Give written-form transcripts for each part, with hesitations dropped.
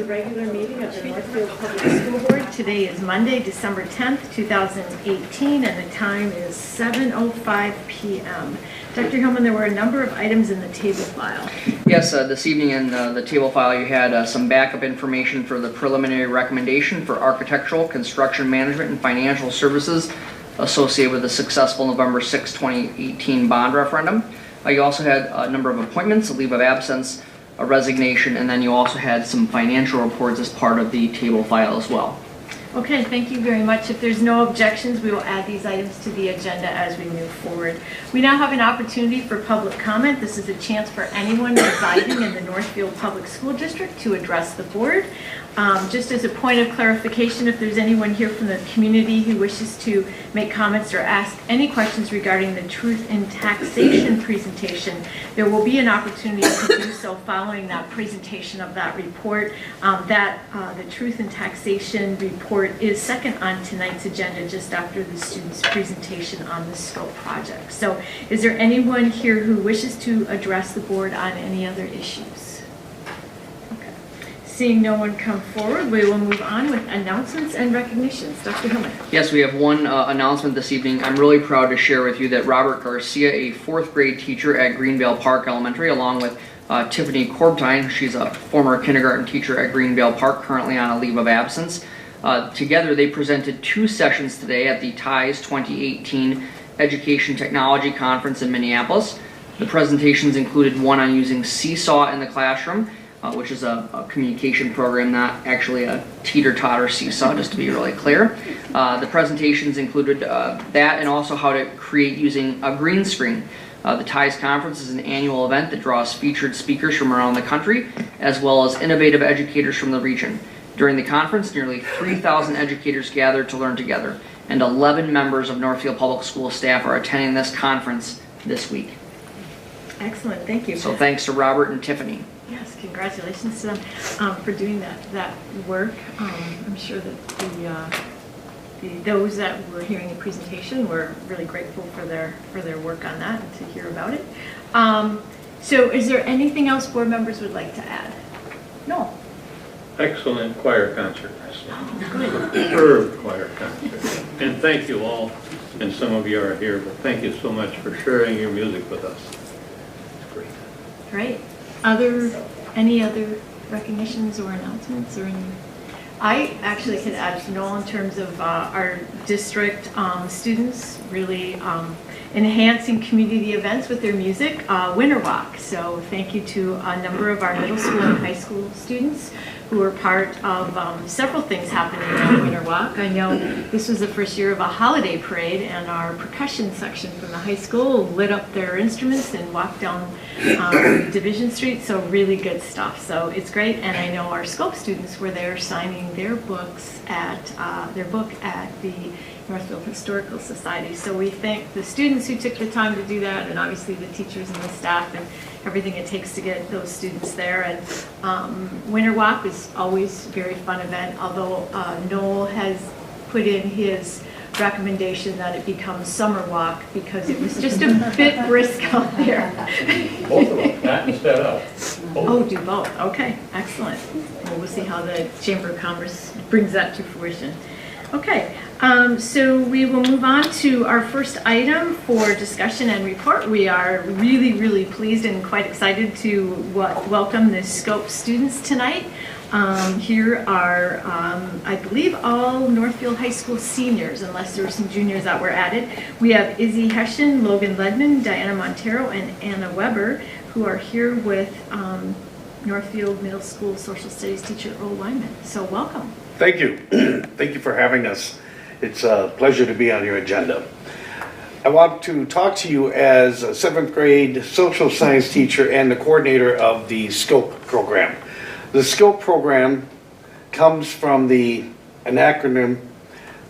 regular meeting of the Northfield Public School Board. Today is Monday, December 10th, 2018, and the time is 7:05 p.m. Dr. Hillman, there were a number of items in the table file. Yes, this evening in the table file you had some backup information for the preliminary recommendation for architectural, construction management, and financial services associated with the successful November 6, 2018 bond referendum. You also had a number of appointments, a leave of absence, a resignation, and then you also had some financial reports as part of the table file as well. Okay, thank you very much. If there's no objections, we will add these items to the agenda as we move forward. We now have an opportunity for public comment. This is a chance for anyone residing in the Northfield Public School District to address the board. Just as a point of clarification, if there's anyone here from the community who wishes to make comments or ask any questions regarding the Truth in Taxation presentation, there will be an opportunity to do so following that presentation of that report. The Truth in Taxation report is second on tonight's agenda, just after the students' presentation on the scope project. So is there anyone here who wishes to address the board on any other issues? Seeing no one come forward, we will move on with announcements and recognitions. Dr. Hillman. Yes, we have one announcement this evening. I'm really proud to share with you that Robert Garcia, a 4th grade teacher at Greenvale Park Elementary, along with Tiffany Corbtine, she's a former kindergarten teacher at Greenvale Park, currently on a leave of absence. Together, they presented 2 sessions today at the TIES 2018 Education Technology Conference in Minneapolis. The presentations included one on using Seesaw in the classroom, which is a communication program, not actually a teeter-totter seesaw, just to be really clear. The presentations included that and also how to create using a green screen. The TIES Conference is an annual event that draws featured speakers from around the country, as well as innovative educators from the region. During the conference, nearly 3,000 educators gathered to learn together, and 11 members of Northfield Public School staff are attending this conference this week. Excellent, thank you. So thanks to Robert and Tiffany. Yes, congratulations to them for doing that work. I'm sure that those that were hearing the presentation were really grateful for their work on that and to hear about it. So is there anything else board members would like to add? No. Excellent choir concert. Good. Superb choir concert. And thank you all, and some of you are here, but thank you so much for sharing your music with us. It's great. Great. Any other recognitions or announcements or any? I actually could add, Noel, in terms of our district students really enhancing community events with their music, Winter Walk. So thank you to a number of our middle school and high school students who were part of several things happening around Winter Walk. I know this was the first year of a holiday parade, and our percussion section from the high school lit up their instruments and walked down Division Street, so really good stuff. So it's great, and I know our scope students were there signing their books at their book at the Northfield Historical Society. So we thank the students who took the time to do that, and obviously the teachers and the staff and everything it takes to get those students there. And Winter Walk is always a very fun event, although Noel has put in his recommendation that it become Summer Walk because it was just a bit brisk out there. Both of them, not instead of. Both. Oh, do both. Okay, excellent. Well, we'll see how the Chamber of Commerce brings that to fruition. Okay, so we will move on to our first item for discussion and report. We are really pleased and quite excited to welcome the SCOPE students tonight. Here are, I believe, all Northfield High School seniors, unless there were some juniors that were added. We have Izzy Hessian, Logan Ledman, Diana Montero, and Anna Weber, who are here with Northfield Middle School Social Studies teacher Earl Wyman. So welcome. Thank you. Thank you for having us. It's a pleasure to be on your agenda. I want to talk to you as a 7th grade social science teacher and the coordinator of the SCOPE program. The SCOPE program comes from an acronym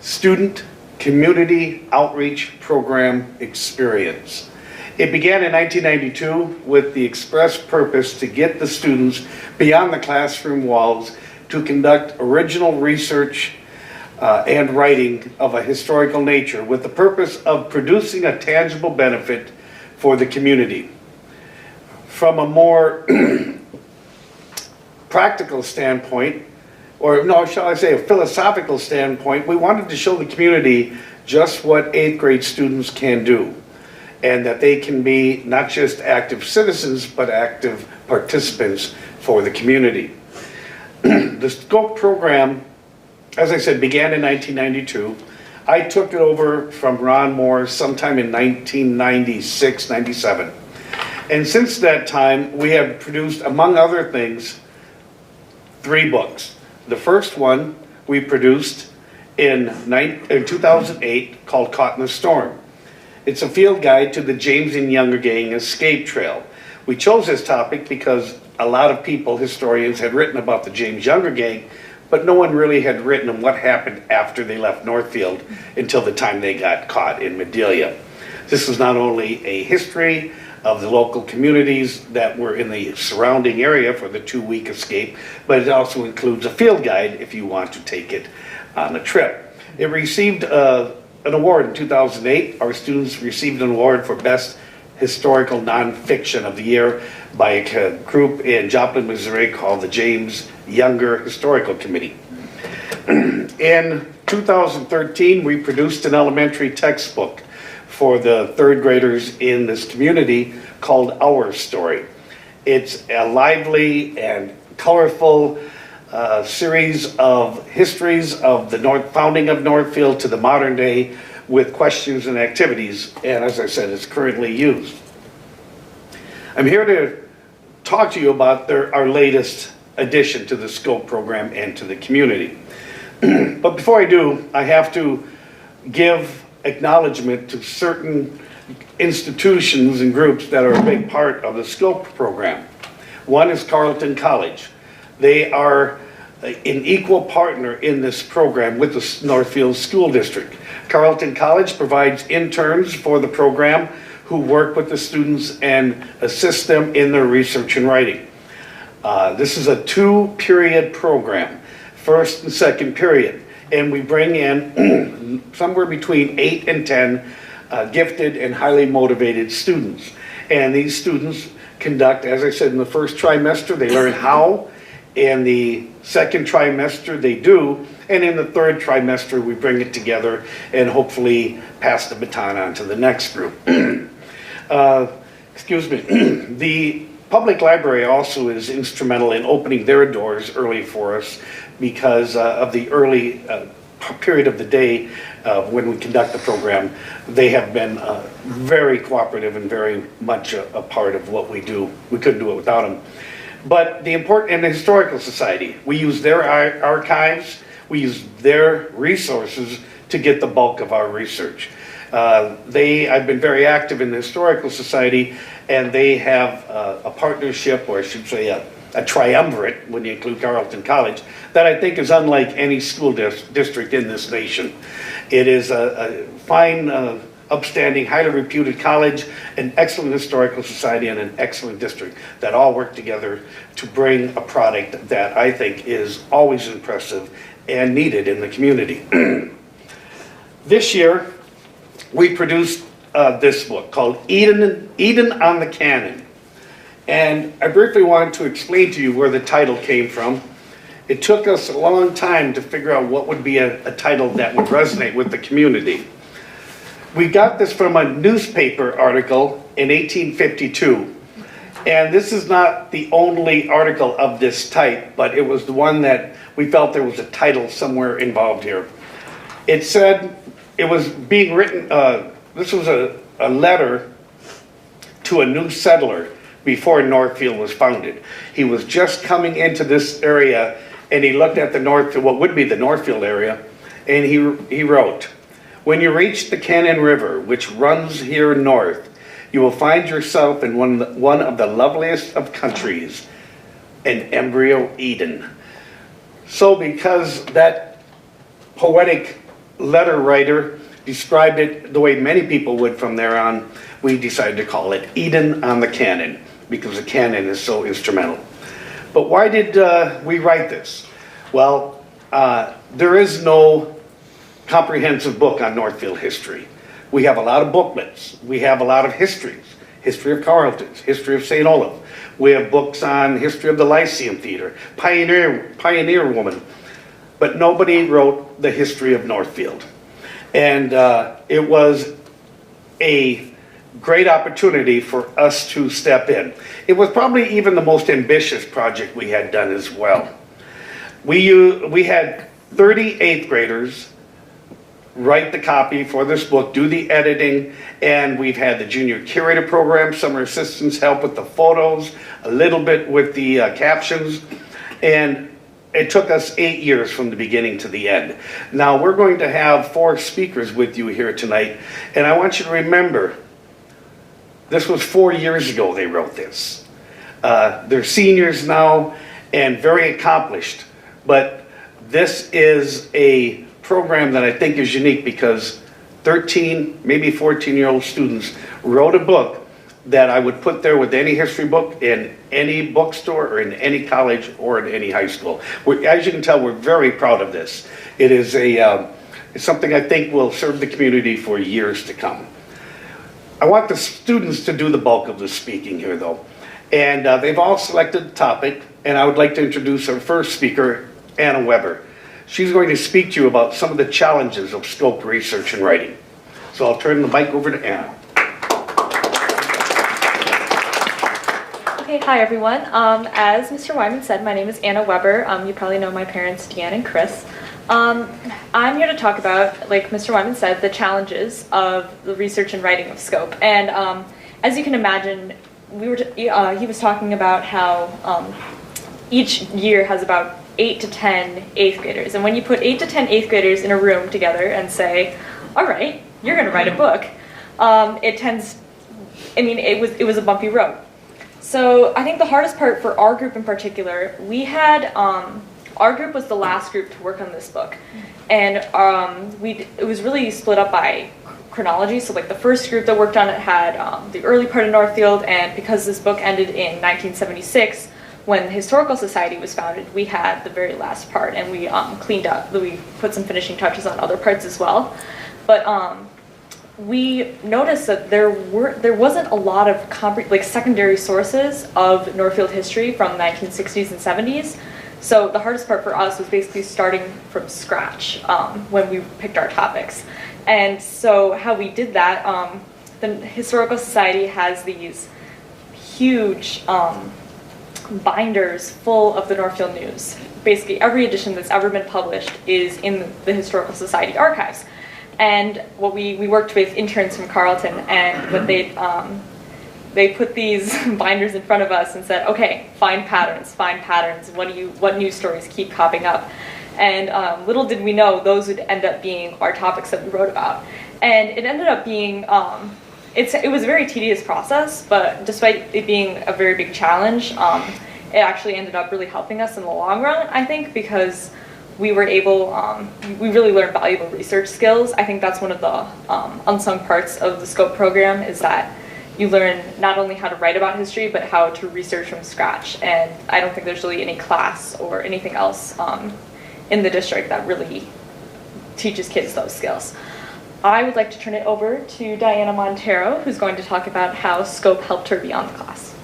Student Community Outreach Program Experience. It began in 1992 with the express purpose to get the students beyond the classroom walls to conduct original research and writing of a historical nature with the purpose of producing a tangible benefit for the community. From a more practical standpoint, or no, shall I say a philosophical standpoint, we wanted to show the community just what 8th grade students can do, and that they can be not just active citizens, but active participants for the community. The SCOPE program, as I said, began in 1992. I took it over from Ron Moore sometime in 1996, 97. And since that time, we have produced, among other things, 3 books. The first one we produced in 2008 called Caught in the Storm. It's a field guide to the James and Younger Gang escape trail. We chose this topic because a lot of people, historians, had written about the James Younger Gang, but no one really had written on what happened after they left Northfield until the time they got caught in Medelia. This is not only a history of the local communities that were in the surrounding area for the 2-week escape, but it also includes a field guide if you want to take it on a trip. It received an award in 2008. Our students received an award for Best Historical Nonfiction of the Year by a group in Joplin, Missouri called the James Younger Historical Committee. In 2013, we produced an elementary textbook for the 3rd graders in this community called Our Story. It's a lively and colorful series of histories of the founding of Northfield to the modern day, with questions and activities, and as I said, it's currently used. I'm here to talk to you about our latest addition to the SCOPE program and to the community. But before I do, I have to give acknowledgement to certain institutions and groups that are a big part of the SCOPE program. One is Carleton College. They are an equal partner in this program with the Northfield School District. Carleton College provides interns for the program who work with the students and assist them in their research and writing. This is a 2-period program, first and second period, and we bring in somewhere between 8 and 10 gifted and highly motivated students. And these students conduct, as I said, in the first trimester, they learn how. In the second trimester, they do. And in the third trimester, we bring it together and hopefully pass the baton on to the next group. Excuse me. The public library also is instrumental in opening their doors early for us because of the early period of the day when we conduct the program. They have been very cooperative and very much a part of what we do. We couldn't do it without them. But the Historical Society, we use their archives, we use their resources to get the bulk of our research. I've been very active in the Historical Society, and they have a partnership, or I should say a triumvirate, when you include Carleton College, that I think is unlike any school district in this nation. It is a fine, upstanding, highly reputed college, an excellent historical society, and an excellent district that all work together to bring a product that I think is always impressive and needed in the community. This year, we produced this book called Eden on the Cannon. And I briefly wanted to explain to you where the title came from. It took us a long time to figure out what would be a title that would resonate with the community. We got this from a newspaper article in 1852. And this is not the only article of this type, but it was the one that we felt there was a title somewhere involved here. It said, it was being written, this was a letter to a new settler before Northfield was founded. He was just coming into this area, and he looked at what would be the Northfield area, and he wrote, "When you reach the Cannon River, which runs here north, you will find yourself in one of the loveliest of countries, an embryo Eden." So because that poetic letter writer described it the way many people would from there on, we decided to call it Eden on the Cannon, because the cannon is so instrumental. But why did we write this? Well, there is no comprehensive book on Northfield history. We have a lot of booklets. We have a lot of histories. History of Carleton, history of St. Olaf. We have books on history of the Lyceum Theater, Pioneer Woman, but nobody wrote the history of Northfield. And it was a great opportunity for us to step in. It was probably even the most ambitious project we had done as well. We had 30 eighth graders write the copy for this book, do the editing, and we've had the junior curator program, summer assistants help with the photos, a little bit with the captions, and it took us 8 years from the beginning to the end. Now we're going to have 4 speakers with you here tonight, and I want you to remember, this was 4 years ago they wrote this. They're seniors now and very accomplished, but this is a program that I think is unique because 13, maybe 14-year-old students wrote a book that I would put there with any history book in any bookstore or in any college or in any high school. As you can tell, we're very proud of this. It is it's something I think will serve the community for years to come. I want the students to do the bulk of the speaking here though. And they've all selected the topic, and I would like to introduce our first speaker, Anna Weber. She's going to speak to you about some of the challenges of scope research and writing. So I'll turn the mic over to Anna. Okay, hi everyone. As Mr. Wyman said, my name is Anna Weber. You probably know my parents, Deanne and Chris. I'm here to talk about, like Mr. Wyman said, the challenges of the research and writing of scope. And as you can imagine, he was talking about how each year has about 8 to 10 eighth graders. And when you put 8 to 10 eighth graders in a room together and say, all right, you're going to write a book, it was a bumpy road. So I think the hardest part for our group in particular, we had, our group was the last group to work on this book. And it was really split up by chronology. So like the first group that worked on it had the early part of Northfield, and because this book ended in 1976, when the Historical Society was founded, we had the very last part, and we cleaned up, we put some finishing touches on other parts as well. But we noticed that there wasn't a lot of secondary sources of Northfield history from the 1960s and 70s. So the hardest part for us was basically starting from scratch when we picked our topics. And so how we did that, the Historical Society has these huge binders full of the Northfield news. Basically every edition that's ever been published is in the Historical Society archives. And what we worked with interns from Carleton, and what they put these binders in front of us and said, okay, find patterns. What news stories keep popping up? And little did we know those would end up being our topics that we wrote about. And it ended up being, it was a very tedious process, but despite it being a very big challenge, it actually ended up really helping us in the long run, I think, because we were able, we really learned valuable research skills. I think that's one of the unsung parts of the SCOPE program, is that you learn not only how to write about history, but how to research from scratch. And I don't think there's really any class or anything else in the district that really teaches kids those skills. I would like to turn it over to Diana Montero, who's going to talk about how SCOPE helped her beyond the class.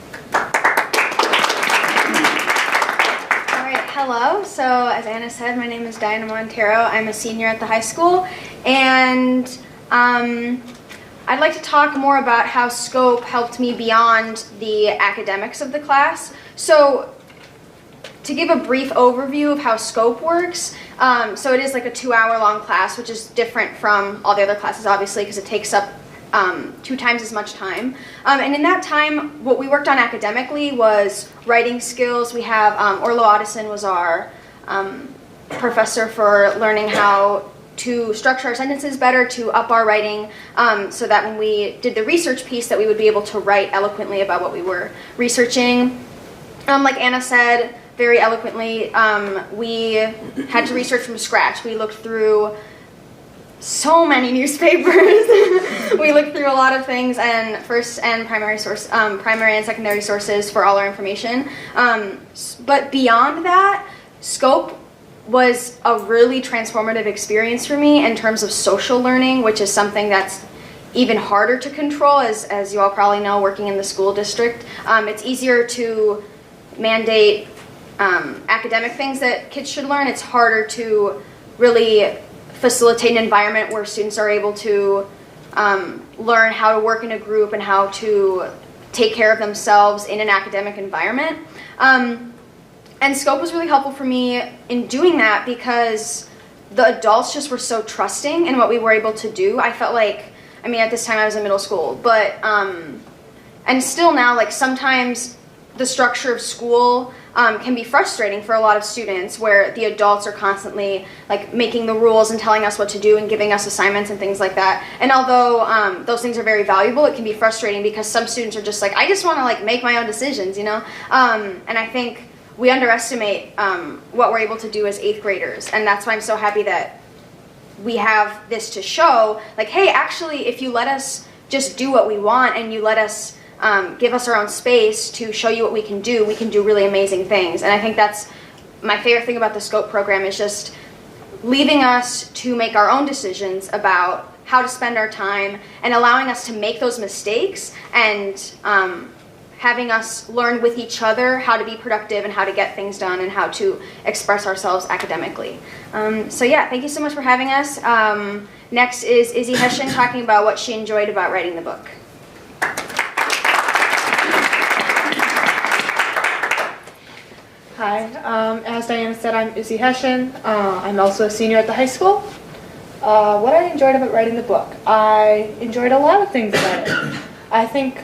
All right, hello. So as Anna said, my name is Diana Montero. I'm a senior at the high school, and I'd like to talk more about how SCOPE helped me beyond the academics of the class. So to give a brief overview of how SCOPE works, so it is like a 2-hour-long class, which is different from all the other classes, obviously, because it takes up 2 times as much time. And in that time, what we worked on academically was writing skills. We have Orlo Addison was our professor for learning how to structure our sentences better, to up our writing, so that when we did the research piece, that we would be able to write eloquently about what we were researching. Like Anna said, very eloquently, we had to research from scratch. We looked through so many newspapers. We looked through a lot of things, and primary and secondary sources for all our information. But beyond that, SCOPE was a really transformative experience for me in terms of social learning, which is something that's even harder to control, as you all probably know, working in the school district. It's easier to mandate academic things that kids should learn. It's harder to really facilitate an environment where students are able to learn how to work in a group and how to take care of themselves in an academic environment. And Scope was really helpful for me in doing that because the adults just were so trusting in what we were able to do. I felt like, I mean, at this time I was in middle school, but, and still now, like sometimes the structure of school can be frustrating for a lot of students where the adults are constantly like making the rules and telling us what to do and giving us assignments and things like that. And although those things are very valuable, it can be frustrating because some students are just like, I just want to like make my own decisions, you know? And I think we underestimate what we're able to do as 8th graders. And that's why I'm so happy that we have this to show, like, hey, actually, if you let us just do what we want and you let us give us our own space to show you what we can do really amazing things. And I think that's my favorite thing about the Scope program is just leaving us to make our own decisions about how to spend our time and allowing us to make those mistakes and having us learn with each other how to be productive and how to get things done and how to express ourselves academically. So yeah, thank you so much for having us. Next is Izzy Hession talking about what she enjoyed about writing the book. Hi, as Diana said, I'm Izzy Hession. I'm also a senior at the high school. What I enjoyed about writing the book, I enjoyed a lot of things about it. I think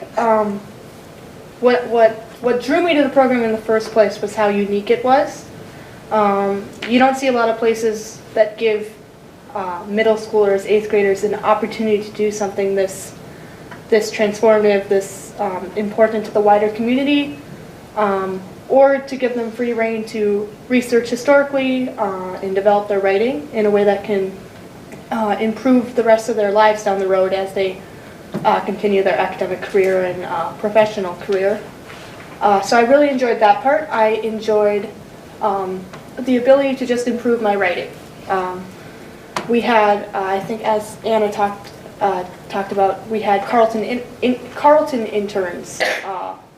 what drew me to the program in the first place was how unique it was. You don't see a lot of places that give middle schoolers, 8th graders an opportunity to do something this transformative, this important to the wider community, or to give them free rein to research historically and develop their writing in a way that can improve the rest of their lives down the road as they continue their academic career and professional career. So I really enjoyed that part. I enjoyed the ability to just improve my writing. We had, I think as Anna talked about, we had Carleton interns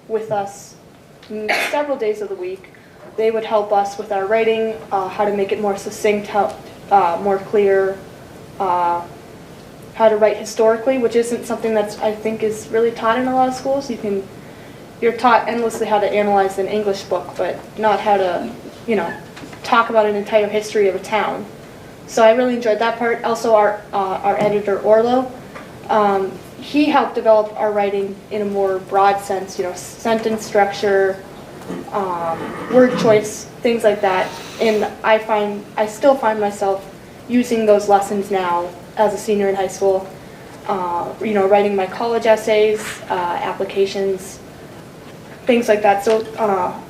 with us several days of the week. They would help us with our writing, how to make it more succinct, more clear, how to write historically, which isn't something that I think is really taught in a lot of schools. You're taught endlessly how to analyze an English book, but not how to, talk about an entire history of a town. So I really enjoyed that part. Also, our editor Orlo, he helped develop our writing in a more broad sense. Sentence structure, word choice, things like that. And I still find myself using those lessons now as a senior in high school, writing my college essays, applications, things like that. So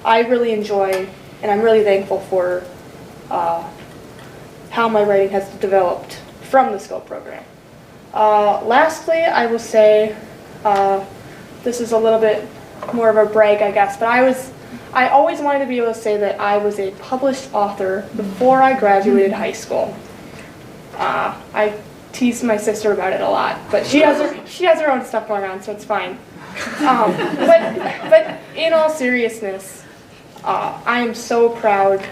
I really enjoy, and I'm really thankful for how my writing has developed from the Scope program. Lastly, I will say, this is a little bit more of a brag, I guess, but I always wanted to be able to say that I was a published author before I graduated high school. I tease my sister about it a lot, but she has her own stuff going on, so it's fine. But in all seriousness, I am so proud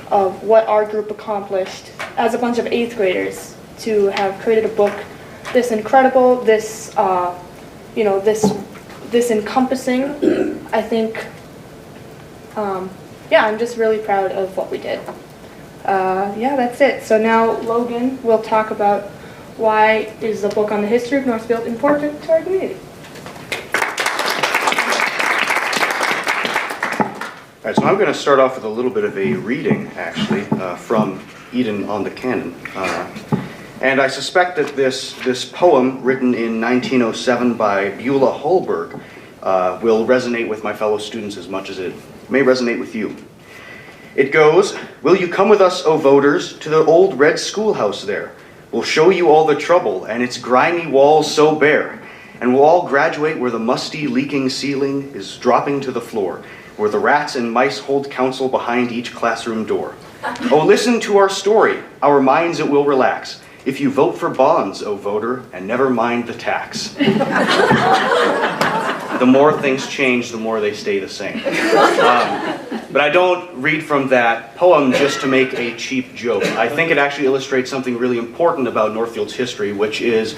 of what our group accomplished as a bunch of 8th graders to have created a book this incredible, this encompassing. I think, I'm just really proud of what we did. That's it. So now Logan will talk about why is the book on the history of Northfield important to our community. All right, so I'm going to start off with a little bit of a reading, actually, from Eden on the Cannon. And I suspect that this poem, written in 1907 by Beulah Hallberg, will resonate with my fellow students as much as it may resonate with you. It goes, "Will you come with us, O voters, to the old red schoolhouse there? We'll show you all the trouble and its grimy walls so bare, and we'll all graduate where the musty, leaking ceiling is dropping to the floor, where the rats and mice hold counsel behind each classroom door. Oh, listen to our story, our minds it will relax, "If you vote for bonds, O voter, and never mind the tax." The more things change, the more they stay the same. But I don't read from that poem just to make a cheap joke. I think it actually illustrates something really important about Northfield's history, which is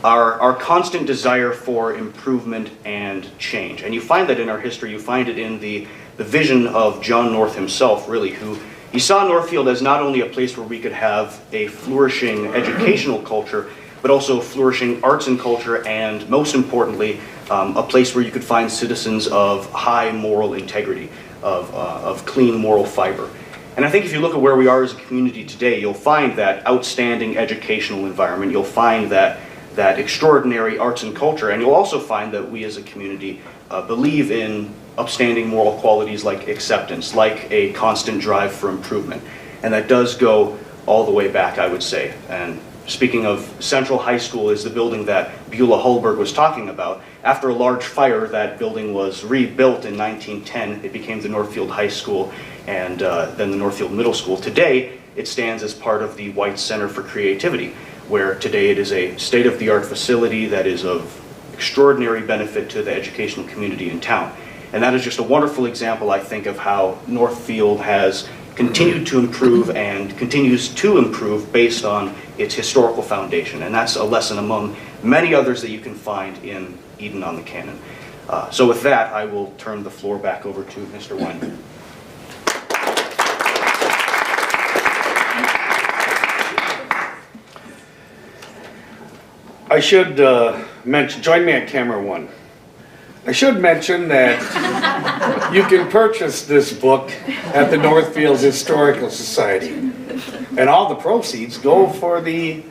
our constant desire for improvement and change. And you find that in our history. You find it in the vision of John North himself, really, who he saw Northfield as not only a place where we could have a flourishing educational culture, but also flourishing arts and culture, and most importantly, a place where you could find citizens of high moral integrity, of clean moral fiber. And I think if you look at where we are as a community today, you'll find that outstanding educational environment, you'll find that extraordinary arts and culture, and you'll also find that we as a community believe in upstanding moral qualities like acceptance, like a constant drive for improvement. And that does go all the way back, I would say. And speaking of Central High School is the building that Beulah Holberg was talking about. After a large fire, that building was rebuilt in 1910. It became the Northfield High School and then the Northfield Middle School. Today, it stands as part of the White Center for Creativity, where today it is a state-of-the-art facility that is of extraordinary benefit to the educational community in town. And that is just a wonderful example, I think, of how Northfield has continued to improve and continues to improve based on its historical foundation. And that's a lesson among many others that you can find in Eden on the Cannon. So with that, I will turn the floor back over to Mr. Weinberg. I should mention, join me at camera one. I should mention that you can purchase this book at the Northfield Historical Society. And all the proceeds go for the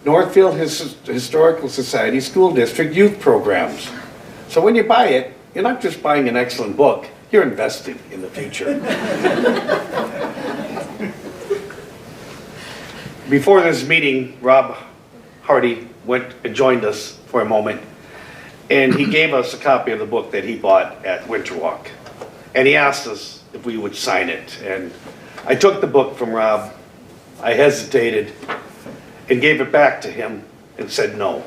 Northfield Historical Society School District youth programs. So when you buy it, you're not just buying an excellent book, you're investing in the future. Before this meeting, Rob Hardy went and joined us for a moment, and he gave us a copy of the book that he bought at Winterwalk. And he asked us if we would sign it. And I took the book from Rob, I hesitated, and gave it back to him and said no.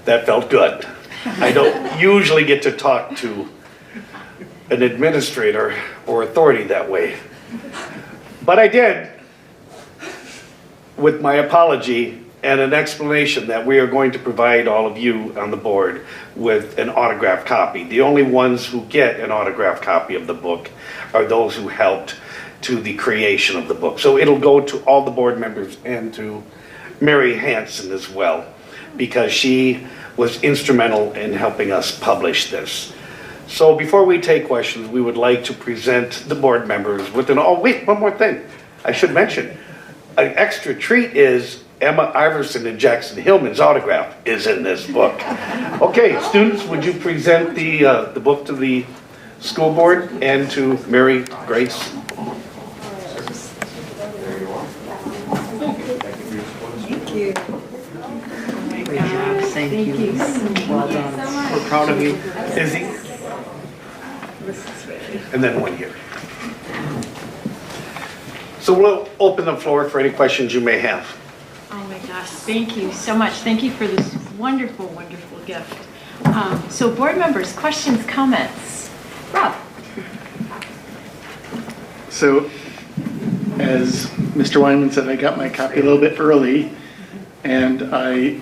That felt good. I don't usually get to talk to an administrator or authority that way. But I did, with my apology and an explanation that we are going to provide all of you on the board with an autographed copy. The only ones who get an autographed copy of the book are those who helped to the creation of the book. So it'll go to all the board members and to Mary Hansen as well, because she was instrumental in helping us publish this. So before we take questions, we would like to present the board members with an, oh wait, one more thing I should mention. An extra treat is Emma Iverson and Jackson Hillman's autograph is in this book. Okay, students, would you present the book to the school board and to Mary Grace? Thank you. Oh my gosh, thank you so much. Well done. We're proud of you. Izzy? And then one here. So we'll open the floor for any questions you may have. Oh my gosh, thank you so much. Thank you for this wonderful, wonderful gift. So board members, questions, comments? Rob? So, as Mr. Weinman said, I got my copy a little bit early, and I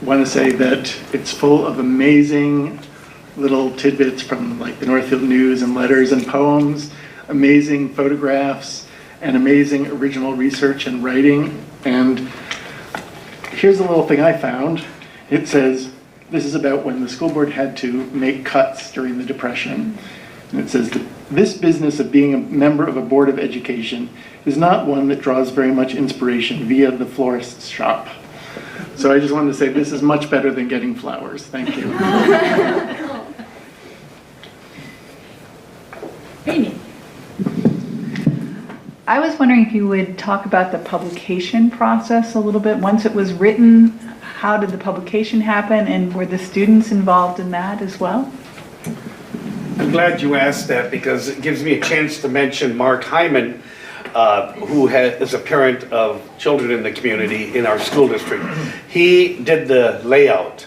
want to say that it's full of amazing little tidbits from like the Northfield News and letters and poems, amazing photographs, and amazing original research and writing. And here's a little thing I found. It says, this is about when the school board had to make cuts during the Depression. And it says, this business of being a member of a board of education is not one that draws very much inspiration via the florist's shop. So I just wanted to say this is much better than getting flowers. Thank you. Amy? I was wondering if you would talk about the publication process a little bit. Once it was written, how did the publication happen, and were the students involved in that as well? I'm glad you asked that, because it gives me a chance to mention Mark Hyman, who is a parent of children in the community in our school district. He did the layout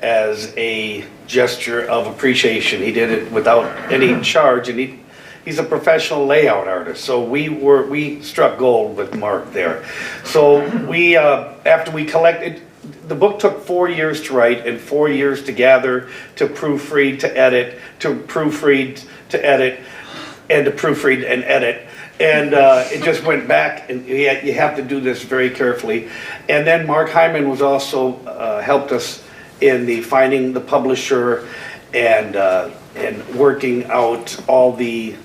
as a gesture of appreciation. He did it without any charge, and he's a professional layout artist. So we struck gold with Mark there. So we after we collected, the book took 4 years to write and 4 years to gather, to proofread, to edit, to proofread, to edit, and to proofread and edit. And it just went back, and you have to do this very carefully. And then Mark Hyman was also helped us in the finding the publisher and working out all the.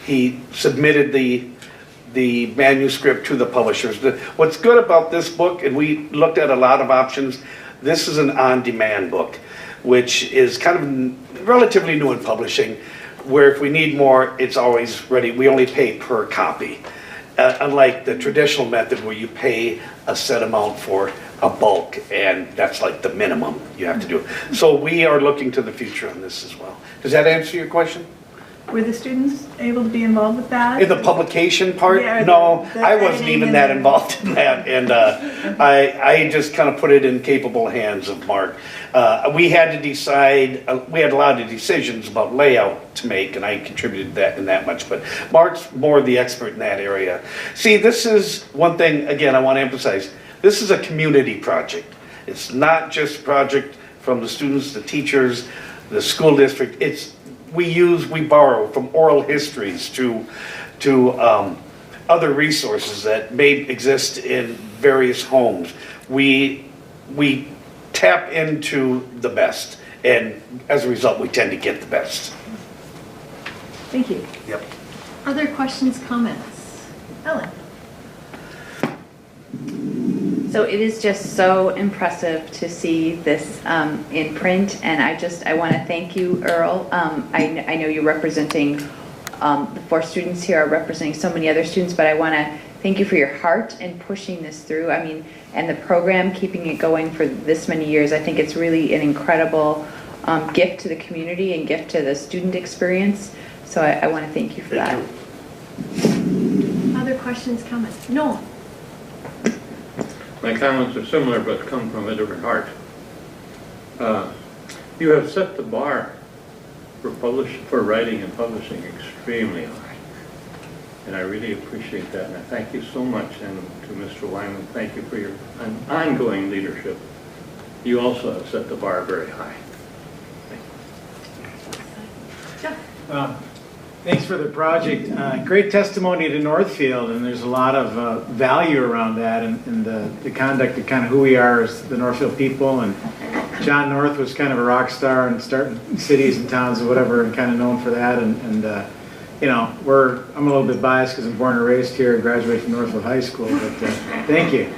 He submitted the manuscript to the publishers. What's good about this book, and we looked at a lot of options. This is an on-demand book, which is kind of relatively new in publishing, where if we need more, it's always ready. We only pay per copy, unlike the traditional method where you pay a set amount for a bulk, and that's like the minimum you have to do. So we are looking to the future on this as well. Does that answer your question? Were the students able to be involved with that? In the publication part? Yeah, No, the I wasn't editing even and that the- involved in that, and I just kind of put it in capable hands of Mark. We had to decide, we had a lot of decisions about layout to make, and I contributed that in that much, but Mark's more the expert in that area. See, this is one thing, again, I want to emphasize, this is a community project. It's not just a project from the students, the teachers, the school district. We borrow from oral histories to other resources that may exist in various homes. We tap into the best, and as a result, we tend to get the best. Thank you. Yep. Other questions, comments? Ellen? So it is just so impressive to see this in print, and I want to thank you, Earl. I know you're representing, the 4 students here are representing so many other students, but I want to thank you for your heart in pushing this through. I mean, and the program, keeping it going for this many years. I think it's really an incredible gift to the community and gift to the student experience. So I want to thank you for that. Other questions, comments? No. My comments are similar, but come from a different heart. You have set the bar for writing and publishing extremely high, and I really appreciate that. And I thank you so much. And to Mr. Wyman, thank you for your ongoing leadership. You also have set the bar very high. Jeff? Thanks for the project. Great testimony to Northfield, and there's a lot of value around that and the conduct of kind of who we are as the Northfield people. And John North was kind of a rock star and starting cities and towns and whatever, and kind of known for that. And you know, I'm a little bit biased because I'm born and raised here and graduated from Northfield High School, but thank you.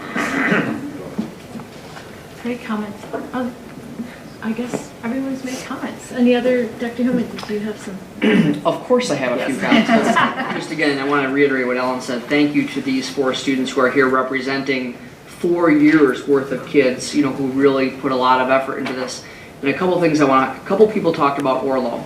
Great comments. I guess everyone's made comments. Any other, Dr. Hillman, did you have some? Of course I have a few comments. Just again, I want to reiterate what Ellen said. Thank you to these 4 students who are here representing 4 years worth of kids, you know, who really put a lot of effort into this. And a couple things a couple people talked about Orlo.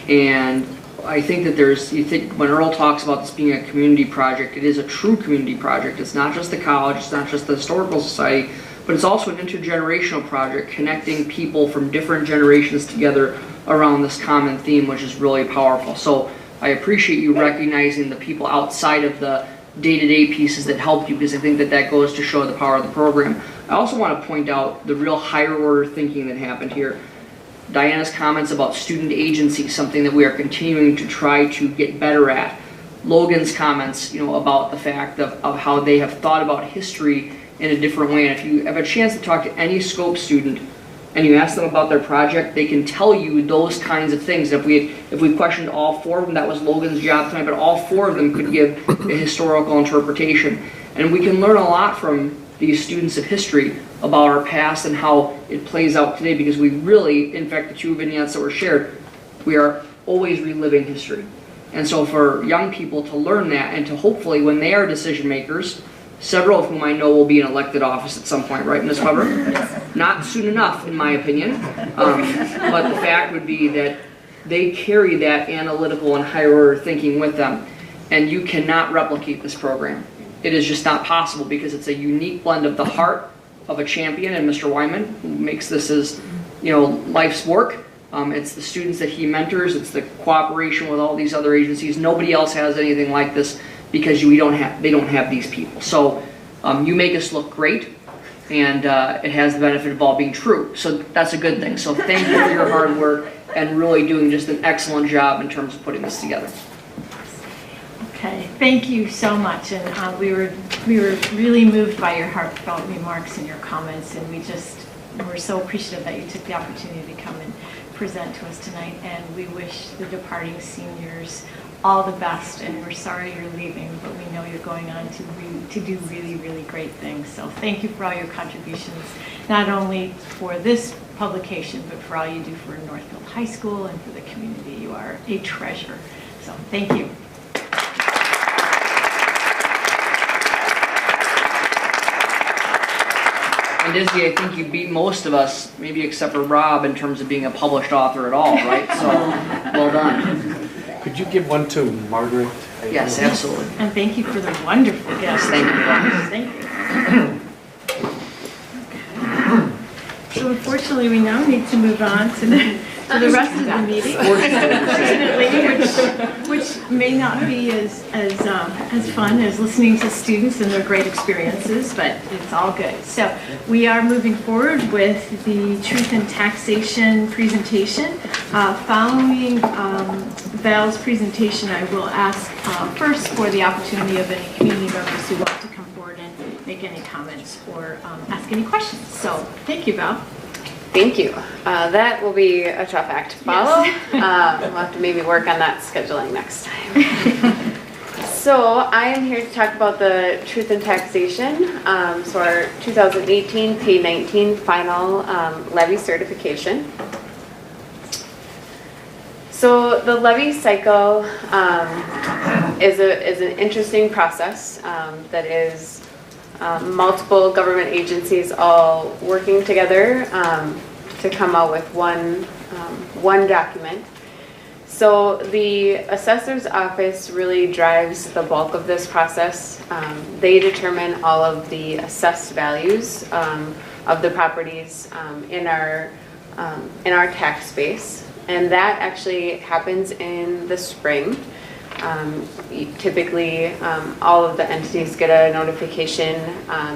And I think that when Earl talks about this being a community project, it is a true community project. It's not just the college, it's not just the Historical Society, but it's also an intergenerational project connecting people from different generations together around this common theme, which is really powerful. So I appreciate you recognizing the people outside of the day-to-day pieces that helped you, because I think that goes to show the power of the program. I also want to point out the real higher order thinking that happened here. Diana's comments about student agency, something that we are continuing to try to get better at. Logan's comments, you know, about the fact of how they have thought about history in a different way. And if you have a chance to talk to any Scope student and you ask them about their project, they can tell you those kinds of things. If we questioned all 4 of them, that was Logan's job tonight, but all 4 of them could give a historical interpretation. And we can learn a lot from these students of history about our past and how it plays out today, because we really, in fact, the 2 vignettes that were shared, we are always reliving history. And so for young people to learn that, and to hopefully, when they are decision makers, several of whom I know will be in elected office at some point, right, Ms. Weber? Not soon enough, in my opinion. But the fact would be that they carry that analytical and higher order thinking with them. and you cannot replicate this program. It is just not possible because it's a unique blend of the heart of a champion and Mr. Wyman, who makes this his, life's work. It's the students that he mentors. It's the cooperation with all these other agencies. Nobody else has anything like this because they don't have these people. So you make us look great, and it has the benefit of all being true. So that's a good thing. So thank you for your hard work and really doing just an excellent job in terms of putting this together. Okay, thank you so much, and we were really moved by your heartfelt remarks and your comments, and we're so appreciative that you took the opportunity to come and present to us tonight, and we wish the departing seniors all the best, and we're sorry you're leaving, but we know you're going on to do really, really great things. So thank you for all your contributions, not only for this publication, but for all you do for Northfield High School and for the community. You are a treasure. So thank you. And Izzy, I think you beat most of us, maybe except for Rob, in terms of being a published author at all, right? So, well done. Could you give one to Margaret? Yes, absolutely. And thank you for the wonderful Yes, gift. thank you. Thank you. Okay. So unfortunately, we now need to move on to the rest of the meeting, unfortunately, which may not be as fun as listening to students and their great experiences, but it's all good. So we are moving forward with the Truth in Taxation presentation. Following Val's presentation, I will ask first for the opportunity of any community members who want to come forward and make any comments or ask any questions. So thank you, Val. Thank you. That will be a tough act to follow. Yes. We'll have to maybe work on that scheduling next time. So I am here to talk about the Truth in Taxation, so our 2018 P19 final levy certification. So the levy cycle is an interesting process that is multiple government agencies all working together to come out with one document. So the assessor's office really drives the bulk of this process. They determine all of the assessed values of the properties in our tax base, and that actually happens in the spring. Typically, all of the entities get a notification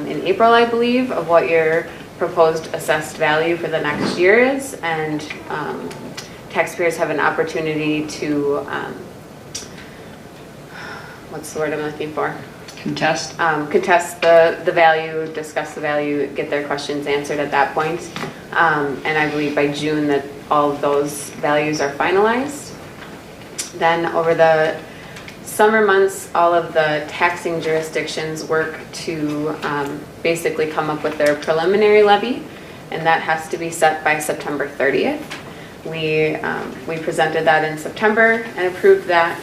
in April, I believe, of what your proposed assessed value for the next year is, and taxpayers have an opportunity to, what's the word I'm looking for? Contest? Contest the value, discuss the value, get their questions answered at that point. And I believe by June that all of those values are finalized. Then over the summer months, all of the taxing jurisdictions work to basically come up with their preliminary levy, and that has to be set by September 30th. We presented that in September and approved that,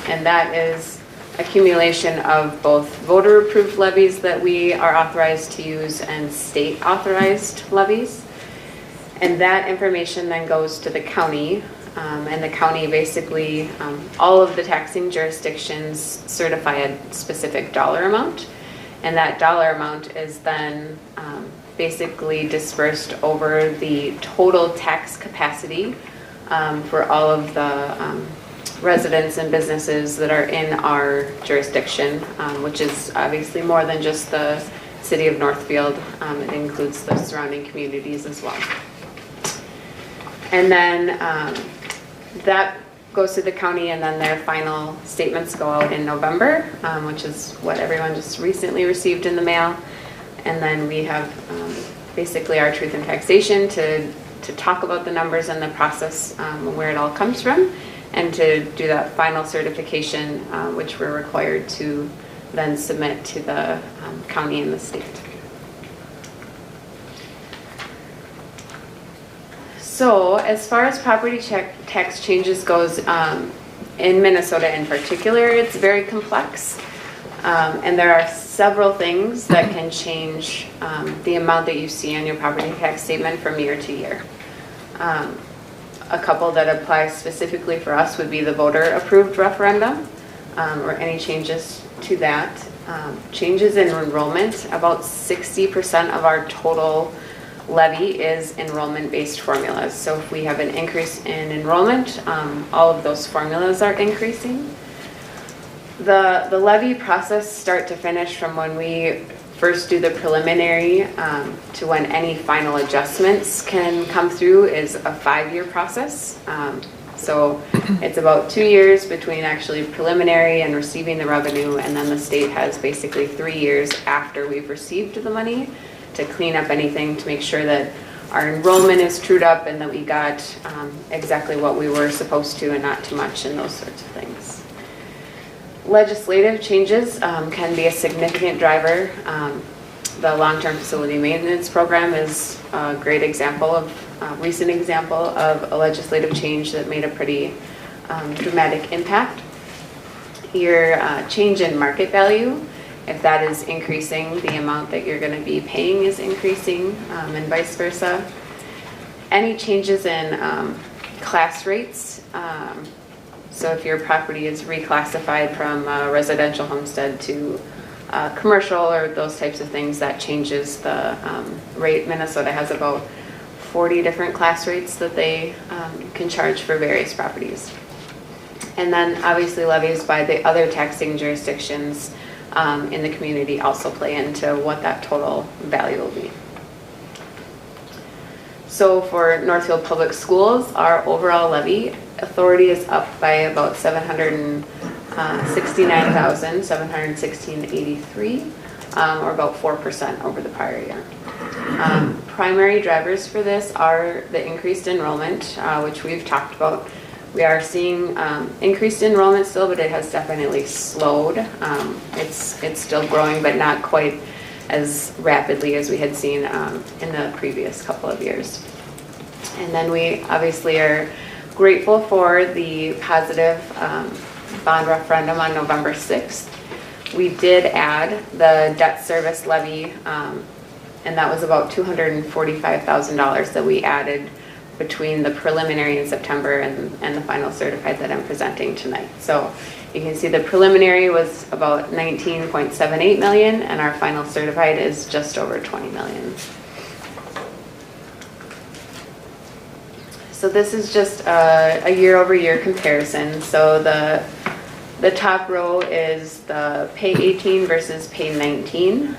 and that is accumulation of both voter-approved levies that we are authorized to use and state-authorized levies. And that information then goes to the county, and the county basically, all of the taxing jurisdictions certify a specific dollar amount, and that dollar amount is then basically dispersed over the total tax capacity for all of the residents and businesses that are in our jurisdiction, which is obviously more than just the city of Northfield. It includes the surrounding communities as well. And then that goes to the county, and then their final statements go out in November, which is what everyone just recently received in the mail. And then we have basically our Truth in Taxation to talk about the numbers and the process, where it all comes from, and to do that final certification, which we're required to then submit to the county and the state. So as far as property tax changes goes, in Minnesota in particular, it's very complex. And there are several things that can change the amount that you see on your property tax statement from year to year. A couple that apply specifically for us would be the voter-approved referendum. or any changes to that. Changes in enrollment, about 60% of our total levy is enrollment-based formulas. So if we have an increase in enrollment, all of those formulas are increasing. The levy process start to finish from when we first do the preliminary to when any final adjustments can come through is a 5-year process. So it's about 2 years between actually preliminary and receiving the revenue, and then the state has basically 3 years after we've received the money to clean up anything, to make sure that our enrollment is trued up and that we got exactly what we were supposed to and not too much and those sorts of things. Legislative changes can be a significant driver. The long-term facility maintenance program is a great example of recent example of a legislative change that made a pretty dramatic impact. Your change in market value, if that is increasing, the amount that you're going to be paying is increasing, and vice versa. Any changes in class rates, so if your property is reclassified from residential homestead to commercial or those types of things, that changes the rate. Minnesota has about 40 different class rates that they can charge for various properties. And then obviously levies by the other taxing jurisdictions in the community also play into what that total value will be. So for Northfield Public Schools, our overall levy authority is up by about $769,716.83, or about 4% over the prior year. Primary drivers for this are the increased enrollment, which we've talked about. We are seeing increased enrollment still, but it has definitely slowed. It's still growing, but not quite as rapidly as we had seen in the previous couple of years. And then we obviously are grateful for the positive bond referendum on November 6th. We did add the debt service levy, and that was about $245,000 that we added between the preliminary in September and the final certified that I'm presenting tonight. So you can see the preliminary was about 19.78 million, and our final certified is just over 20 million. So this is just a year-over-year comparison. So the top row is the pay 18 versus pay 19,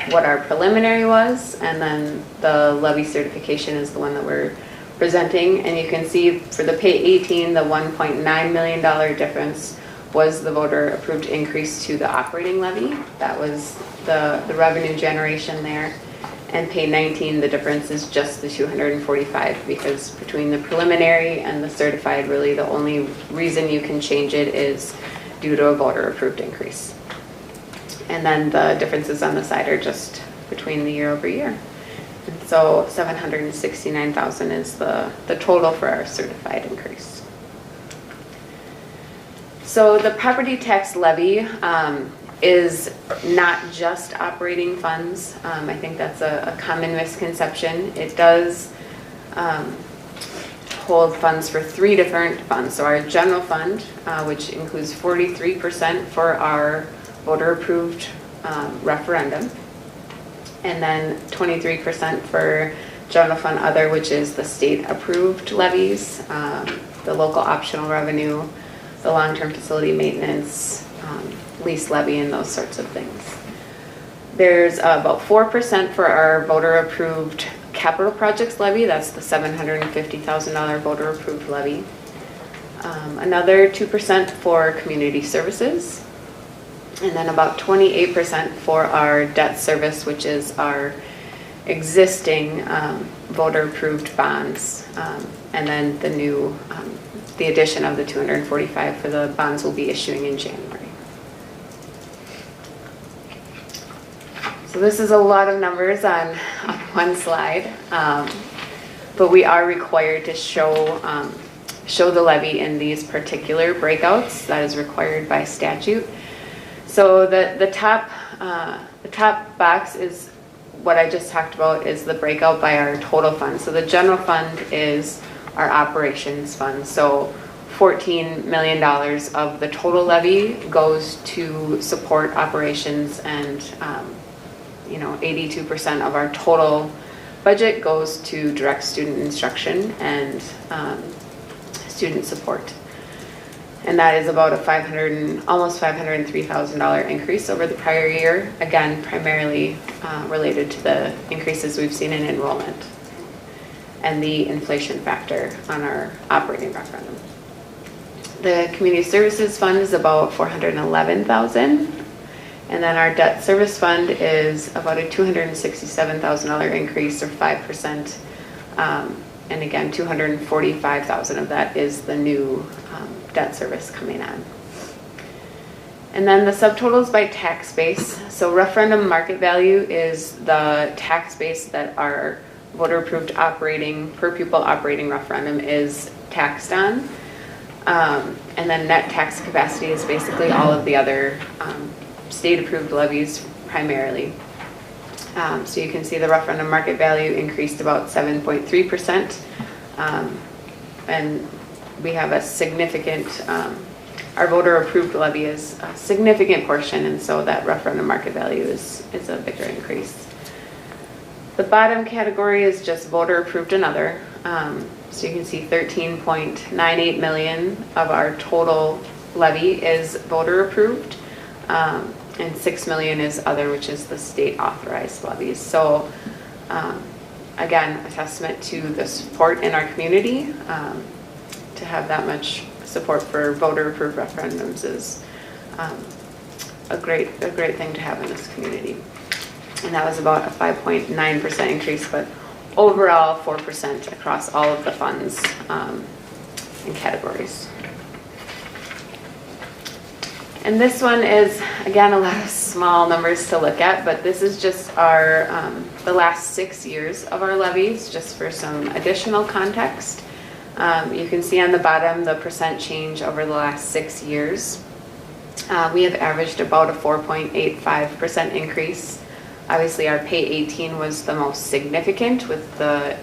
what our preliminary was, and then the levy certification is the one that we're presenting. And you can see for the pay 18, the $1.9 million difference was the voter approved increase to the operating levy. That was the revenue generation there. And pay 19, the difference is just the 245, because between the preliminary and the certified, really the only reason you can change it is due to a voter approved increase. And then the differences on the side are just between the year over year. And so 769,000 is the total for our certified increase. So the property tax levy is not just operating funds. I think that's a common misconception. It does hold funds for 3 different funds. So our general fund, which includes 43% for our voter-approved referendum, and then 23% for general fund other, which is the state-approved levies, the local optional revenue, the long-term facility maintenance, lease levy, and those sorts of things. There's about 4% for our voter-approved capital projects levy. That's the $750,000 voter-approved levy. Another 2% for community services, and then about 28% for our debt service, which is our existing voter-approved bonds, and then the addition of the 245 for the bonds we'll be issuing in January. So this is a lot of numbers on one slide, but we are required to show the levy in these particular breakouts. That is required by statute. So the top box is what I just talked about, is the breakout by our total fund. So the general fund is our operations fund. So $14 million of the total levy goes to support operations, and 82% of our total budget goes to direct student instruction and student support. And that is about a almost $503,000 increase over the prior year, again, primarily related to the increases we've seen in enrollment and the inflation factor on our operating referendum. The community services fund is about $411,000, and then our debt service fund is about a $267,000 increase, or 5%. And again, $245,000 of that is the new debt service coming on. And then the subtotals by tax base. So referendum market value is the tax base that our voter-approved per pupil operating referendum is taxed on. And then net tax capacity is basically all of the other state-approved levies primarily. So you can see the referendum market value increased about 7.3%. And we have a significant, our voter-approved levy is a significant portion, and so that referendum market value is a bigger increase. The bottom category is just voter-approved and other. So you can see 13.98 million of our total levy is voter-approved, and 6 million is other, which is the state-authorized levies. So again, a testament to the support in our community. To have that much support for voter-approved referendums is a great thing to have in this community. And that was about a 5.9% increase, but overall 4% across all of the funds and categories. And this one is, again, a lot of small numbers to look at, but this is just our the last 6 years of our levies, just for some additional context. You can see on the bottom the percent change over the last 6 years. We have averaged about a 4.85% increase. Obviously, our Pay 18 was the most significant, with the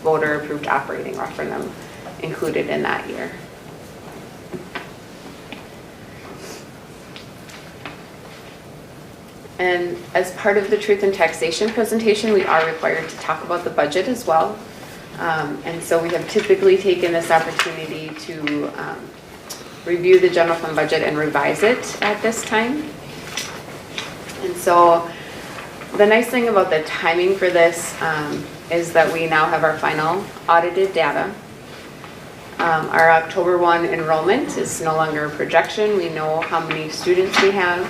voter-approved operating referendum included in that year. And as part of the Truth in Taxation presentation, we are required to talk about the budget as well. And so we have typically taken this opportunity to review the general fund budget and revise it at this time. And so the nice thing about the timing for this is that we now have our final audited data. Our October 1 enrollment is no longer a projection. We know how many students we have.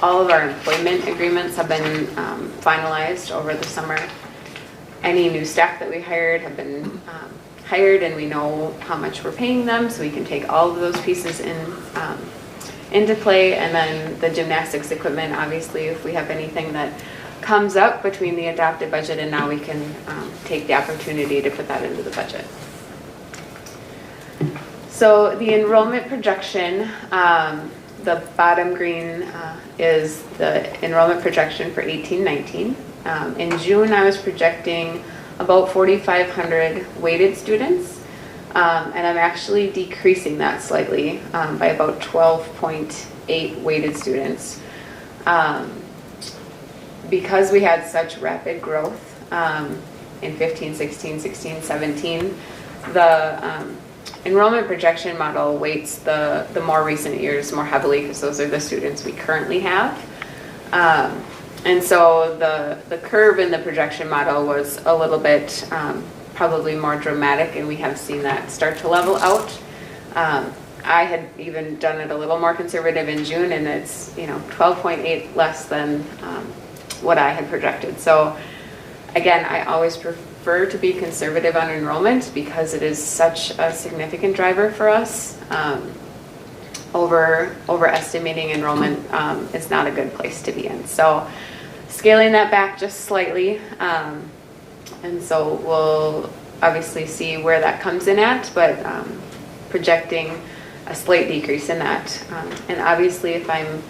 All of our employment agreements have been finalized over the summer. Any new staff that we hired have been hired, and we know how much we're paying them, so we can take all of those pieces into play. And then the gymnastics equipment, obviously, if we have anything that comes up between the adopted budget and now, we can take the opportunity to put that into the budget. So the enrollment projection, the bottom green is the enrollment projection for 18-19. In June, I was projecting about 4,500 weighted students, and I'm actually decreasing that slightly by about 12.8 weighted students. Because we had such rapid growth in 15, 16, 16, 17, the enrollment projection model weights the more recent years more heavily, because those are the students we currently have. And so the curve in the projection model was a little bit probably more dramatic, and we have seen that start to level out. I had even done it a little more conservative in June, and it's 12.8 less than what I had projected. So again, I always prefer to be conservative on enrollment, because it is such a significant driver for us. Overestimating enrollment is not a good place to be in. So scaling that back just slightly, and so we'll obviously see where that comes in at, but projecting a slight decrease in that. And obviously, if I'm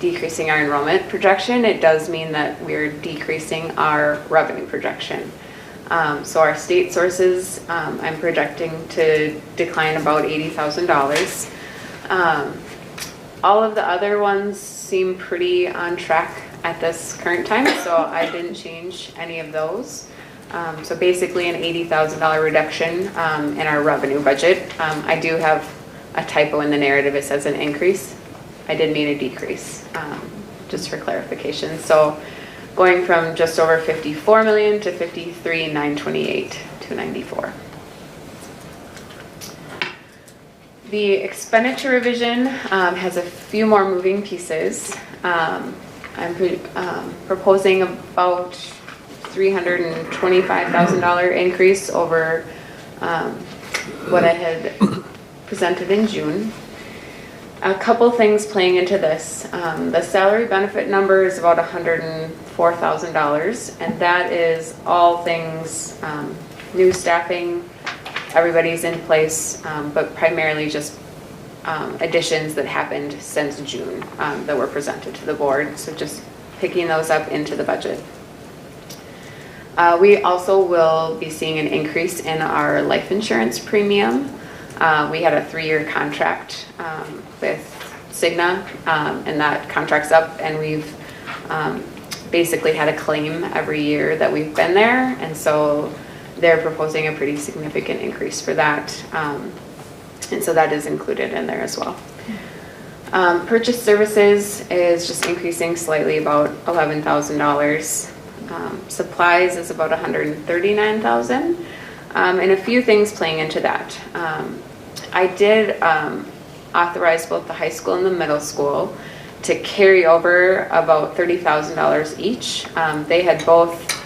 decreasing our enrollment projection, it does mean that we're decreasing our revenue projection. So our state sources, I'm projecting to decline about $80,000. All of the other ones seem pretty on track at this current time, so I didn't change any of those. So basically an $80,000 reduction in our revenue budget. I do have a typo in the narrative. It says an increase. I did mean a decrease, just for clarification. So going from just over 54 million to 53,928 to 94. The expenditure revision has a few more moving pieces. I'm proposing about $325,000 increase over what I had presented in June. A couple things playing into this. The salary benefit number is about $104,000, and that is all things new staffing. Everybody's in place, but primarily just additions that happened since June that were presented to the board. So just picking those up into the budget. We also will be seeing an increase in our life insurance premium. We had a 3-year contract with Cigna, and that contract's up, and we've basically had a claim every year that we've been there, and so they're proposing a pretty significant increase for that, and so that is included in there as well. Purchase services is just increasing slightly, about $11,000. Supplies is about $139,000, and a few things playing into that. I did authorize both the high school and the middle school to carry over about $30,000 each. They had both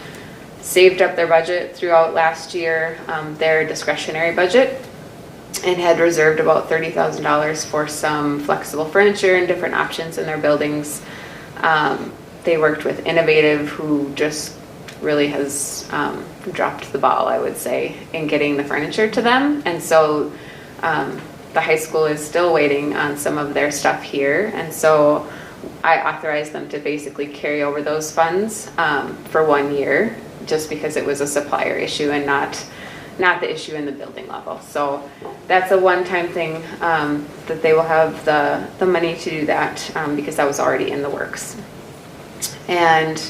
saved up their budget throughout last year, their discretionary budget, and had reserved about $30,000 for some flexible furniture and different options in their buildings. They worked with Innovative, who just really has dropped the ball, I would say, in getting the furniture to them. And so the high school is still waiting on some of their stuff here. And so I authorized them to basically carry over those funds for 1 year, just because it was a supplier issue and not the issue in the building level. So that's a one-time thing that they will have the money to do that because that was already in the works. And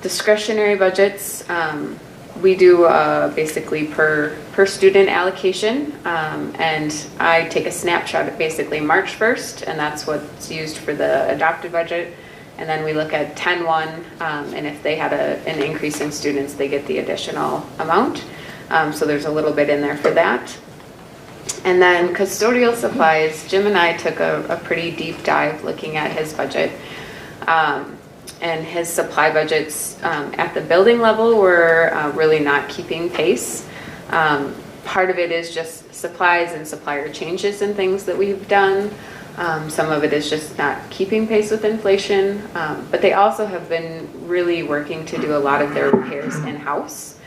discretionary budgets, we do basically per student allocation, and I take a snapshot at basically March 1st, and that's what's used for the adopted budget. And then we look at 10-1, and if they had an increase in students, they get the additional amount. So there's a little bit in there for that. And then custodial supplies, Jim and I took a pretty deep dive looking at his budget. And his supply budgets at the building level were really not keeping pace. Part of it is just supplies and supplier changes and things that we've done. Some of it is just not keeping pace with inflation, but they also have been really working to do a lot of their repairs in-house.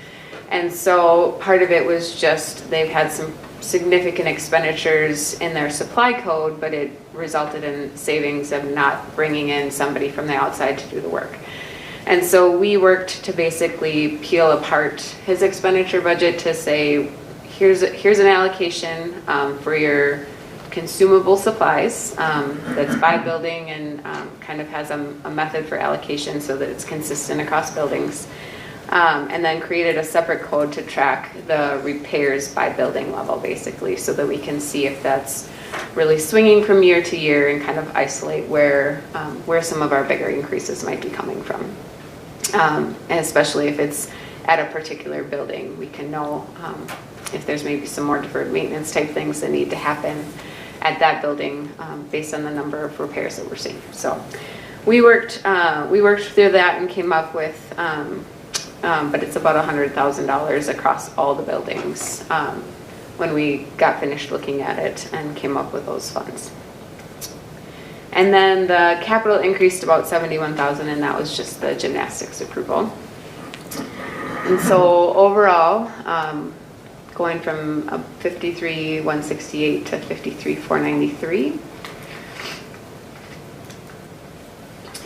And so part of it was just they've had some significant expenditures in their supply code, but it resulted in savings of not bringing in somebody from the outside to do the work. And so we worked to basically peel apart his expenditure budget to say, here's an allocation for your consumable supplies that's by building and kind of has a method for allocation so that it's consistent across buildings. And then created a separate code to track the repairs by building level, basically, so that we can see if that's really swinging from year to year and kind of isolate where some of our bigger increases might be coming from. And especially if it's at a particular building, we can know if there's maybe some more deferred maintenance type things that need to happen at that building based on the number of repairs that we're seeing. So we worked through that and came up with but it's about $100,000 across all the buildings when we got finished looking at it and came up with those funds. And then the capital increased about $71,000, and that was just the gymnastics approval. And so overall, going from 53,168 to 53,493.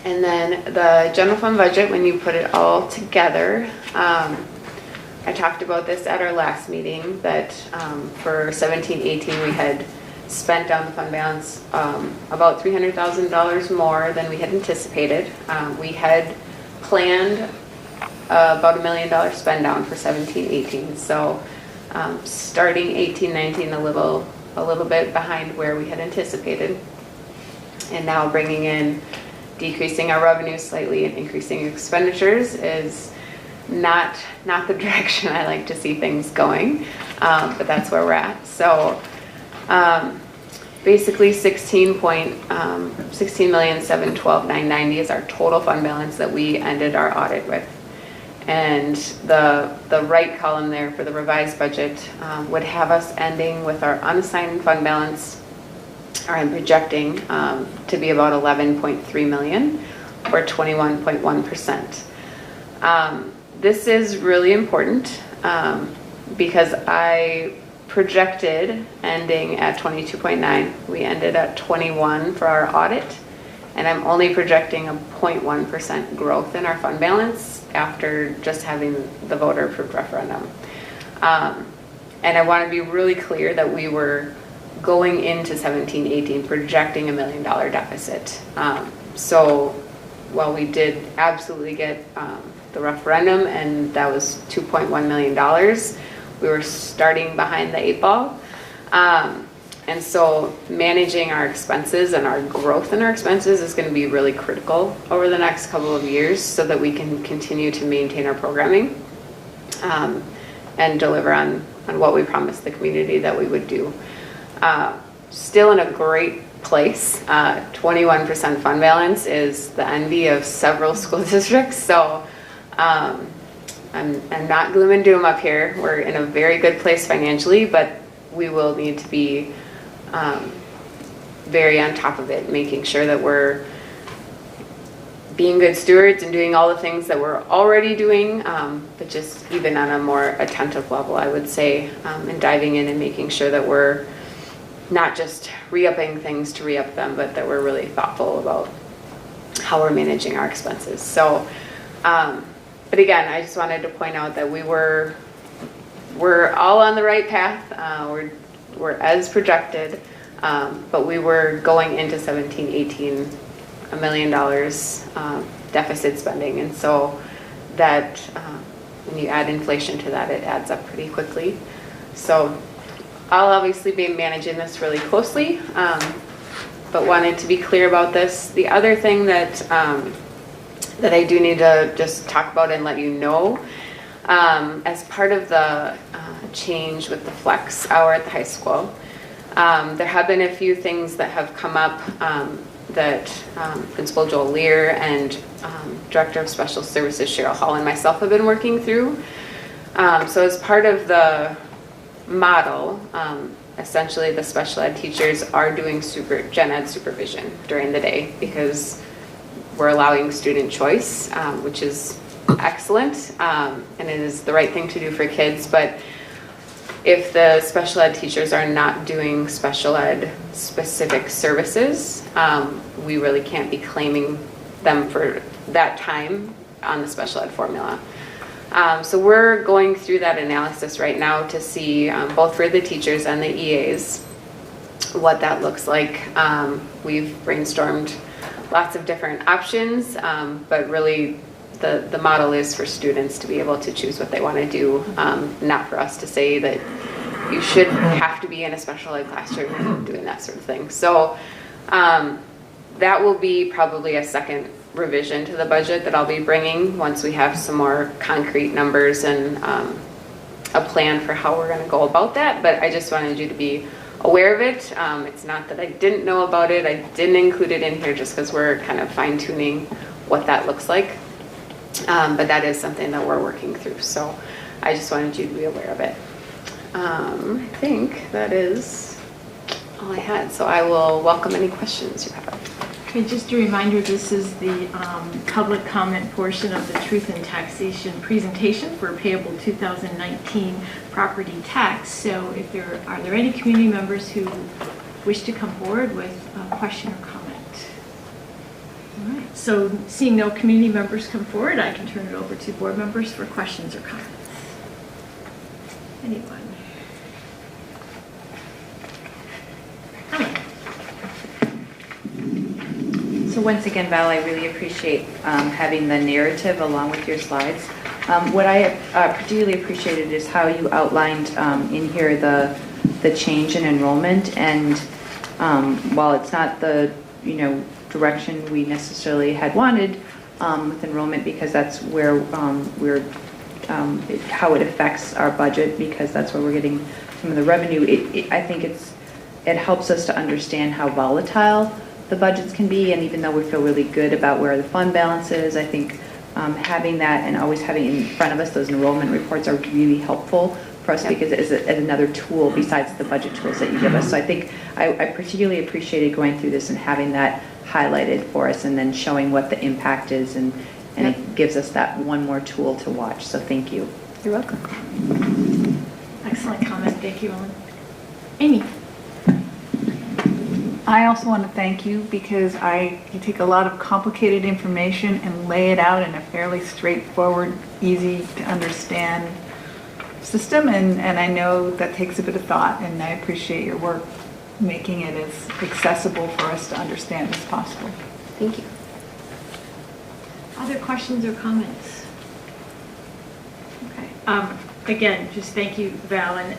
And then the general fund budget, when you put it all together, I talked about this at our last meeting, that for 17-18 we had spent down the fund balance about $300,000 more than we had anticipated. We had planned about $1 million spend down for 17-18. So starting 18-19 a little bit behind where we had anticipated, and now bringing in, decreasing our revenue slightly and increasing expenditures is not the direction I like to see things going, but that's where we're at. So basically 16,712,990 is our total fund balance that we ended our audit with. And the right column there for the revised budget would have us ending with our unassigned fund balance, or I'm projecting to be about 11.3 million, or 21.1%. This is really important because I projected ending at 22.9. We ended at 21 for our audit, and I'm only projecting a 0.1% growth in our fund balance after just having the voter approved referendum. And I want to be really clear that we were going into 17-18 projecting $1 million deficit. So while we did absolutely get the referendum, and that was $2.1 million, we were starting behind the 8 ball. And so managing our expenses and our growth in our expenses is going to be really critical over the next couple of years so that we can continue to maintain our programming and deliver on what we promised the community that we would do. Still in a great place. 21% fund balance is the envy of several school districts. So I'm not gloom and doom up here. We're in a very good place financially, but we will need to be very on top of it, making sure that we're being good stewards and doing all the things that we're already doing, but just even on a more attentive level, I would say, and diving in and making sure that we're not just re-upping things to re-up them, but that we're really thoughtful about how we're managing our expenses. So, but again, I just wanted to point out that we're all on the right path. We're as projected, but we were going into 17-18 $1 million deficit spending, and so that when you add inflation to that, it adds up pretty quickly. So I'll obviously be managing this really closely, but wanted to be clear about this. The other thing that I do need to just talk about and let you know, as part of the change with the flex hour at the high school, there have been a few things that have come up that Principal Joel Lear and Director of Special Services Cheryl Hall and myself have been working through. So as part of the model, essentially the special ed teachers are doing gen ed supervision during the day because we're allowing student choice, which is excellent, and it is the right thing to do for kids. But if the special ed teachers are not doing special ed specific services, we really can't be claiming them for that time on the special ed formula. So we're going through that analysis right now to see, both for the teachers and the EAs, what that looks like. We've brainstormed lots of different options, but really the model is for students to be able to choose what they want to do, not for us to say that you should have to be in a special ed classroom doing that sort of thing. So that will be probably a second revision to the budget that I'll be bringing once we have some more concrete numbers and a plan for how we're going to go about that. But I just wanted you to be aware of it. It's not that I didn't know about it. I didn't include it in here just because we're kind of fine-tuning what that looks like. But that is something that we're working through. So I just wanted you to be aware of it. I think that is all I had. So I will welcome any questions you have. Okay, just a reminder, this is the public comment portion of the Truth in Taxation presentation for payable 2019 property tax. So if are there any community members who wish to come forward with a question or comment? All right, so seeing no community members come forward, I can turn it over to board members for questions or comments. Anyone? Ellen? So once again, Val, I really appreciate having the narrative along with your slides. What I particularly appreciated is how you outlined in here the change in enrollment, and while it's not the direction we necessarily had wanted with enrollment, because that's where how it affects our budget, because that's where we're getting some of the revenue. I think it helps us to understand how volatile the budgets can be, and even though we feel really good about where the fund balance is, I think having that and always having in front of us those enrollment reports are really helpful for us, because it is another tool besides the budget tools that you give us. So I think I particularly appreciated going through this and having that highlighted for us, and then showing what the impact is, and it gives us that one more tool to watch. So thank you. You're welcome. Excellent comment. Thank you, Ellen. Amy? I also want to thank you, because you take a lot of complicated information and lay it out in a fairly straightforward, easy to understand system, and I know that takes a bit of thought, and I appreciate your work making it as accessible for us to understand as possible. Thank you. Other questions or comments? Okay. Again, just thank you, Val, and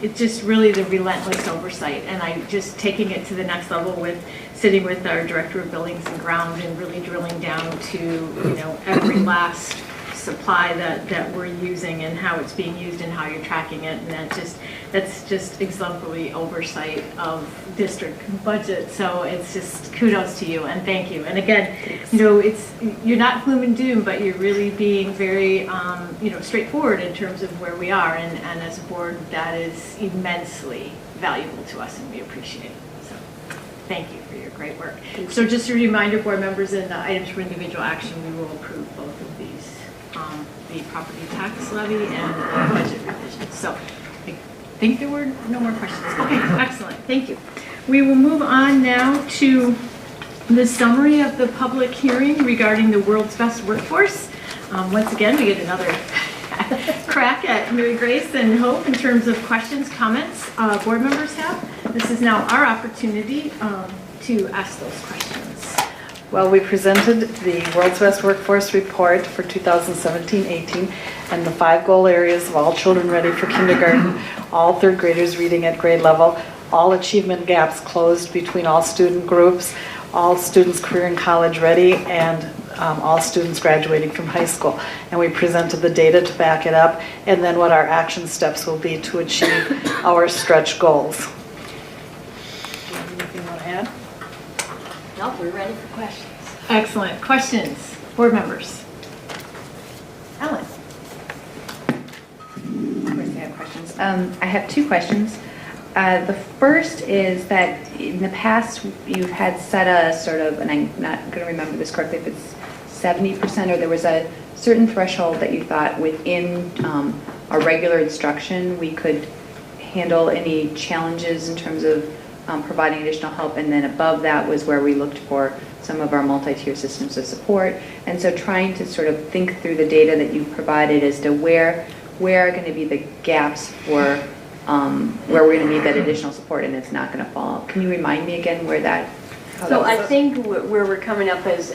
it's just really the relentless oversight, and I just taking it to the next level with sitting with our director of buildings and ground and really drilling down to every last supply that we're using and how it's being used and how you're tracking it, and that's just exemplary oversight of district budget. So it's just kudos to you and thank you. And again, you're not gloom and doom, but you're really being very straightforward in terms of where we are, and as a board that is immensely valuable to us, and we appreciate it. So thank you for your great work. So just a reminder, board members, in the items for individual action, we will approve both of these. The property tax levy and the budget revision. So I think there were no more questions. Okay, excellent. Thank you. We will move on now to the summary of the public hearing regarding the world's best workforce. Once again, we get another crack at Mary Grace and Hope in terms of questions, comments board members have. This is now our opportunity to ask those questions. Well, we presented the World's Best Workforce Report for 2017-18 and the 5 goal areas of all children ready for kindergarten, all third graders reading at grade level, all achievement gaps closed between all student groups, all students career and college ready, and all students graduating from high school. And we presented the data to back it up, and then what our action steps will be to achieve our stretch goals. Do you have anything you want to add? Nope, we're ready for questions. Excellent. Questions, board members? Ellen? Of course I have questions. I have 2 questions. The first is that in the past you've had set a sort of, and I'm not going to remember this correctly, if it's 70% or there was a certain threshold that you thought within our regular instruction we could handle any challenges in terms of providing additional help, and then above that was where we looked for some of our multi-tier systems of support. And so trying to sort of think through the data that you provided as to where are going to be the gaps for where we're going to need that additional support and it's not going to fall. Can you remind me again where that? So I think where we're coming up is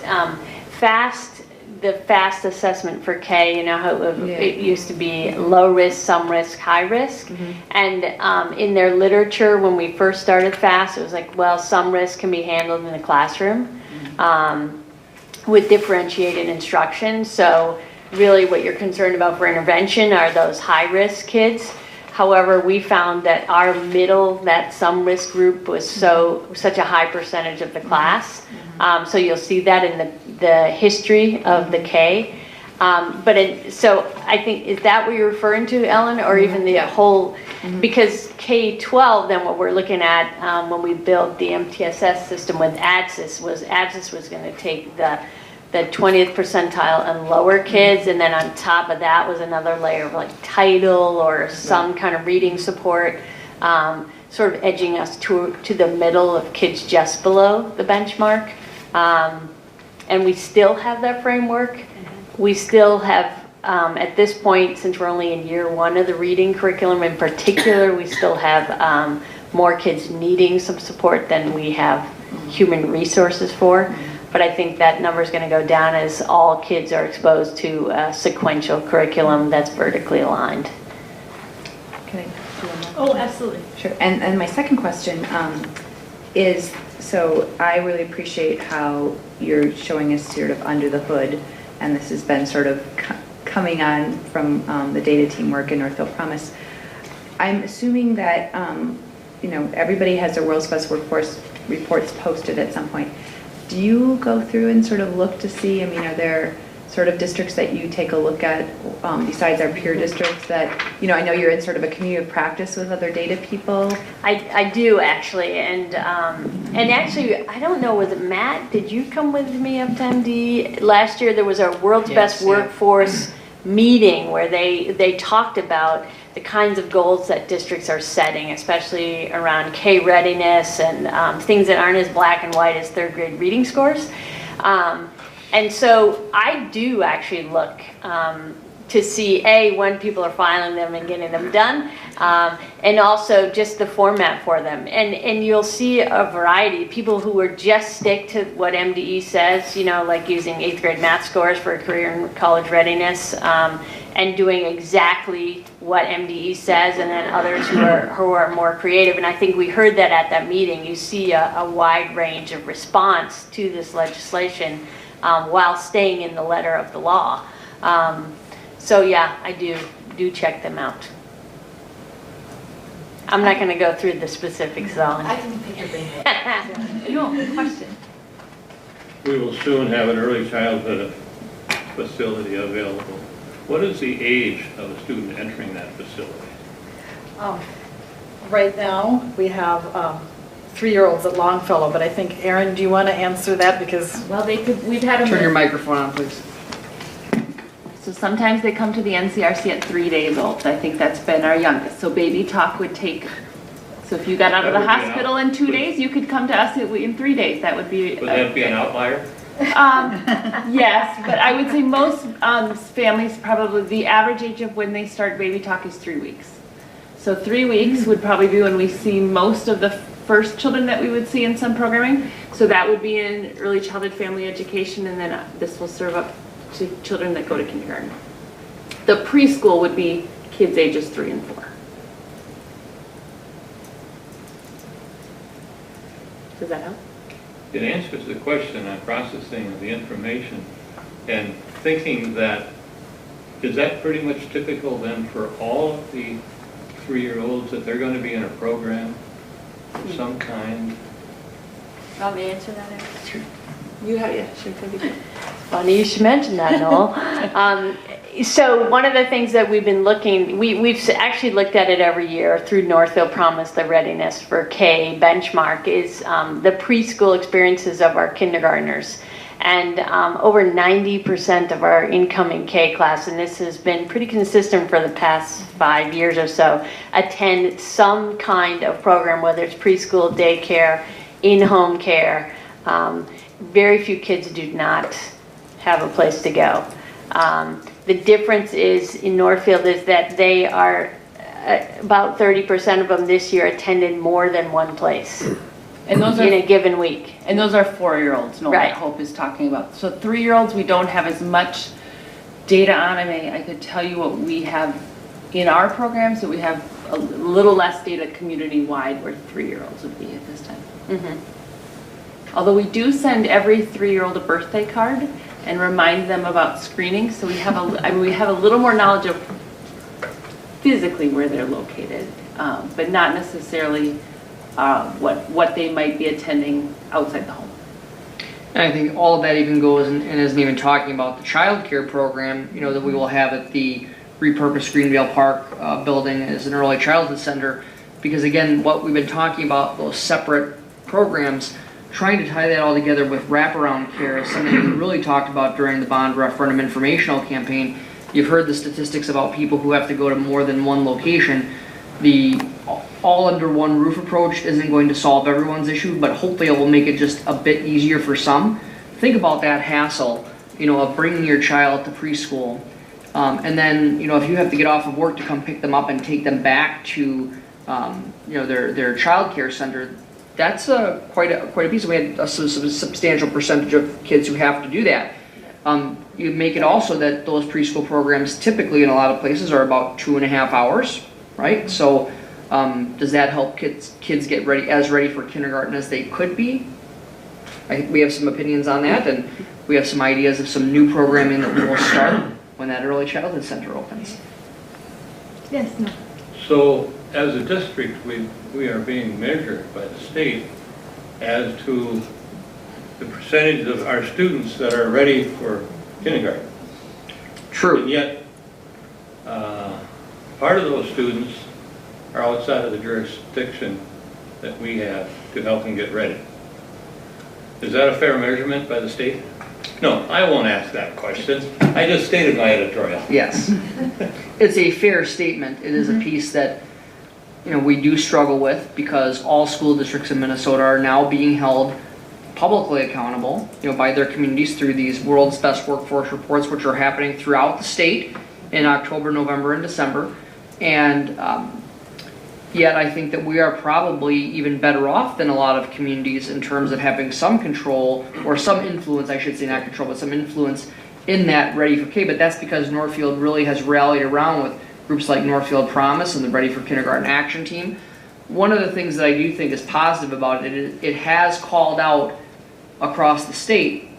the FAST assessment for K, how it used to be low risk, some risk, high risk. Mm-hmm. And in their literature, when we first started FAST, it was like, well, some risk can be handled in the classroom with differentiated instruction. So really what you're concerned about for intervention are those high risk kids. However, we found that our that some risk group was such a high percentage of the class. So you'll see that in the history of the K. So I think, is that what you're referring to, Ellen, or even the whole, because K-12, then what we're looking at when we built the MTSS system with ADSIS was going to take the 20th percentile and lower kids, and then on top of that was another layer of like title or some kind of reading support, sort of edging us to the middle of kids just below the benchmark. and we still have that framework. We still have, at this point, since we're only in year 1 of the reading curriculum in particular, we still have more kids needing some support than we have human resources for. But I think that number is going to go down as all kids are exposed to a sequential curriculum that's vertically aligned. Can I do one more? Oh, absolutely. Sure. And my second question is, so I really appreciate how you're showing us sort of under the hood, and this has been sort of coming on from the data team work in Northfield Promise. I'm assuming that, everybody has their World's Best Workforce reports posted at some point. Do you go through and sort of look to see, are there sort of districts that you take a look at besides our peer districts that, I know you're in sort of a community of practice with other data people? I do actually, and actually, I don't know, was it Matt? Did you come with me up to MD? Last year there was our World's Best Workforce meeting where they talked about the kinds of goals that districts are setting, especially around K readiness and things that aren't as black and white as 3rd grade reading scores. And so I do actually look to see, when people are filing them and getting them done, and also just the format for them. And you'll see a variety. People who will just stick to what MDE says, like using 8th grade math scores for career and college readiness, and doing exactly what MDE says, and then others who are more creative. And I think we heard that at that meeting. You see a wide range of response to this legislation while staying in the letter of the law. So yeah, I do check them out. I'm not going to go through the specifics though. I can pick your brain. No, good question. We will soon have an early childhood facility available. What is the age of a student entering that facility? Right now, we have 3-year-olds at Longfellow, but I think, Erin, do you want to answer that? Because Well, we've had them. Turn your microphone on, please. So sometimes they come to the NCRC at 3 days old. I think that's been our youngest. So baby talk would take, so if you got out of the hospital in 2 days, you could come to us in 3 days. That would be. Would that be an outlier? Yes, but I would say most families, probably the average age of when they start baby talk is 3 weeks. So 3 weeks would probably be when we see most of the first children that we would see in some programming. So that would be in early childhood family education, and then this will serve up to children that go to kindergarten. The preschool would be kids ages 3 and 4. Does that help? It answers the question on processing of the information and thinking that, is that pretty much typical then for all of the 3-year-olds that they're going to be in a program of some kind? Want me to answer that, Erin? Sure. You have, yeah, sure. Funny you should mention that, Noel. So one of the things that we've been looking, we've actually looked at it every year through Northfield Promise, the Readiness for K benchmark, is the preschool experiences of our kindergartners. And over 90% of our incoming K class, and this has been pretty consistent for the past 5 years or so, attend some kind of program, whether it's preschool, daycare, in-home care. Very few kids do not have a place to go. The difference is in Northfield is that they are about 30% of them this year attended more than one place. And those are in a given week. And those are 4-year-olds, no, Right. that Hope is talking about. So 3-year-olds, we don't have as much data on. I could tell you what we have in our program, so we have a little less data community-wide where 3-year-olds would be at this time. Mm-hmm. Although we do send every 3-year-old a birthday card and remind them about screening, so we have we have a little more knowledge of physically where they're located, but not necessarily what they might be attending outside the home. And I think all of that even goes and isn't even talking about the child care program, that we will have at the repurposed Greenvale Park building as an early childhood center. Because again, what we've been talking about, those separate programs, trying to tie that all together with wraparound care is something we really talked about during the bond referendum informational campaign. You've heard the statistics about people who have to go to more than one location. The all under one roof approach isn't going to solve everyone's issue, but hopefully it will make it just a bit easier for some. think about that hassle, of bringing your child to preschool. And then, if you have to get off of work to come pick them up and take them back to, their child care center, that's quite a piece. We had a substantial percentage of kids who have to do that. You make it also that those preschool programs typically in a lot of places are about 2.5 hours, right? So does that help kids get ready for kindergarten as they could be? I think we have some opinions on that, and we have some ideas of some new programming that we will start when that early childhood center opens. Yes, no. So as a district, we are being measured by the state as to the percentage of our students that are ready for kindergarten. True. And yet, part of those students are outside of the jurisdiction that we have to help them get ready. Is that a fair measurement by the state? No, I won't ask that question. I just stated my editorial. Yes. It's a fair statement. It is a piece that we do struggle with because all school districts in Minnesota are now being held publicly accountable, by their communities through these World's Best Workforce reports, which are happening throughout the state in October, November, and December. And yet I think that we are probably even better off than a lot of communities in terms of having some control or some influence, I should say, not control, but some influence in that Ready for K. But that's because Northfield really has rallied around with groups like Northfield Promise and the Ready for Kindergarten Action Team. One of the things that I do think is positive about it is it has called out across the state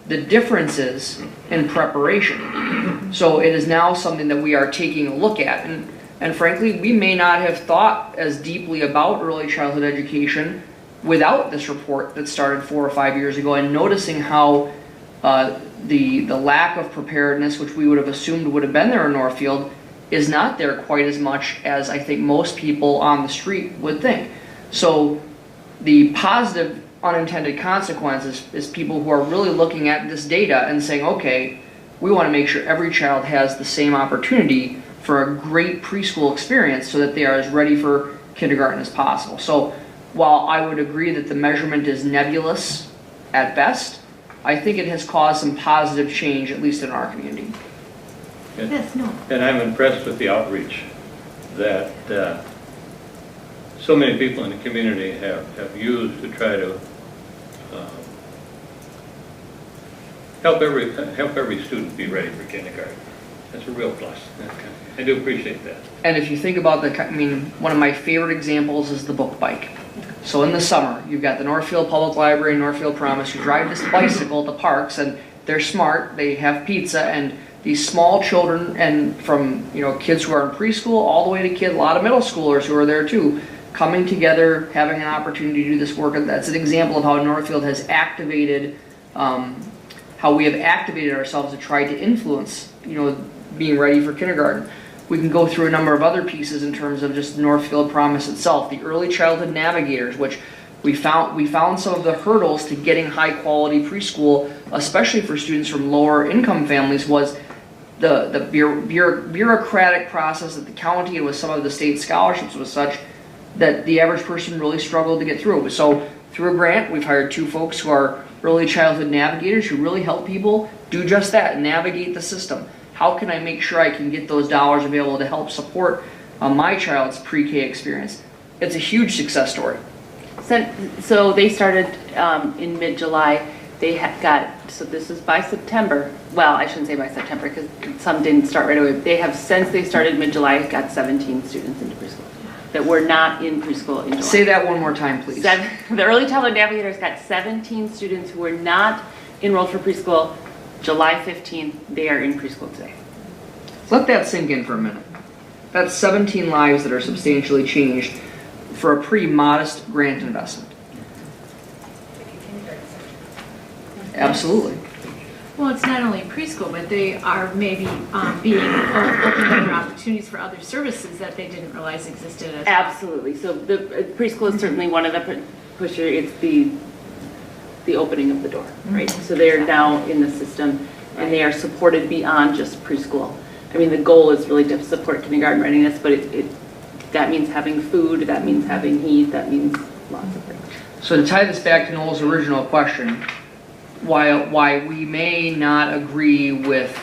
the differences in preparation. So it is now something that we are taking a look at. And frankly, we may not have thought as deeply about early childhood education without this report that started 4 or 5 years ago, and noticing how the lack of preparedness, which we would have assumed would have been there in Northfield, is not there quite as much as I think most people on the street would think. So the positive unintended consequences is people who are really looking at this data and saying, okay, we want to make sure every child has the same opportunity for a great preschool experience so that they are as ready for kindergarten as possible. So while I would agree that the measurement is nebulous at best, I think it has caused some positive change, at least in our community. Yes, no. And I'm impressed with the outreach that so many people in the community have used to try to help every student be ready for kindergarten. That's a real plus. I do appreciate that. And if you think about one of my favorite examples is the book bike. So in the summer, you've got the Northfield Public Library, Northfield Promise, you drive this bicycle to parks, and they're smart, they have pizza, and these small children, and from kids who are in preschool all the way to a lot of middle schoolers who are there too, coming together, having an opportunity to do this work. And that's an example of how Northfield has activated, how we have activated ourselves to try to influence, being ready for kindergarten. We can go through a number of other pieces in terms of just Northfield Promise itself, the early childhood navigators, which we found some of the hurdles to getting high quality preschool, especially for students from lower income families, was the bureaucratic process at the county and with some of the state scholarships was such that the average person really struggled to get through. So through a grant, we've hired 2 folks who are early childhood navigators who really help people do just that, navigate the system. How can I make sure I can get those dollars available to help support my child's pre-K experience? It's a huge success story. So they started in mid-July. They so this is by September. Well, I shouldn't say by September because some didn't start right away. They have, since they started mid-July, got 17 students into preschool that were not in preschool in July. Say that one more time, please. The Early Childhood Navigators got 17 students who were not enrolled for preschool. July 15th, they are in preschool today. Let that sink in for a minute. That's 17 lives that are substantially changed for a pretty modest grant investment. Absolutely. Well, it's not only preschool, but they are maybe being opening other opportunities for other services that they didn't realize existed as well. Absolutely. So the preschool is certainly one of the pusher. It's the opening of the door, right? So they're now in the system, and they are supported beyond just preschool. I mean, the goal is really to support kindergarten readiness, but that means having food, that means having heat, that means lots of things. So to tie this back to Noel's original question, why we may not agree with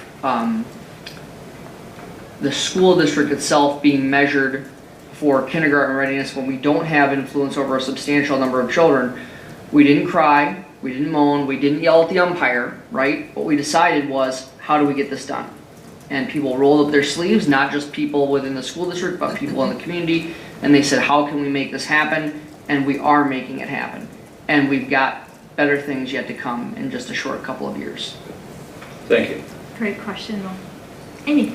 the school district itself being measured for kindergarten readiness when we don't have influence over a substantial number of children. We didn't cry, we didn't moan, we didn't yell at the umpire, right? What we decided was, how do we get this done? And people rolled up their sleeves, not just people within the school district, but people in the community, and they said, how can we make this happen? And we are making it happen. And we've got better things yet to come in just a short couple of years. Thank you. Great question. Amy?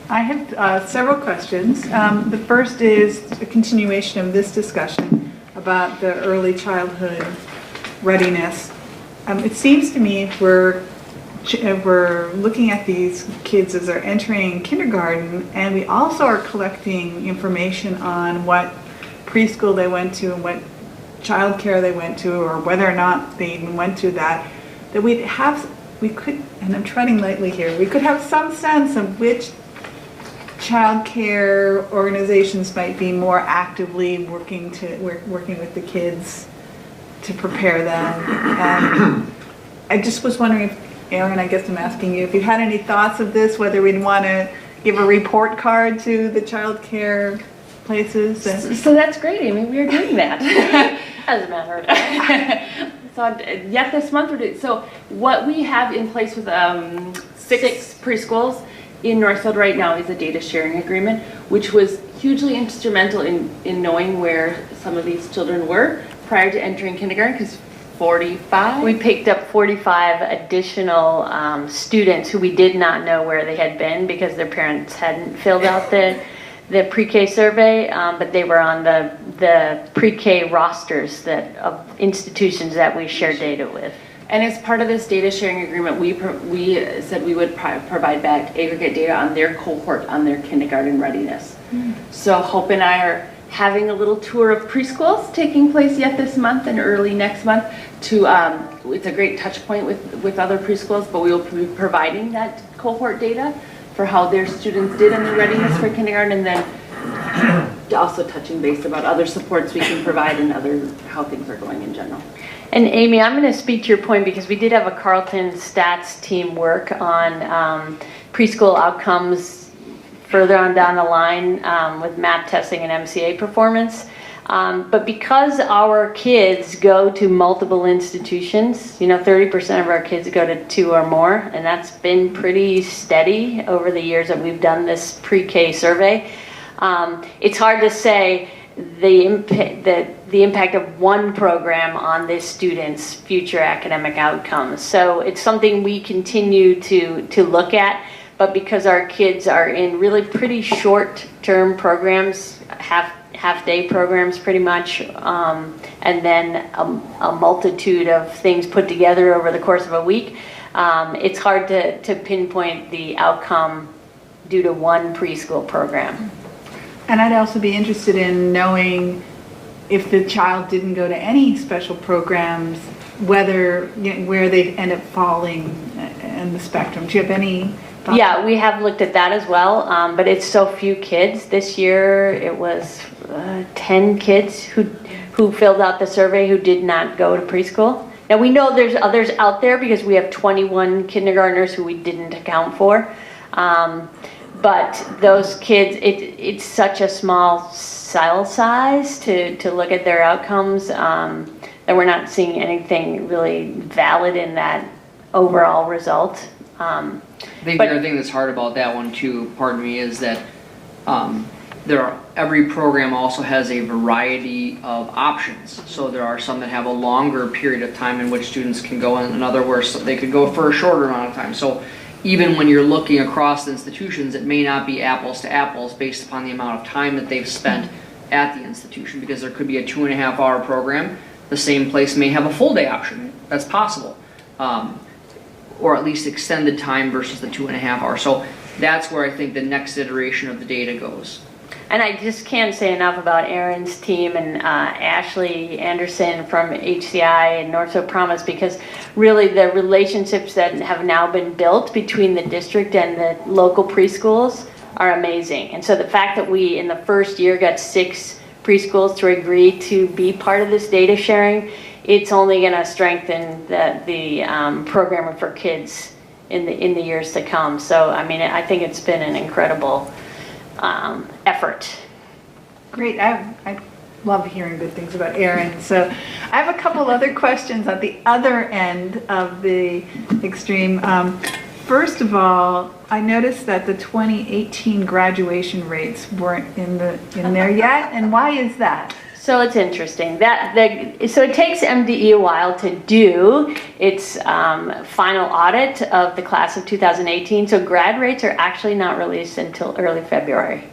I have several questions. The first is a continuation of this discussion about the early childhood readiness. It seems to me if we're looking at these kids as they're entering kindergarten, and we also are collecting information on what preschool they went to and what childcare they went to, or whether or not they even went to that we could, and I'm treading lightly here, we could have some sense of which child care organizations might be more actively working with the kids to prepare them. And I just was wondering if, Aaron, I guess I'm asking you, if you had any thoughts of this, whether we'd want to give a report card to the child care places. So that's great, Amy, we are doing that. As a matter of fact. So yet this month, so what we have in place with 6 preschools in Northfield right now is a data sharing agreement, which was hugely instrumental in knowing where some of these children were prior to entering kindergarten, because 45? We picked up 45 additional students who we did not know where they had been because their parents hadn't filled out the pre-K survey, but they were on the pre-K rosters of institutions that we share data with. And as part of this data sharing agreement, we said we would provide back aggregate data on their cohort, on their kindergarten readiness. So Hope and I are having a little tour of preschools taking place yet this month and early next month. It's a great touch point with other preschools, but we will be providing that cohort data for how their students did in their readiness for kindergarten, and then also touching base about other supports we can provide and how things are going in general. And Amy, I'm going to speak to your point because we did have a Carleton stats team work on preschool outcomes further on down the line with MAP testing and MCA performance. But because our kids go to multiple institutions, 30% of our kids go to 2 or more, and that's been pretty steady over the years that we've done this pre-K survey. It's hard to say the impact of one program on this student's future academic outcomes. So it's something we continue to look at, but because our kids are in really pretty short-term programs, half-day programs pretty much, and then a multitude of things put together over the course of a week, it's hard to pinpoint the outcome due to one preschool program. And I'd also be interested in knowing if the child didn't go to any special programs, where they end up falling in the spectrum. Do you have any thoughts? Yeah, we have looked at that as well, but it's so few kids. This year it was 10 kids who filled out the survey who did not go to preschool. Now we know there's others out there because we have 21 kindergartners who we didn't account for. But those kids, it's such a small cell size to look at their outcomes that we're not seeing anything really valid in that overall result. I think the other thing that's hard about that one too, pardon me, is that every program also has a variety of options. So there are some that have a longer period of time in which students can go, and other where they could go for a shorter amount of time. So even when you're looking across institutions, it may not be apples to apples based upon the amount of time that they've spent at the institution, because there could be a 2.5-hour program. The same place may have a full day option. That's possible. Or at least extended time versus the 2.5 hours. So that's where I think the next iteration of the data goes. And I just can't say enough about Aaron's team and Ashley Anderson from HCI and Northfield Promise, because really the relationships that have now been built between the district and the local preschools are amazing. And so the fact that we in the first year got 6 preschools to agree to be part of this data sharing, it's only going to strengthen the programming for kids in the years to come. So, I mean, I think it's been an incredible effort. Great. I love hearing good things about Erin. So I have a couple other questions at the other end of the extreme. First of all, I noticed that the 2018 graduation rates weren't in there yet, and why is that? So it's interesting so it takes MDE a while to do its final audit of the class of 2018. So grad rates are actually not released until early February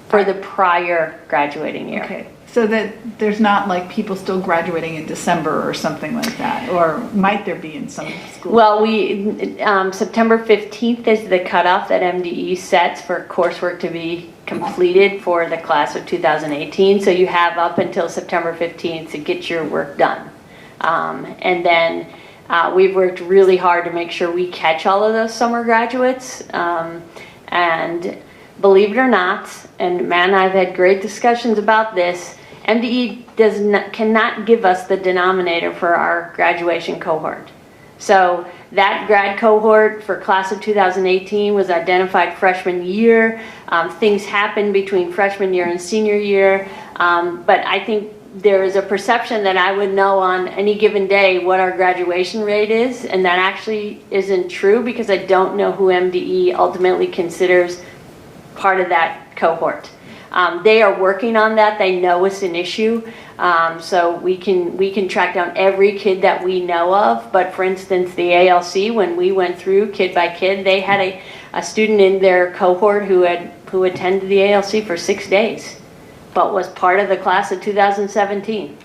for the prior graduating year. Okay, so that there's not like people still graduating in December or something like that, or might there be in some schools? Well, September 15th is the cutoff that MDE sets for coursework to be completed for the class of 2018. So you have up until September 15th to get your work done. And then we've worked really hard to make sure we catch all of those summer graduates. And believe it or not, and Matt and I have had great discussions about this, MDE cannot give us the denominator for our graduation cohort. So that grad cohort for class of 2018 was identified freshman year. Things happened between freshman year and senior year. But I think there is a perception that I would know on any given day what our graduation rate is, and that actually isn't true because I don't know who MDE ultimately considers part of that cohort. They are working on that. They know it's an issue. So we can track down every kid that we know of. But for instance, the ALC, when we went through kid by kid, they had a student in their cohort who attended the ALC for 6 days, but was part of the class of 2017.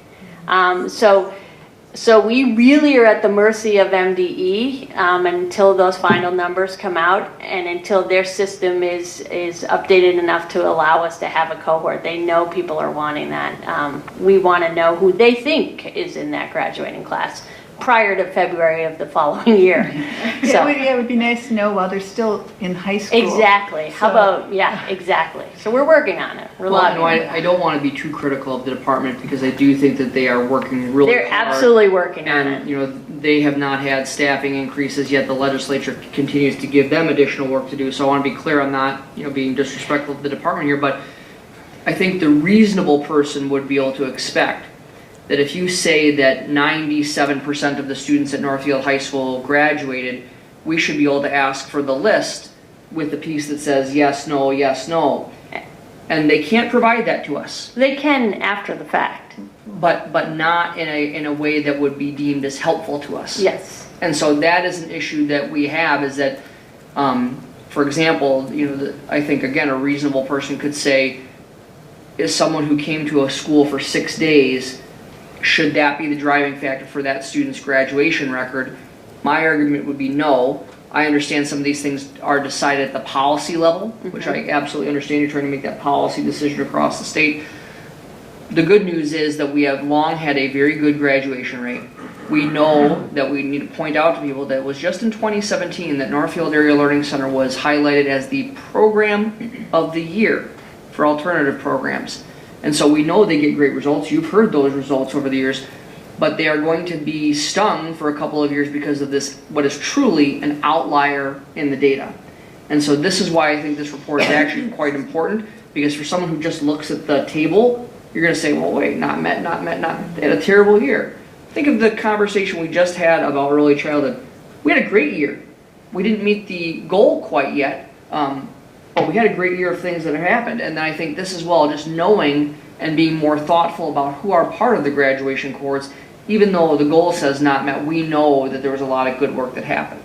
So we really are at the mercy of MDE until those final numbers come out and until their system is updated enough to allow us to have a cohort. They know people are wanting that. We want to know who they think is in that graduating class prior to February of the following year. It would be nice to know while they're still in high school. Exactly. How about, exactly. So we're working on it. I don't want to be too critical of the department because I do think that they are working really hard. They're absolutely working on it. And, they have not had staffing increases yet. The legislature continues to give them additional work to do. So I want to be clear on not, being disrespectful of the department here, but I think the reasonable person would be able to expect that if you say that 97% of the students at Northfield High School graduated, we should be able to ask for the list with the piece that says yes, no, yes, no. And they can't provide that to us. They can after the fact. But not in a way that would be deemed as helpful to us. Yes. And so that is an issue that we have is that, for example, I think, again, a reasonable person could say, is someone who came to a school for 6 days, should that be the driving factor for that student's graduation record? My argument would be no. I understand some of these things are decided at the policy level, which I absolutely understand. You're trying to make that policy decision across the state. The good news is that we have long had a very good graduation rate. We know that we need to point out to people that it was just in 2017 that Northfield Area Learning Center was highlighted as the program of the year for alternative programs. And so we know they get great results. You've heard those results over the years, but they are going to be stung for a couple of years because of this, what is truly an outlier in the data. And so this is why I think this report is actually quite important, because for someone who just looks at the table, you're going to say, well, wait, not met, they had a terrible year. Think of the conversation we just had about early childhood. We had a great year. We didn't meet the goal quite yet, but we had a great year of things that have happened. And then I think this as well, just knowing and being more thoughtful about who are part of the graduation cohorts, even though the goal says not met, we know that there was a lot of good work that happened.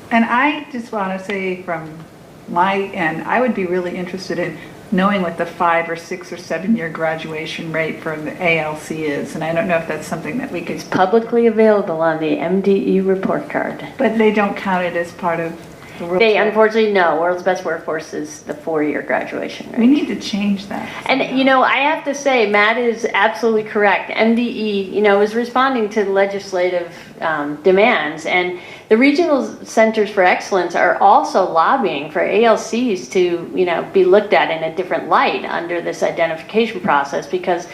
And I just want to say from my end, I would be really interested in knowing what the 5 or 6 or 7 year graduation rate for the ALC is. And I don't know if that's something that we could... It's publicly available on the MDE report card. But they don't count it as part of... They unfortunately, no, World's Best Workforce is the 4-year graduation rate. We need to change that. And, you know, I have to say, Matt is absolutely correct. MDE, you know, is responding to legislative demands. And the regional centers for excellence are also lobbying for ALCs to, you know, be looked at in a different light under this identification process, because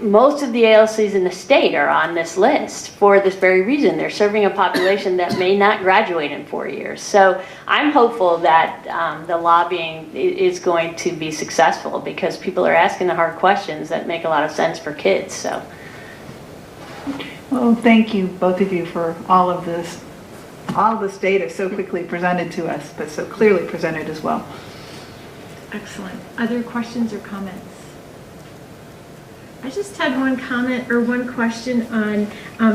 most of the ALCs in the state are on this list for this very reason. They're serving a population that may not graduate in 4 years. So I'm hopeful that the lobbying is going to be successful, because people are asking the hard questions that make a lot of sense for kids. So, Well, thank you, both of you, for all of this, all this data so quickly presented to us, but so clearly presented as well. Excellent. Other questions or comments? I just had one comment or one question on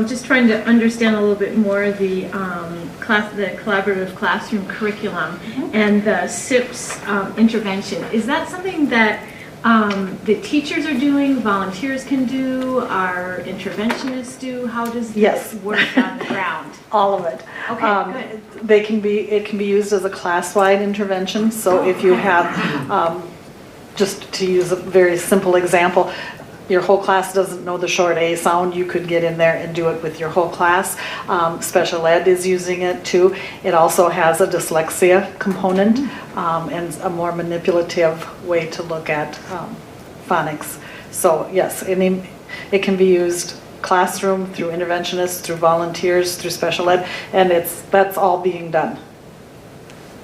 just trying to understand a little bit more the collaborative classroom curriculum and the SIPS intervention. Is that something that the teachers are doing, volunteers can do, our interventionists do? How does this work on the ground? All of it. Okay, good. It can be used as a class-wide intervention. So if you have, just to use a very simple example, your whole class doesn't know the short A sound, you could get in there and do it with your whole class. Special ed is using it too. It also has a dyslexia component and a more manipulative way to look at phonics. So yes, it can be used classroom, through interventionists, through volunteers, through special ed, and that's all being done.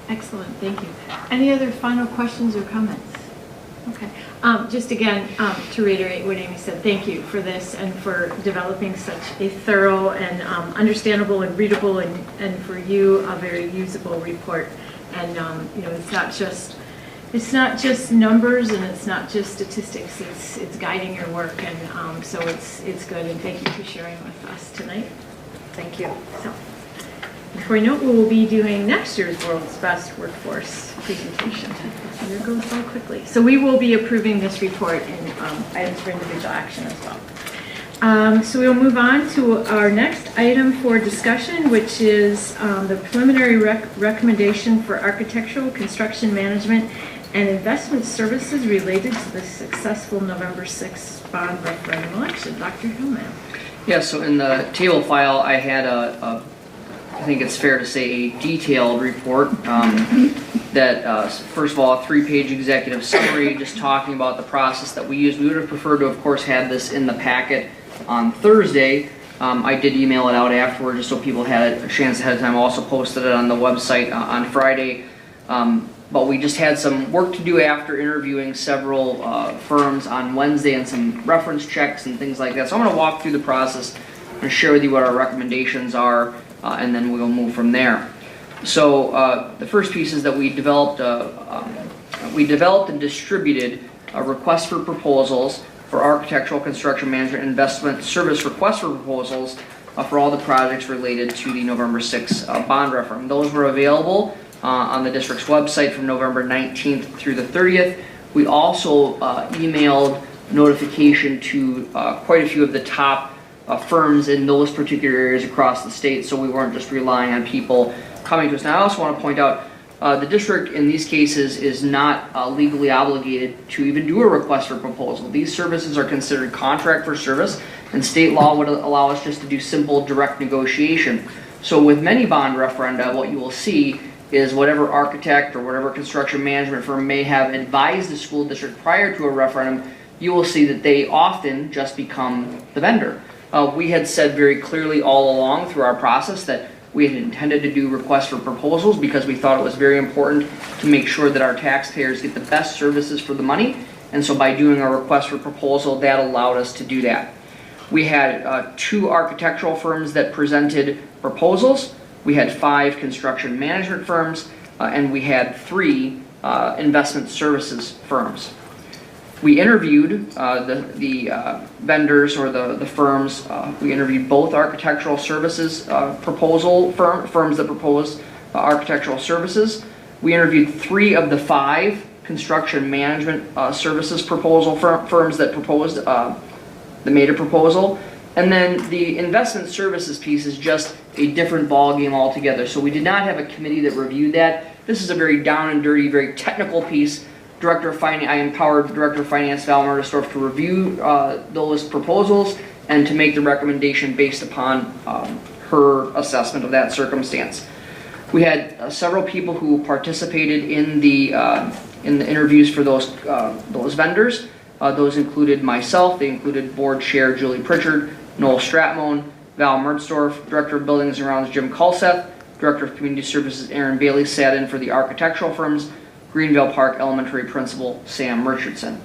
Excellent, thank you. Any other final questions or comments? Okay. Just again, to reiterate what Amy said, thank you for this and for developing such a thorough and understandable and readable and for you a very usable report. And you know, it's not just numbers and it's not just statistics. It's guiding your work, and so it's good. And thank you for sharing with us tonight. Thank you. So, before you know it, we will be doing next year's World's Best Workforce presentation. It goes so quickly. So we will be approving this report in items for individual action as well. So we'll move on to our next item for discussion, which is the preliminary recommendation for architectural, construction management, and investment services related to the successful November 6th bond referendum election. Dr. Hillman. Yeah, so in the table file, I had I think it's fair to say, a detailed report that, first of all, a 3-page executive summary just talking about the process that we used. We would have preferred to, of course, had this in the packet on Thursday. I did email it out afterward just so people had a chance ahead of time. I also posted it on the website on Friday. But we just had some work to do after interviewing several firms on Wednesday and some reference checks and things like that. So I'm going to walk through the process and share with you what our recommendations are. And then we'll move from there. So the first piece is that we developed and distributed a request for proposals for architectural, construction management, investment service requests for proposals for all the projects related to the November 6th bond referendum. Those were available on the district's website from November 19th through the 30th. We also emailed notification to quite a few of the top firms in those particular areas across the state, so we weren't just relying on people coming to us. Now I also want to point out the district in these cases is not legally obligated to even do a request for proposal. These services are considered contract for service, and state law would allow us just to do simple direct negotiation. So with many bond referenda, what you will see is whatever architect or whatever construction management firm may have advised the school district prior to a referendum, you will see that they often just become the vendor. We had said very clearly all along through our process that we had intended to do requests for proposals because we thought it was very important to make sure that our taxpayers get the best services for the money. And so by doing a request for proposal, that allowed us to do that. We had 2 architectural firms that presented proposals. We had 5 construction management firms, and we had 3 investment services firms. We interviewed the vendors or the firms. We interviewed both architectural services firms that proposed architectural services. We interviewed 3 of the 5 construction management services proposal firms that proposed that made a proposal. And then the investment services piece is just a different ballgame altogether. So we did not have a committee that reviewed that. This is a very down and dirty, very technical piece. Director of Finance, I empowered Director of Finance Val Murdersdorf to review those proposals and to make the recommendation based upon her assessment of that circumstance. We had several people who participated in the interviews for those vendors. Those included myself. They included Board Chair Julie Pritchard, Noel Stratmone, Val Mertsdorf, Director of Buildings and Grounds Jim Kulseth, Director of Community Services Aaron Bailey sat in for the architectural firms, Greenvale Park Elementary Principal Sam Richardson.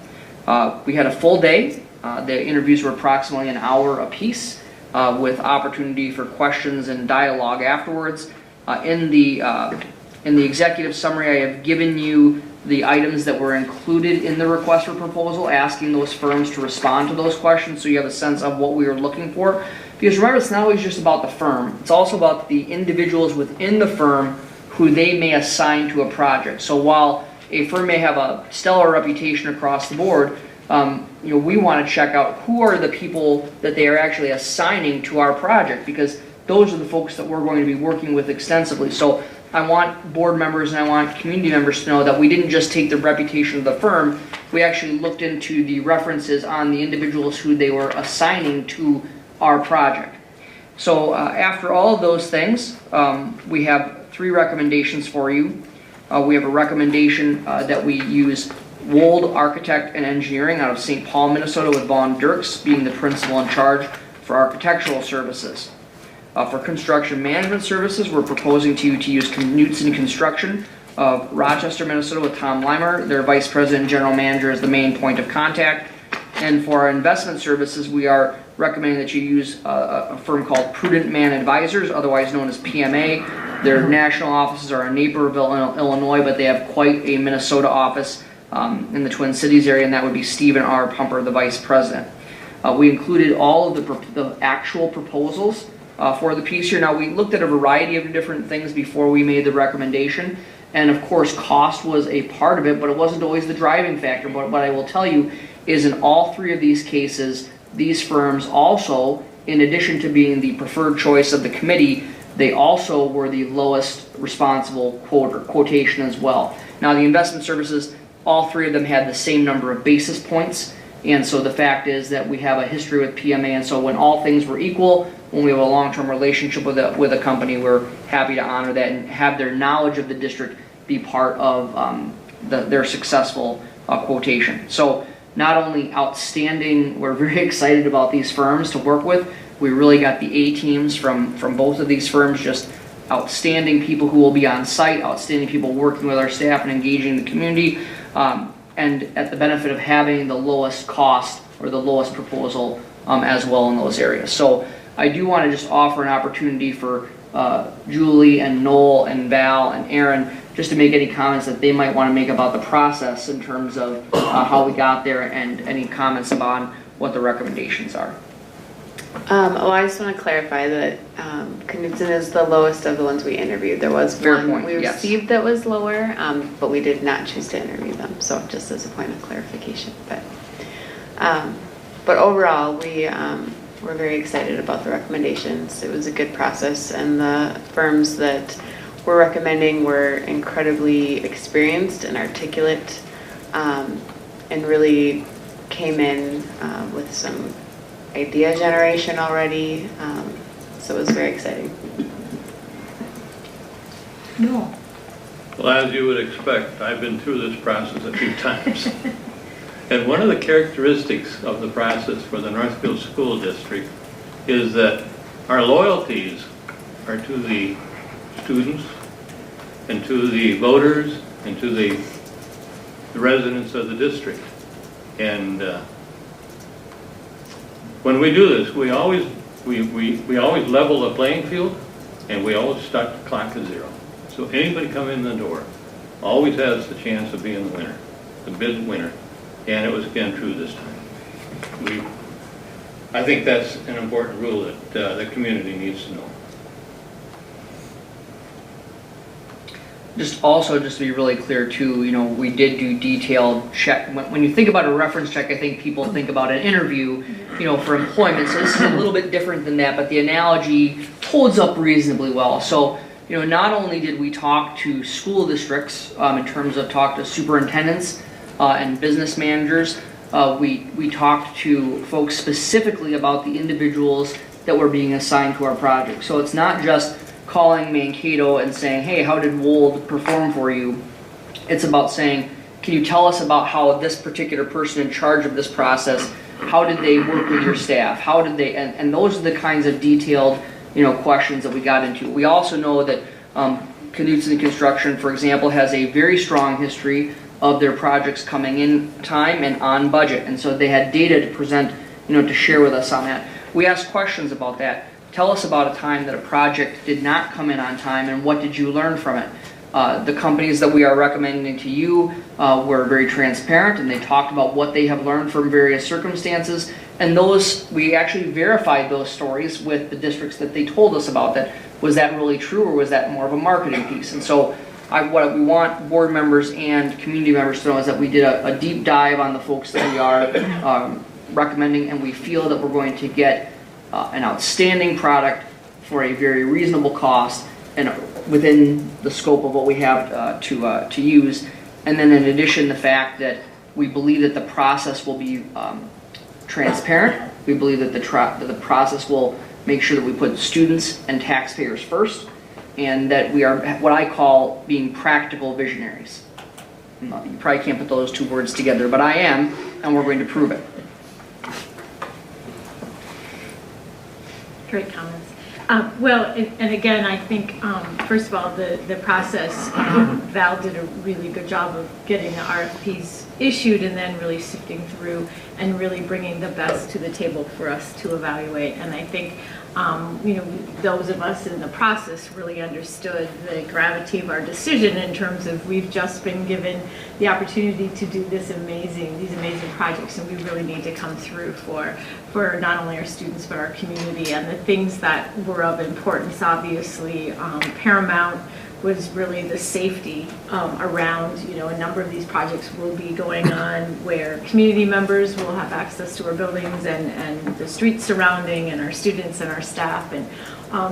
We had a full day. The interviews were approximately an hour apiece with opportunity for questions and dialogue afterwards. In the executive summary, I have given you the items that were included in the request for proposal, asking those firms to respond to those questions so you have a sense of what we are looking for. Because remember, it's not always just about the firm. It's also about the individuals within the firm who they may assign to a project. So while a firm may have a stellar reputation across the board, we want to check out who are the people that they are actually assigning to our project, because those are the folks that we're going to be working with extensively. So I want board members and I want community members to know that we didn't just take the reputation of the firm, we actually looked into the references on the individuals who they were assigning to our project. So after all of those things, we have 3 recommendations for you. We have a recommendation that we use Wold Architect and Engineering out of St. Paul, Minnesota, with Vaughn Dirks being the principal in charge for architectural services. For construction management services, we're proposing to you to use Knutson Construction of Rochester, Minnesota, with Tom Leimer, their Vice President and General Manager, as the main point of contact. And for our investment services, we are recommending that you use a firm called Prudent Man Advisors, otherwise known as PMA. Their national offices are in Naperville, Illinois, but they have quite a Minnesota office in the Twin Cities area, and that would be Stephen R. Pumper, the Vice President. We included all of the actual proposals for the piece here. Now, we looked at a variety of different things before we made the recommendation, and of course cost was a part of it, but it wasn't always the driving factor. But what I will tell you is in all 3 of these cases, these firms also, in addition to being the preferred choice of the committee, they also were the lowest responsible quotation as well. Now, the investment services, all 3 of them had the same number of basis points, and so the fact is that we have a history with PMA, and so when all things were equal, when we have a long-term relationship with a company, we're happy to honor that and have their knowledge of the district be part of their successful quotation. So not only outstanding, we're very excited about these firms to work with. We really got the A teams from both of these firms, just outstanding people who will be on site, outstanding people working with our staff and engaging the community, and at the benefit of having the lowest cost or the lowest proposal as well in those areas. So I do want to just offer an opportunity for Julie and Noel and Val and Aaron just to make any comments that they might want to make about the process in terms of how we got there, and any comments about what the recommendations are. I just want to clarify that Knutson is the lowest of the ones we interviewed. There was one we received that was lower, but we did not choose to interview them. So just as a point of clarification, but overall, we're very excited about the recommendations. It was a good process, and the firms that we're recommending were incredibly experienced and articulate, and really came in with some idea generation already, so it was very exciting. No. Well, as you would expect, I've been through this process a few times. And one of the characteristics of the process for the Northfield School District is that our loyalties are to the students and to the voters and to the residents of the district. And when we do this, we always level the playing field, and we always start the clock at 0. So anybody come in the door always has the chance of being the winner, the bid winner. And it was again true this time. I think that's an important rule that the community needs to know. Just to be really clear too, we did do detailed check. When you think about a reference check, I think people think about an interview, for employment. So this is a little bit different than that, but the analogy holds up reasonably well. So, not only did we talk to school districts in terms of talk to superintendents and business managers, we talked to folks specifically about the individuals that were being assigned to our project. So it's not just calling Mankato and saying, hey, how did Wold perform for you? It's about saying, can you tell us about how this particular person in charge of this process, how did they work with your staff? How did they, and those are the kinds of detailed, questions that we got into. We also know that Knudsen Construction, for example, has a very strong history of their projects coming in time and on budget. And so they had data to present, to share with us on that. We asked questions about that. Tell us about a time that a project did not come in on time and what did you learn from it? The companies that we are recommending to you were very transparent and they talked about what they have learned from various circumstances. And those, we actually verified those stories with the districts that they told us about. That was that really true or was that more of a marketing piece? And so what we want board members and community members to know is that we did a deep dive on the folks that we are recommending, and we feel that we're going to get an outstanding product for a very reasonable cost and within the scope of what we have to use. And then in addition, the fact that we believe that the process will be transparent. We believe that the process will make sure that we put students and taxpayers first, and that we are what I call being practical visionaries. You probably can't put those two words together, but I am, and we're going to prove it. Great comments. Well, and again, I think, first of all, the process, Val did a really good job of getting the RFPs issued and then really sifting through and really bringing the best to the table for us to evaluate. And I think, those of us in the process really understood the gravity of our decision in terms of we've just been given the opportunity to do these amazing projects, and we really need to come through for not only our students but our community. And the things that were of importance, obviously, paramount was really the safety around, a number of these projects will be going on where community members will have access to our buildings and the streets surrounding, and our students and our staff. And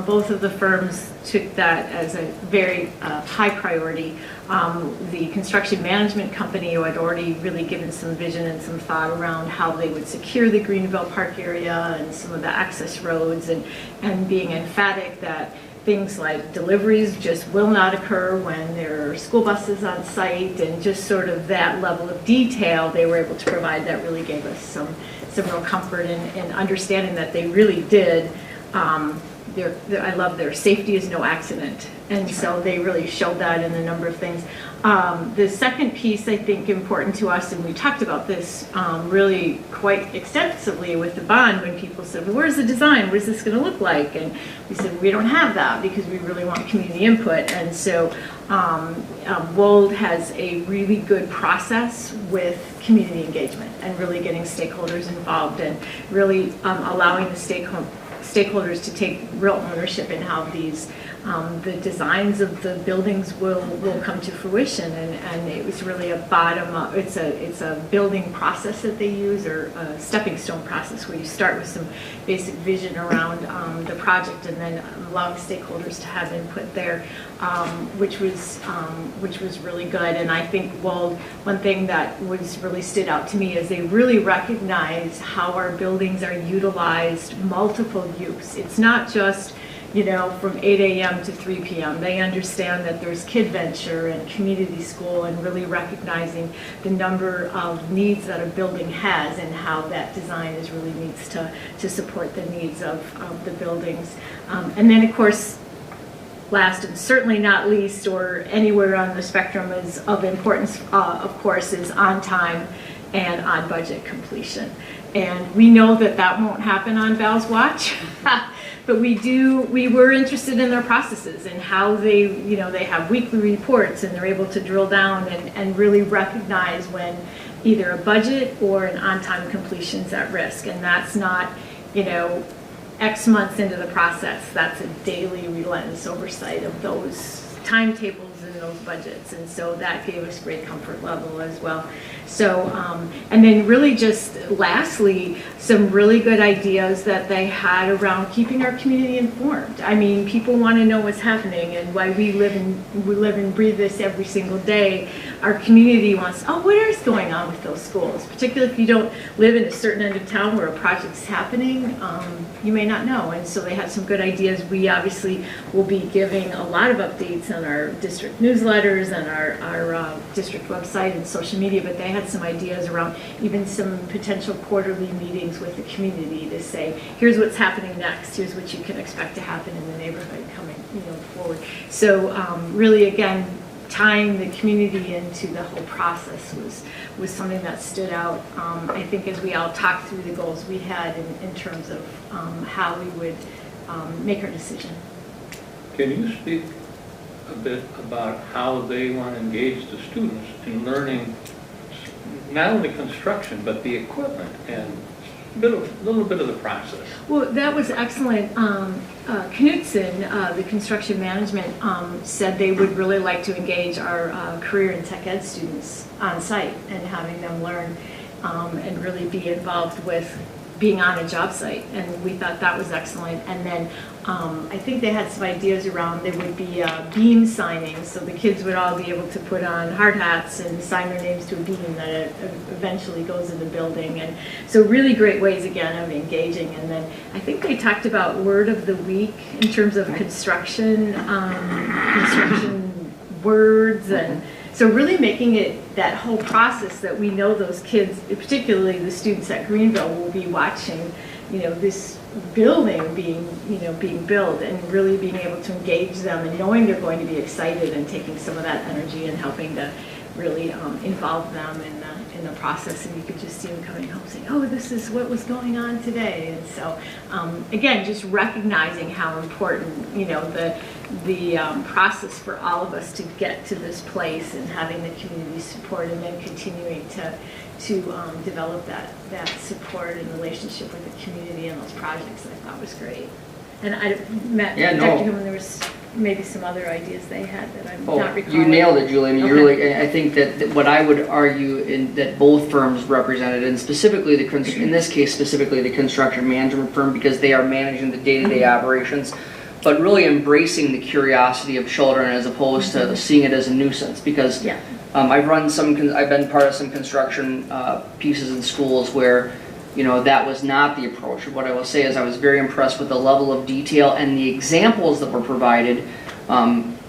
both of the firms took that as a very high priority. The construction management company who had already really given some vision and some thought around how they would secure the Greenville Park area and some of the access roads, and being emphatic that things like deliveries just will not occur when there are school buses on site, and just sort of that level of detail they were able to provide that really gave us some real comfort in understanding that they really did. I love their safety is no accident, and so they really showed that in a number of things. The second piece, I think, important to us, and we talked about this really quite extensively with the bond when people said, well, where's the design? What is this going to look like? And we said, we don't have that because we really want community input. And so Wold has a really good process with community engagement and really getting stakeholders involved and really allowing the stakeholders to take real ownership in how these the designs of the buildings will come to fruition. And it was really a bottom up, it's a building process that they use, or a stepping stone process, where you start with some basic vision around the project and then allowing stakeholders to have input there, which was really good. And I think, well, one thing that was really stood out to me is they really recognize how our buildings are utilized multiple use. It's not just from 8 a.m. to 3 p.m. They understand that there's Kid Venture and community school, and really recognizing the number of needs that a building has and how that design is really needs to support the needs of the buildings. And then, of course, last and certainly not least, or anywhere on the spectrum is of importance, of course, is on time and on budget completion. And we know that won't happen on Val's watch. But we were interested in their processes and how they have weekly reports, and they're able to drill down and really recognize when either a budget or an on-time completion is at risk. And that's not, X months into the process. That's a daily relentless oversight of those timetables and in those budgets. And so that gave us great comfort level as well. So, and then really just lastly, some really good ideas that they had around keeping our community informed. I mean, people want to know what's happening and why we live and breathe this every single day. Our community wants, oh, what is going on with those schools? Particularly if you don't live in a certain end of town where a project's happening, you may not know. And so they had some good ideas. We obviously will be giving a lot of updates on our district newsletters and our district website and social media, but they had some ideas around even some potential quarterly meetings with the community to say, here's what's happening next, here's what you can expect to happen in the neighborhood coming forward. So really, again, tying the community into the whole process was something that stood out. I think as we all talked through the goals we had in terms of how we would make our decision. Can you speak a bit about how they want to engage the students in learning not only construction, but the equipment and a little bit of the process? Well, that was excellent. Knutson, the construction management, said they would really like to engage our career and tech ed students on site and having them learn and really be involved with being on a job site, and we thought that was excellent. And then I think they had some ideas around there would be beam signings, so the kids would all be able to put on hard hats and sign their names to a beam that eventually goes in the building. And so really great ways, again, of engaging. And then I think they talked about word of the week in terms of construction words, and so really making it that whole process that we know those kids, particularly the students at Greenville, will be watching, this building being built, and really being able to engage them and knowing they're going to be excited and taking some of that energy and helping to really involve them in the process. And you could just see them coming home saying, oh, this is what was going on today. And so again, just recognizing how important the process for all of us to get to this place, and having the community support, and then continuing to develop that support and relationship with the community and those projects, I thought was great. And Dr. Hillman, there was maybe some other ideas they had that I'm not recalling. You nailed it, Julie. I mean, you really, I think that what I would argue that both firms represented, and specifically in this case, specifically the construction management firm, because they are managing the day-to-day operations, but really embracing the curiosity of children as opposed to seeing it as a nuisance. Because I've been part of some construction pieces in schools where that was not the approach. What I will say is I was very impressed with the level of detail and the examples that were provided,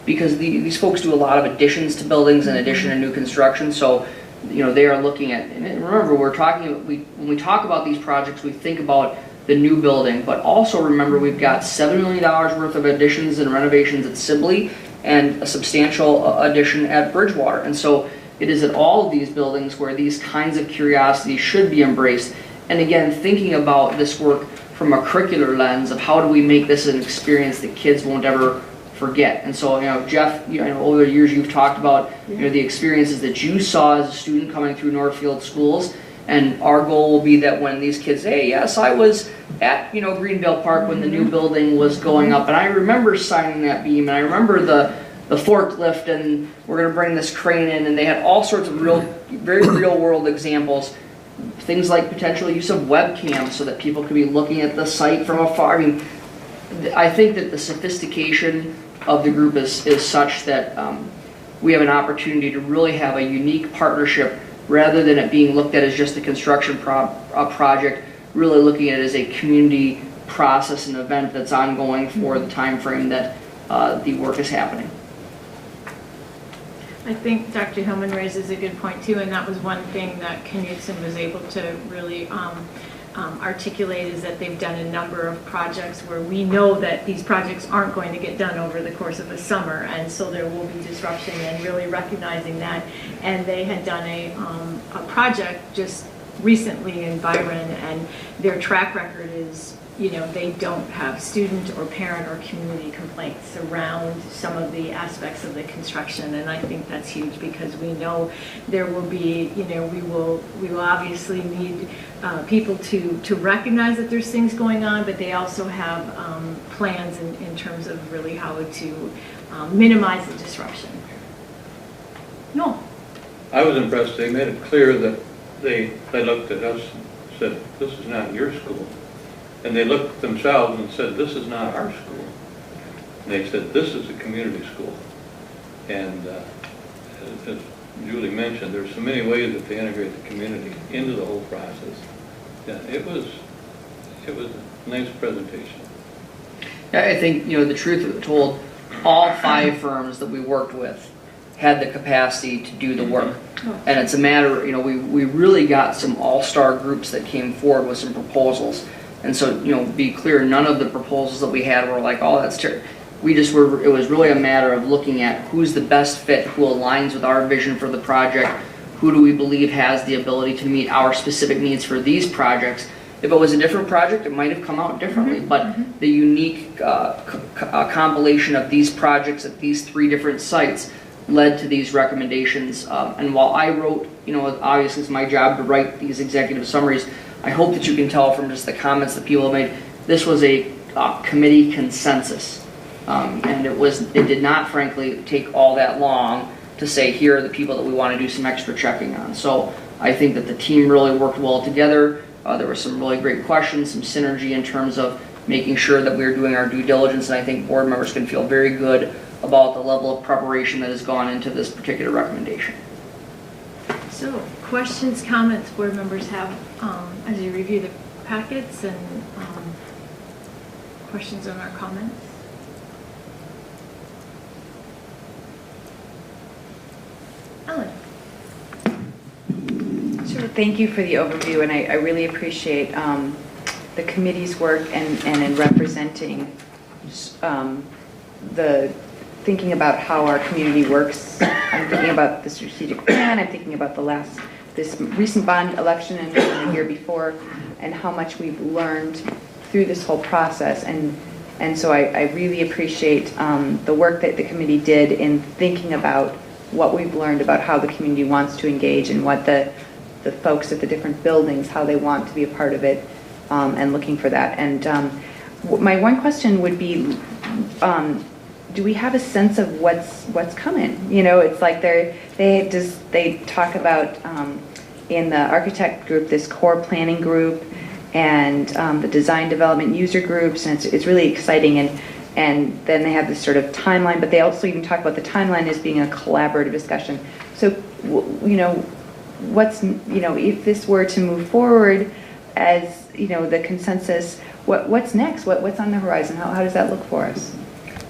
because these folks do a lot of additions to buildings in addition to new construction. So, they are looking at, and remember, when we talk about these projects, we think about the new building, but also remember we've got $7 million worth of additions and renovations at Sibley and a substantial addition at Bridgewater. And so it is at all of these buildings where these kinds of curiosities should be embraced. And again, thinking about this work from a curricular lens of how do we make this an experience that kids won't ever forget. And so, Jeff, over the years you've talked about the experiences that you saw as a student coming through Northfield schools. And our goal will be that when these kids say, hey, yes, I was at Greenville Park when the new building was going up, and I remember signing that beam, and I remember the forklift, and we're going to bring this crane in, and they had all sorts of very real world examples. Things like potential use of webcams so that people could be looking at the site from afar. I mean, I think that the sophistication of the group is such that we have an opportunity to really have a unique partnership, rather than it being looked at as just a construction project, really looking at it as a community process and event that's ongoing for the time frame that the work is happening. I think Dr. Hillman raises a good point too, and that was one thing that Knutson was able to really articulate, is that they've done a number of projects where we know that these projects aren't going to get done over the course of a summer, and so there will be disruption, and really recognizing that. And they had done a project just recently in Byron, and their track record is, they don't have student or parent or community complaints around some of the aspects of the construction. And I think that's huge, because we know there will be, we will obviously need people to recognize that there's things going on, but they also have plans in terms of really how to minimize the disruption. No. I was impressed. They made it clear that they looked at us and said, this is not your school. And they looked at themselves and said, this is not our school. And they said, this is a community school. And as Julie mentioned, there's so many ways that they integrate the community into the whole process. Yeah, it was a nice presentation. Yeah, I think, the truth be told, all 5 firms that we worked with had the capacity to do the work. And it's a matter, we really got some all-star groups that came forward with some proposals. And so, be clear, none of the proposals that we had were like, oh, that's terrible. It was really a matter of looking at who's the best fit, who aligns with our vision for the project, who do we believe has the ability to meet our specific needs for these projects. If it was a different project, it might have come out differently, but the unique compilation of these projects at these 3 different sites led to these recommendations. And while I wrote, obviously it's my job to write these executive summaries, I hope that you can tell from just the comments that people have made, this was a committee consensus. And it did not, frankly, take all that long to say, here are the people that we want to do some extra checking on. So I think that the team really worked well together. There were some really great questions, some synergy in terms of making sure that we were doing our due diligence, and I think board members can feel very good about the level of preparation that has gone into this particular recommendation. So, questions, comments board members have as you review the packets, and questions on our comments? Ellen. Sure, thank you for the overview, and I really appreciate the committee's work and in representing the thinking about how our community works. I'm thinking about the strategic plan, I'm thinking about this recent bond election and the year before, and how much we've learned through this whole process. And so I really appreciate the work that the committee did in thinking about what we've learned about how the community wants to engage and what the folks at the different buildings, how they want to be a part of it, and looking for that. And my one question would be, do we have a sense of what's coming? It's like they talk about in the architect group, this core planning group, and the design development user groups, and it's really exciting. And then they have this sort of timeline, but they also even talk about the timeline as being a collaborative discussion. So, if this were to move forward as, the consensus, what's next? What's on the horizon? How does that look for us?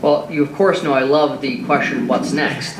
Well, you of course know I love the question, what's next?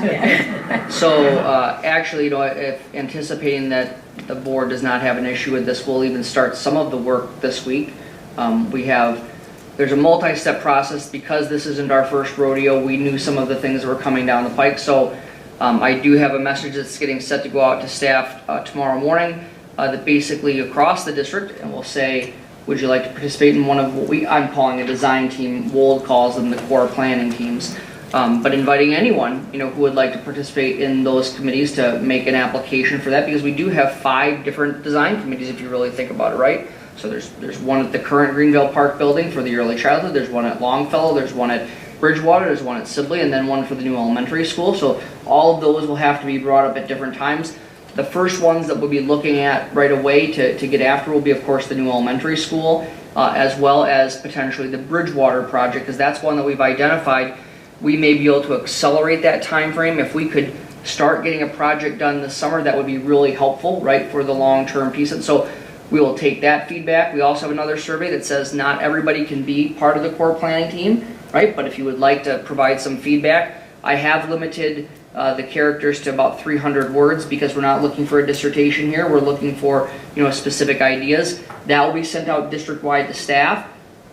So actually, if anticipating that the board does not have an issue with this, we'll even start some of the work this week. There's a multi-step process. Because this isn't our first rodeo, we knew some of the things that were coming down the pike. So I do have a message that's getting set to go out to staff tomorrow morning that basically across the district, and we'll say, would you like to participate in one of what I'm calling a design team? Wold calls them the core planning teams. But inviting anyone, who would like to participate in those committees to make an application for that, because we do have 5 different design committees if you really think about it, right? So there's one at the current Greenville Park building for the early childhood, there's one at Longfellow, there's one at Bridgewater, there's one at Sibley, and then one for the new elementary school. So all of those will have to be brought up at different times. The first ones that we'll be looking at right away to get after will be, of course, the new elementary school, as well as potentially the Bridgewater project, because that's one that we've identified. We may be able to accelerate that time frame. If we could start getting a project done this summer, that would be really helpful, right, for the long-term piece. And so we will take that feedback. We also have another survey that says not everybody can be part of the core planning team, right? But if you would like to provide some feedback, I have limited the characters to about 300 words because we're not looking for a dissertation here. We're looking for, specific ideas. That will be sent out district-wide to staff.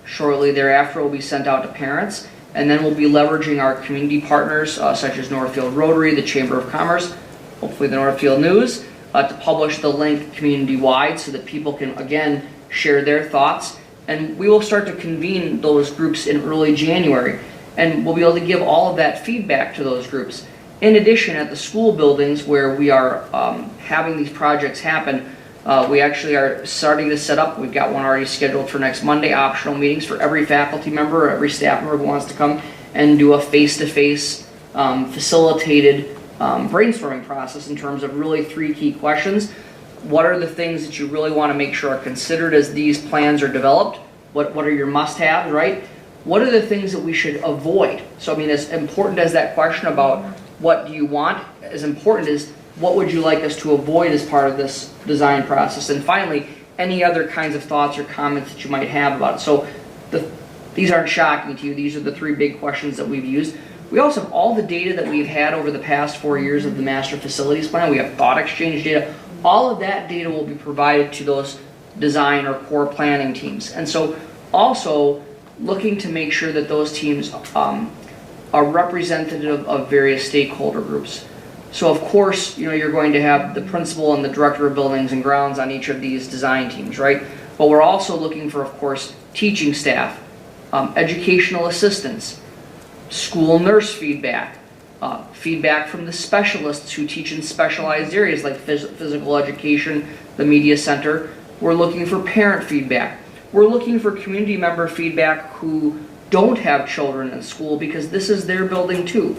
Shortly thereafter, it will be sent out to parents. And then we'll be leveraging our community partners, such as Northfield Rotary, the Chamber of Commerce, hopefully the Northfield News, to publish the link community-wide so that people can, again, share their thoughts. And we will start to convene those groups in early January. And we'll be able to give all of that feedback to those groups. In addition, at the school buildings where we are having these projects happen, we actually are starting to set up, we've got one already scheduled for next Monday, optional meetings for every faculty member or every staff member who wants to come and do a face-to-face facilitated brainstorming process in terms of really 3 key questions. What are the things that you really want to make sure are considered as these plans are developed? What are your must-haves, right? What are the things that we should avoid? So I mean, as important as that question about what do you want, as important as what would you like us to avoid as part of this design process? And finally, any other kinds of thoughts or comments that you might have about it. So these aren't shocking to you. These are the 3 big questions that we've used. We also have all the data that we've had over the past 4 years of the Master Facilities Plan. We have thought exchange data. All of that data will be provided to those design or core planning teams. And so also looking to make sure that those teams are representative of various stakeholder groups. So of course, you're going to have the principal and the director of buildings and grounds on each of these design teams, right? But we're also looking for, of course, teaching staff, educational assistants, school nurse feedback, feedback from the specialists who teach in specialized areas like physical education, the media center. We're looking for parent feedback. We're looking for community member feedback who don't have children in school, because this is their building too.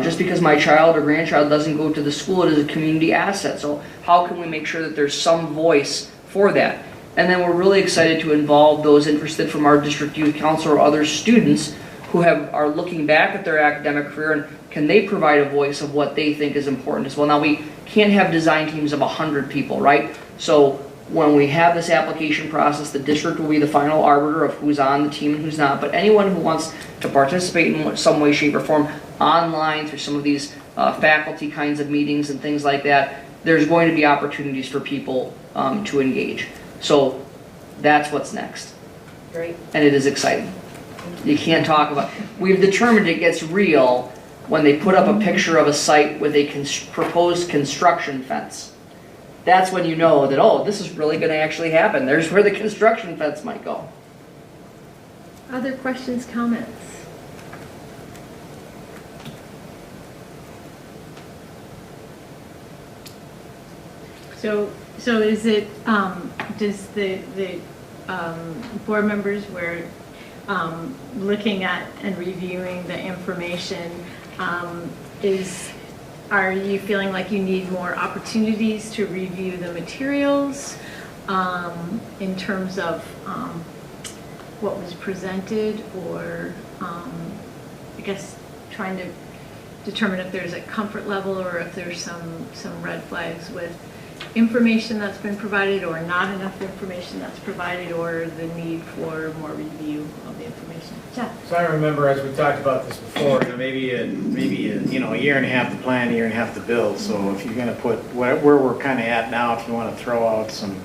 Just because my child or grandchild doesn't go to the school, it is a community asset. So how can we make sure that there's some voice for that? And then we're really excited to involve those interested from our district youth council or other students who are looking back at their academic career, and can they provide a voice of what they think is important as well. Now, we can't have design teams of 100 people, right? So when we have this application process, the district will be the final arbiter of who's on the team and who's not, but anyone who wants to participate in some way, shape, or form online through some of these faculty kinds of meetings and things like that, there's going to be opportunities for people to engage. So that's what's next. Great. And it is exciting. You can't talk about, we've determined it gets real when they put up a picture of a site with a proposed construction fence. That's when you know that, oh, this is really going to actually happen. There's where the construction fence might go. Other questions, comments? So is it, does the board members were looking at and reviewing the information, are you feeling like you need more opportunities to review the materials in terms of what was presented, or I guess trying to determine if there's a comfort level or if there's some red flags with information that's been provided or not enough information that's provided, or the need for more review of the information? Jeff? So I remember, as we talked about this before, maybe a year and a half to plan, a year and a half to build. So if you're going to put where we're kind of at now, if you want to throw out some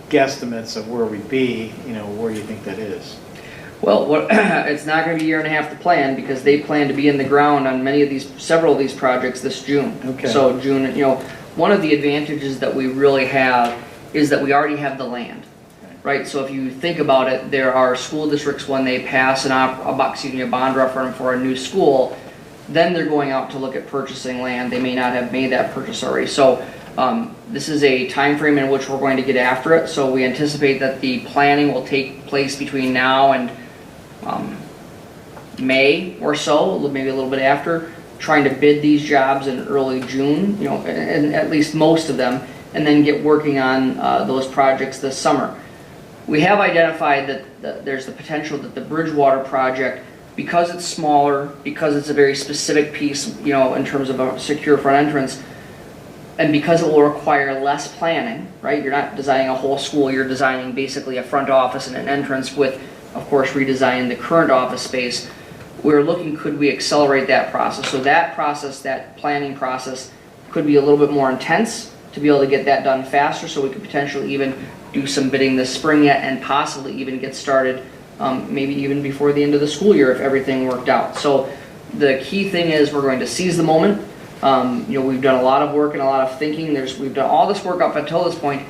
guesstimates of where we'd be, where do you think that is? Well, it's not going to be a year and a half to plan, because they plan to be in the ground on several of these projects this June. Okay. So June, one of the advantages that we really have is that we already have the land, right? So if you think about it, there are school districts, when they pass a bond referendum for a new school, then they're going out to look at purchasing land. They may not have made that purchase already. So this is a time frame in which we're going to get after it. So we anticipate that the planning will take place between now and May or so, maybe a little bit after, trying to bid these jobs in early June, and at least most of them, and then get working on those projects this summer. We have identified that there's the potential that the Bridgewater project, because it's smaller, because it's a very specific piece, in terms of a secure front entrance, and because it will require less planning, right? You're not designing a whole school, you're designing basically a front office and an entrance with, of course, redesigning the current office space. We're looking, could we accelerate that process? So that process, that planning process, could be a little bit more intense to be able to get that done faster, so we could potentially even do some bidding this spring yet, and possibly even get started maybe even before the end of the school year if everything worked out. So the key thing is we're going to seize the moment. We've done a lot of work and a lot of thinking. We've done all this work up until this point.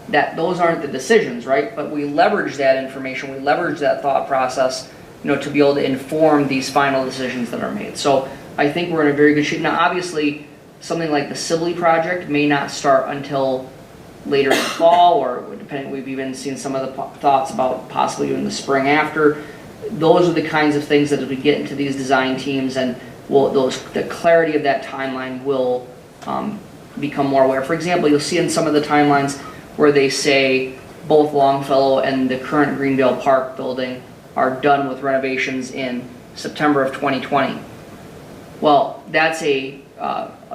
That those aren't the decisions, right? But we leverage that information, we leverage that thought process, to be able to inform these final decisions that are made. So I think we're in a very good shape. Now, obviously, something like the Sibley project may not start until later in the fall, or depending, we've even seen some of the thoughts about possibly in the spring after. Those are the kinds of things that as we get into these design teams and the clarity of that timeline will become more aware. For example, you'll see in some of the timelines where they say both Longfellow and the current Greenvale Park building are done with renovations in September of 2020. Well, that's a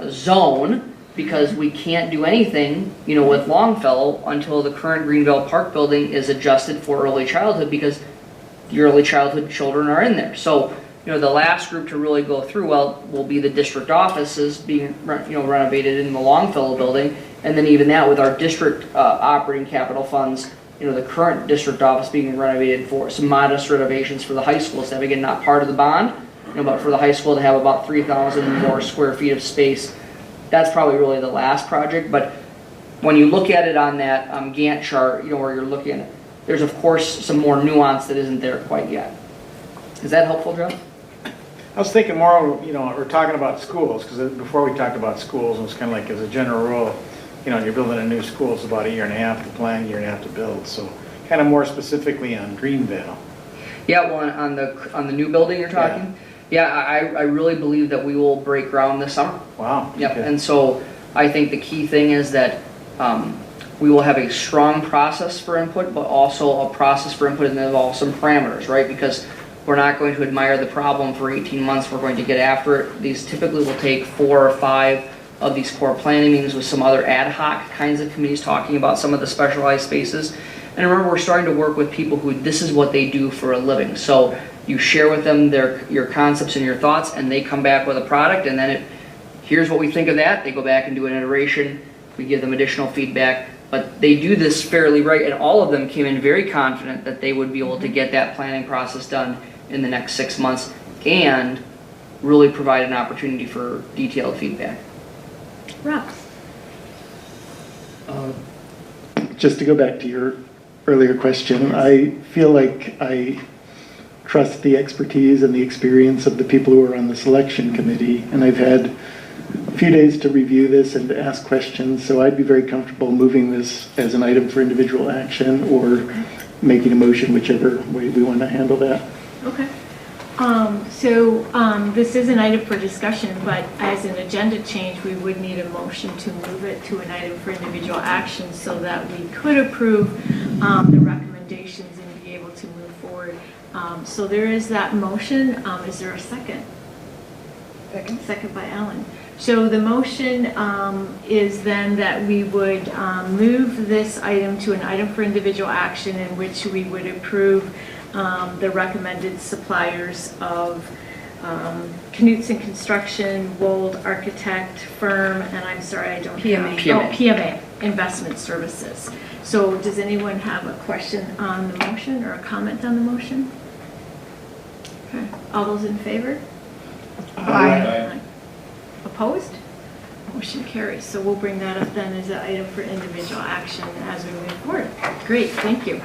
zone, because we can't do anything, with Longfellow until the current Greenvale Park building is adjusted for early childhood, because the early childhood children are in there. So, the last group to really go through, will be the district offices being, renovated in the Longfellow building, and then even that with our district operating capital funds, the current district office being renovated for some modest renovations for the high school staff. Again, not part of the bond, but for the high school to have about 3,000 more square feet of space. That's probably really the last project. But when you look at it on that Gantt chart, where you're looking at it, there's of course some more nuance that isn't there quite yet. Is that helpful, Joe? I was thinking more, we're talking about schools, because before we talked about schools, it was kind of like as a general rule, you're building a new school, it's about 1.5 years to plan, 1.5 years to build. So kind of more specifically on Greenvale. Yeah, well, on the new building you're talking? Yeah, I really believe that we will break ground this summer. Wow. Yep, Okay. and so I think the key thing is that we will have a strong process for input, but also a process for input and involve some parameters, right? Because we're not going to admire the problem for 18 months. We're going to get after it. These typically will take 4 or 5 of these core planning meetings with some other ad hoc kinds of committees talking about some of the specialized spaces. And remember, we're starting to work with people who this is what they do for a living. So you share with them your concepts and your thoughts, and they come back with a product, and then here's what we think of that. They go back and do an iteration. We give them additional feedback. But they do this fairly right, and all of them came in very confident that they would be able to get that planning process done in the next 6 months and really provide an opportunity for detailed feedback. Rob? Just to go back to your earlier question, I feel like I trust the expertise and the experience of the people who are on the selection committee, and I've had a few days to review this and to ask questions, so I'd be very comfortable moving this as an item for individual action or making a motion, whichever way we want to handle that. Okay. This is an item for discussion, but as an agenda change, we would need a motion to move it to an item for individual action so that we could approve the recommendations and be able to move forward. So there is that motion. Is there a second? Second by Ellen. So the motion is then that we would move this item to an item for individual action in which we would approve the recommended suppliers of Knutson Construction, Wold Architect Firm, and I'm sorry, I don't have. PMA Investment Services. So does anyone have a question on the motion or a comment on the motion? Okay. All those in favor? Aye. Opposed? Motion carries. So we'll bring that up then as an item for individual action as we move forward. Great, thank you.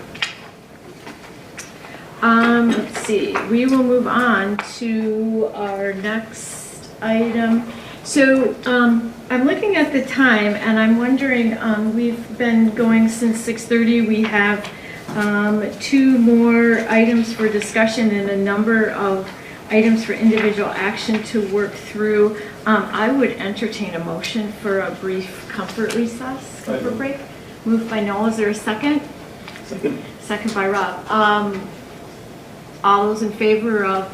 Let's see, we will move on to our next item. So I'm looking at the time and I'm wondering, we've been going since 6:30. We have 2 more items for discussion and a number of items for individual action to work through. I would entertain a motion for a brief comfort break. Moved by Noel, is there a second? Second. Second by Rob. All those in favor of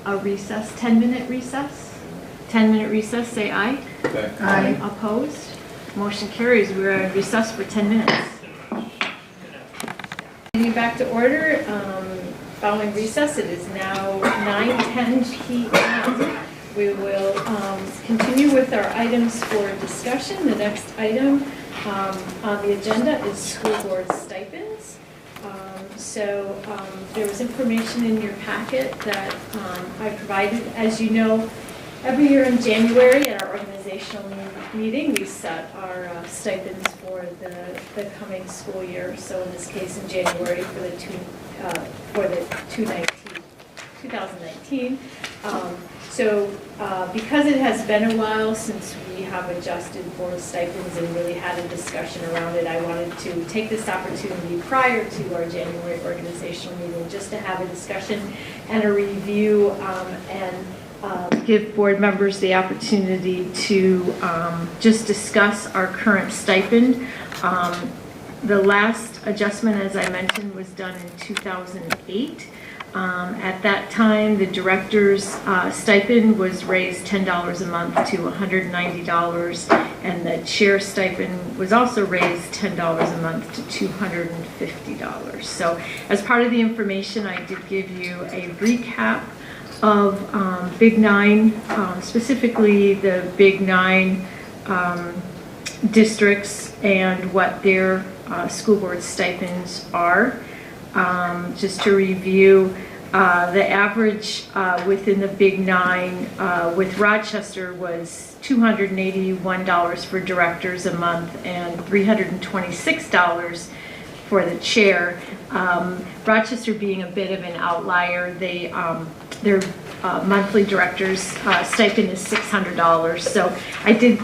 a recess, 10-minute recess? 10-minute recess, say aye. Aye. Opposed? Motion carries. We're at recess for 10 minutes. Getting back to order. Following recess, it is now 9:10 p.m. We will continue with our items for discussion. The next item on the agenda is school board stipends. There was information in your packet that I provided. As you know, every year in January at our organizational meeting, we set our stipends for the coming school year. So in this case, in January for the 2019 2019. So because it has been a while since we have adjusted board stipends and really had a discussion around it, I wanted to take this opportunity prior to our January organizational meeting just to have a discussion and a review and give board members the opportunity to just discuss our current stipend. The last adjustment, as I mentioned, was done in 2008. At that time, the director's stipend was raised $10 a month to $190, and the chair stipend was also raised $10 a month to $250. So as part of the information, I did give you a recap of Big Nine, specifically the Big Nine districts and what their school board stipends are. Just to review, the average within the Big Nine with Rochester was $281 for directors a month and $326 for the chair. Rochester being a bit of an outlier, their monthly director's stipend is $600. So I did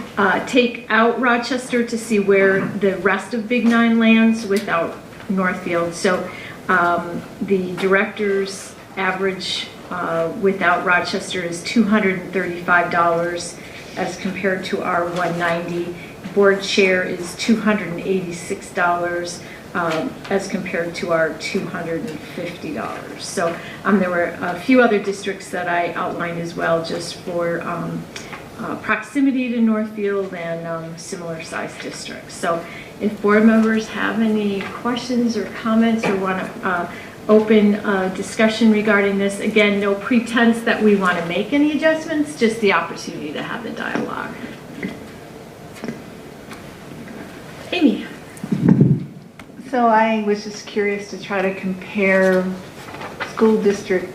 take out Rochester to see where the rest of Big Nine lands without Northfield. So the director's average without Rochester is $235 as compared to our $190. Board chair is $286 as compared to our $250. So there were a few other districts that I outlined as well, just for proximity to Northfield and similar sized districts. So if board members have any questions or comments or want to open discussion regarding this, again, no pretense that we want to make any adjustments, just the opportunity to have the dialogue. Amy. So I was just curious to try to compare school district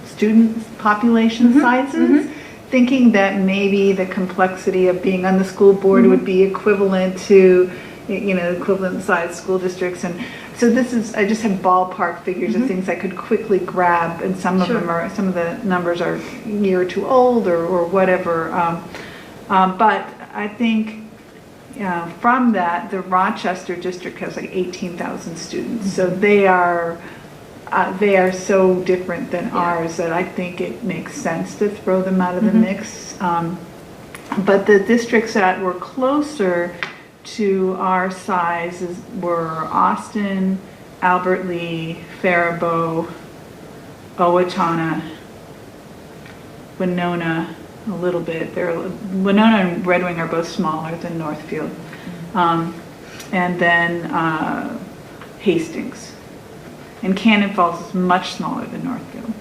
student population sizes, thinking that maybe the complexity of being on the school board would be equivalent to, equivalent size school districts. And so this is, I just have ballpark figures of things I could quickly grab, and some of them are, some of the numbers are a year or two old or whatever. But I think from that, the Rochester district has like 18,000 students. So they are so different than ours that I think it makes sense to throw them out of the mix. But the districts that were closer to our size were Austin, Albert Lee, Faribault, Owatonna, Winona, a little bit. Winona and Red Wing are both smaller than Northfield. And then Hastings. And Cannon Falls is much smaller than Northfield.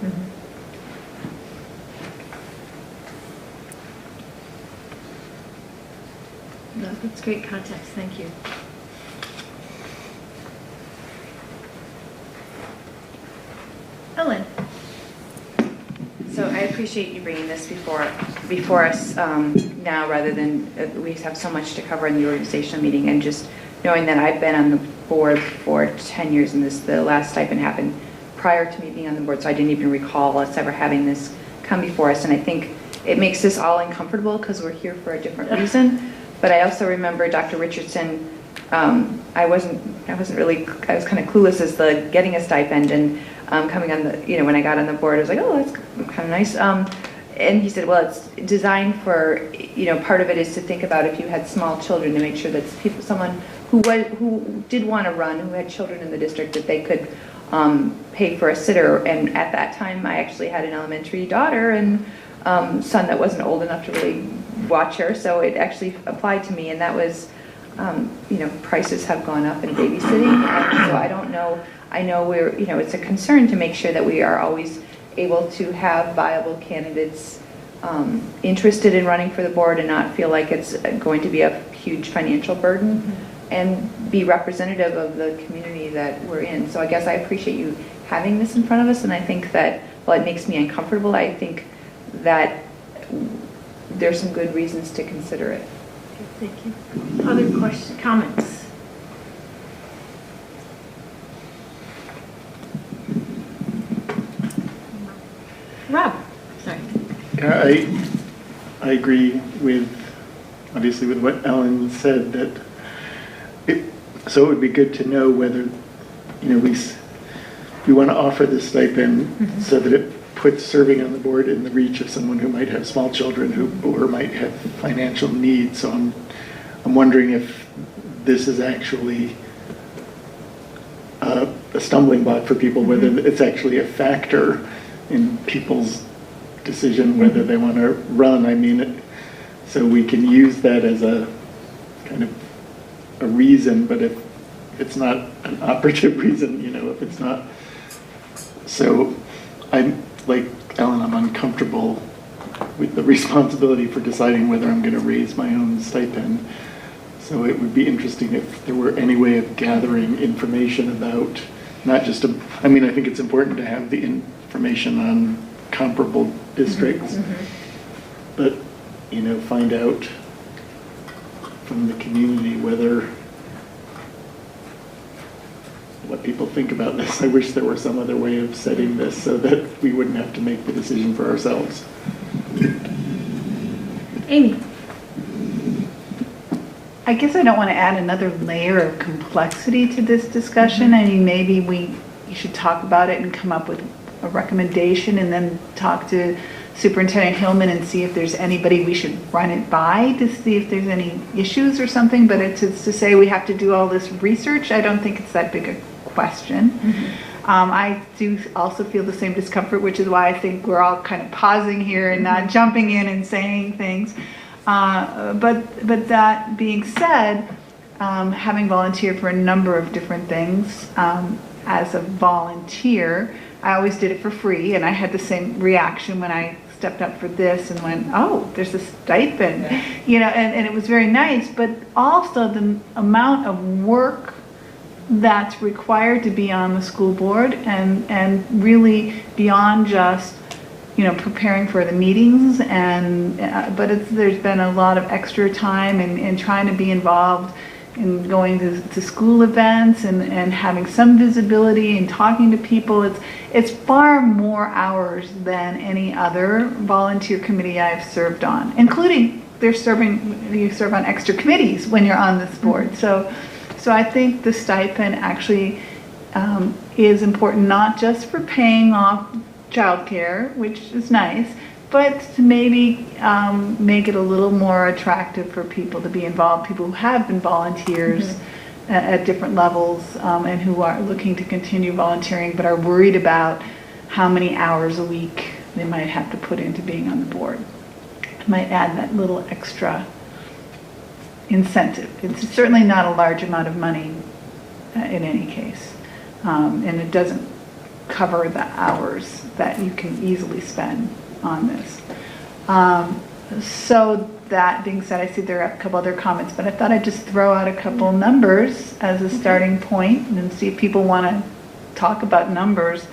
No, that's great context, thank you. Ellen. So I appreciate you bringing this before us now, rather than we have so much to cover in the organizational meeting, and just knowing that I've been on the board for 10 years, and the last stipend happened prior to me being on the board, so I didn't even recall us ever having this come before us. And I think it makes us all uncomfortable because we're here for a different reason. But I also remember Dr. Richardson. I was kind of clueless as the getting a stipend, and coming on the, when I got on the board, I was like, oh, that's kind of nice. And he said, well, it's designed for, part of it is to think about if you had small children, to make sure that someone who did want to run, who had children in the district, that they could pay for a sitter. And at that time, I actually had an elementary daughter and son that wasn't old enough to really watch her, so it actually applied to me. And that was, prices have gone up in babysitting, and so I don't know. I know it's a concern to make sure that we are always able to have viable candidates interested in running for the board and not feel like it's going to be a huge financial burden, and be representative of the community that we're in. So I guess I appreciate you having this in front of us, and I think that while it makes me uncomfortable, I think that there's some good reasons to consider it. Thank you. Other questions, comments? I agree with, obviously with what Ellen said, that so it would be good to know whether, we want to offer this stipend so that it puts serving on the board in the reach of someone who might have small children or might have financial needs. So I'm wondering if this is actually a stumbling block for people, whether it's actually a factor in people's decision whether they want to run. I mean, so we can use that as a kind of a reason, but if it's not an operative reason, if it's not. So I'm like Ellen, I'm uncomfortable with the responsibility for deciding whether I'm going to raise my own stipend. So it would be interesting if there were any way of gathering information about not just, I think it's important to have the information on comparable districts, but, find out from the community what people think about this. I wish there were some other way of setting this so that we wouldn't have to make the decision for ourselves. Amy. I guess I don't want to add another layer of complexity to this discussion. I mean, maybe you should talk about it and come up with a recommendation and then talk to Superintendent Hillman and see if there's anybody we should run it by to see if there's any issues or something. But it's to say we have to do all this research, I don't think it's that big a question. I do also feel the same discomfort, which is why I think we're all kind of pausing here and not jumping in and saying things. But that being said, having volunteered for a number of different things as a volunteer, I always did it for free, and I had the same reaction when I stepped up for this and went, oh, there's a stipend, and it was very nice, but also the amount of work that's required to be on the school board and really beyond just preparing for the meetings but there's been a lot of extra time in trying to be involved in going to school events and having some visibility and talking to people. It's far more hours than any other volunteer committee I've served on, including you serve on extra committees when you're on this board. So I think the stipend actually is important, not just for paying off childcare, which is nice, but to maybe make it a little more attractive for people to be involved, people who have been volunteers at different levels and who are looking to continue volunteering but are worried about how many hours a week they might have to put into being on the board. I might add that little extra incentive. It's certainly not a large amount of money in any case, and it doesn't cover the hours that you can easily spend on this. So that being said, I see there are a couple other comments, but I thought I'd just throw out a couple numbers as a starting point and see if people want to talk about numbers.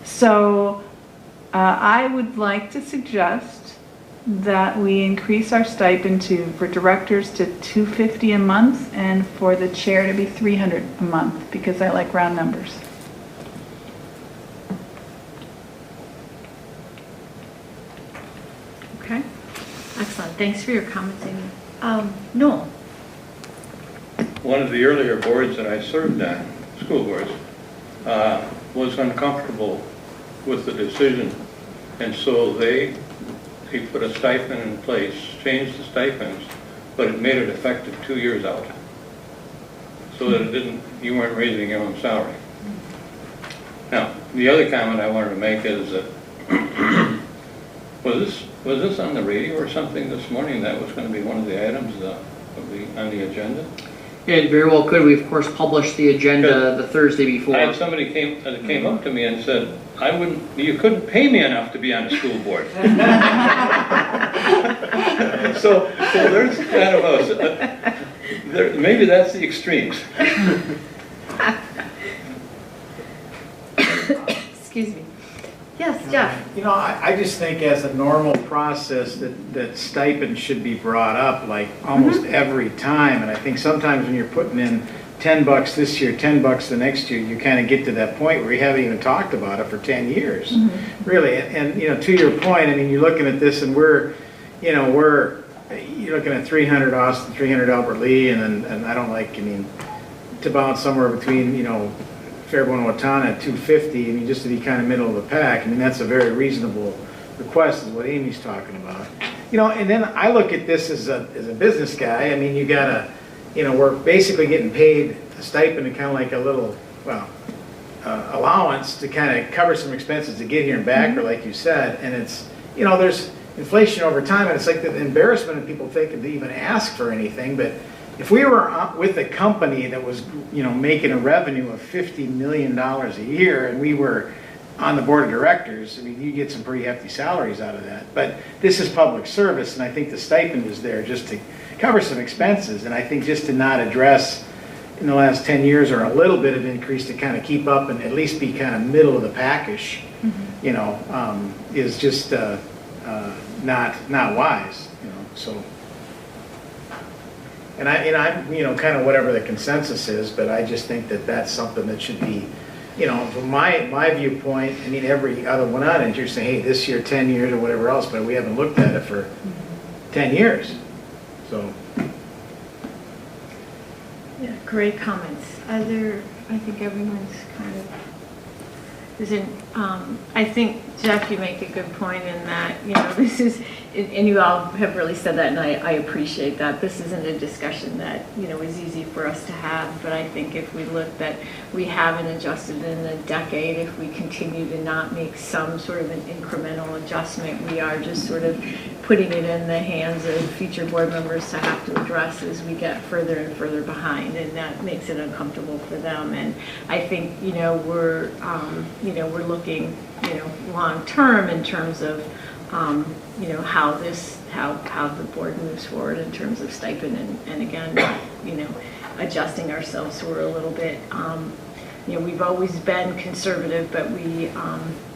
So I would like to suggest that we increase our stipend for directors to $250 a month and for the chair to be $300 a month, because I like round numbers. Okay, excellent. Thanks for your comments, Amy. Noel. One of the earlier boards that I served on, school boards, was uncomfortable with the decision, and so they put a stipend in place, changed the stipends, but it made it effective 2 years out, so that you weren't raising your own salary. Now, the other comment I wanted to make is that was this on the radio or something this morning that was going to be one of the items on the agenda? It very well could. We of course published the agenda the Thursday before. I had somebody came up to me and said, you couldn't pay me enough to be on the school board. so there's kind of maybe that's the extremes. Excuse me. Yes, Jeff. I just think as a normal process that stipend should be brought up like almost every time. And I think sometimes when you're putting in $10 this year, $10 the next year, you kind of get to that point where you haven't even talked about it for 10 years, really. And, you know, to your point, I mean, you're looking at this and you're looking at 300 Austin, 300 Albert Lee, and to bounce somewhere between, you know, Fairborn and Watana at 250, I mean, just to be kind of middle of the pack, I mean, that's a very reasonable request, is what Amy's talking about. You know, and then I look at this as a business guy. I mean, you gotta, you know, we're basically getting paid a stipend and kind of like a little, allowance to kind of cover some expenses to get here and back, or like you said, and it's, you know, there's inflation over time, and it's like the embarrassment of people thinking to even ask for anything. But if we were with a company that was, you know, making a revenue of $50 million a year, and we were on the board of directors, I mean, you get some pretty hefty salaries out of that. But this is public service, and I think the stipend is there just to cover some expenses. And I think just to not address in the last 10 years or a little bit of increase to kind of keep up and at least be kind of middle of the packish, you know, is just not wise, you know. So, and I'm, you know, kind of whatever the consensus is, but I just think that that's something that should be, you know, from my viewpoint. I mean, every other one on it, you're saying, hey, this year, 10 years, or whatever else, but we haven't looked at it for 10 years. So. Yeah, great comments. I think everyone's kind of, I think, Jeff, you make a good point in that, you know, this is, and you all have really said that, and I appreciate that. This isn't a discussion that, you know, is easy for us to have, but I think if we look that we haven't adjusted in a decade, if we continue to not make some sort of an incremental adjustment, we are just sort of putting it in the hands of future board members to have to address as we get further and further behind, and that makes it uncomfortable for them. And I think, you know, we're looking, you know, long term in terms of, you know, how the board moves forward in terms of stipend, and again, you know, adjusting ourselves. So we're a little bit, you know, we've always been conservative, but we,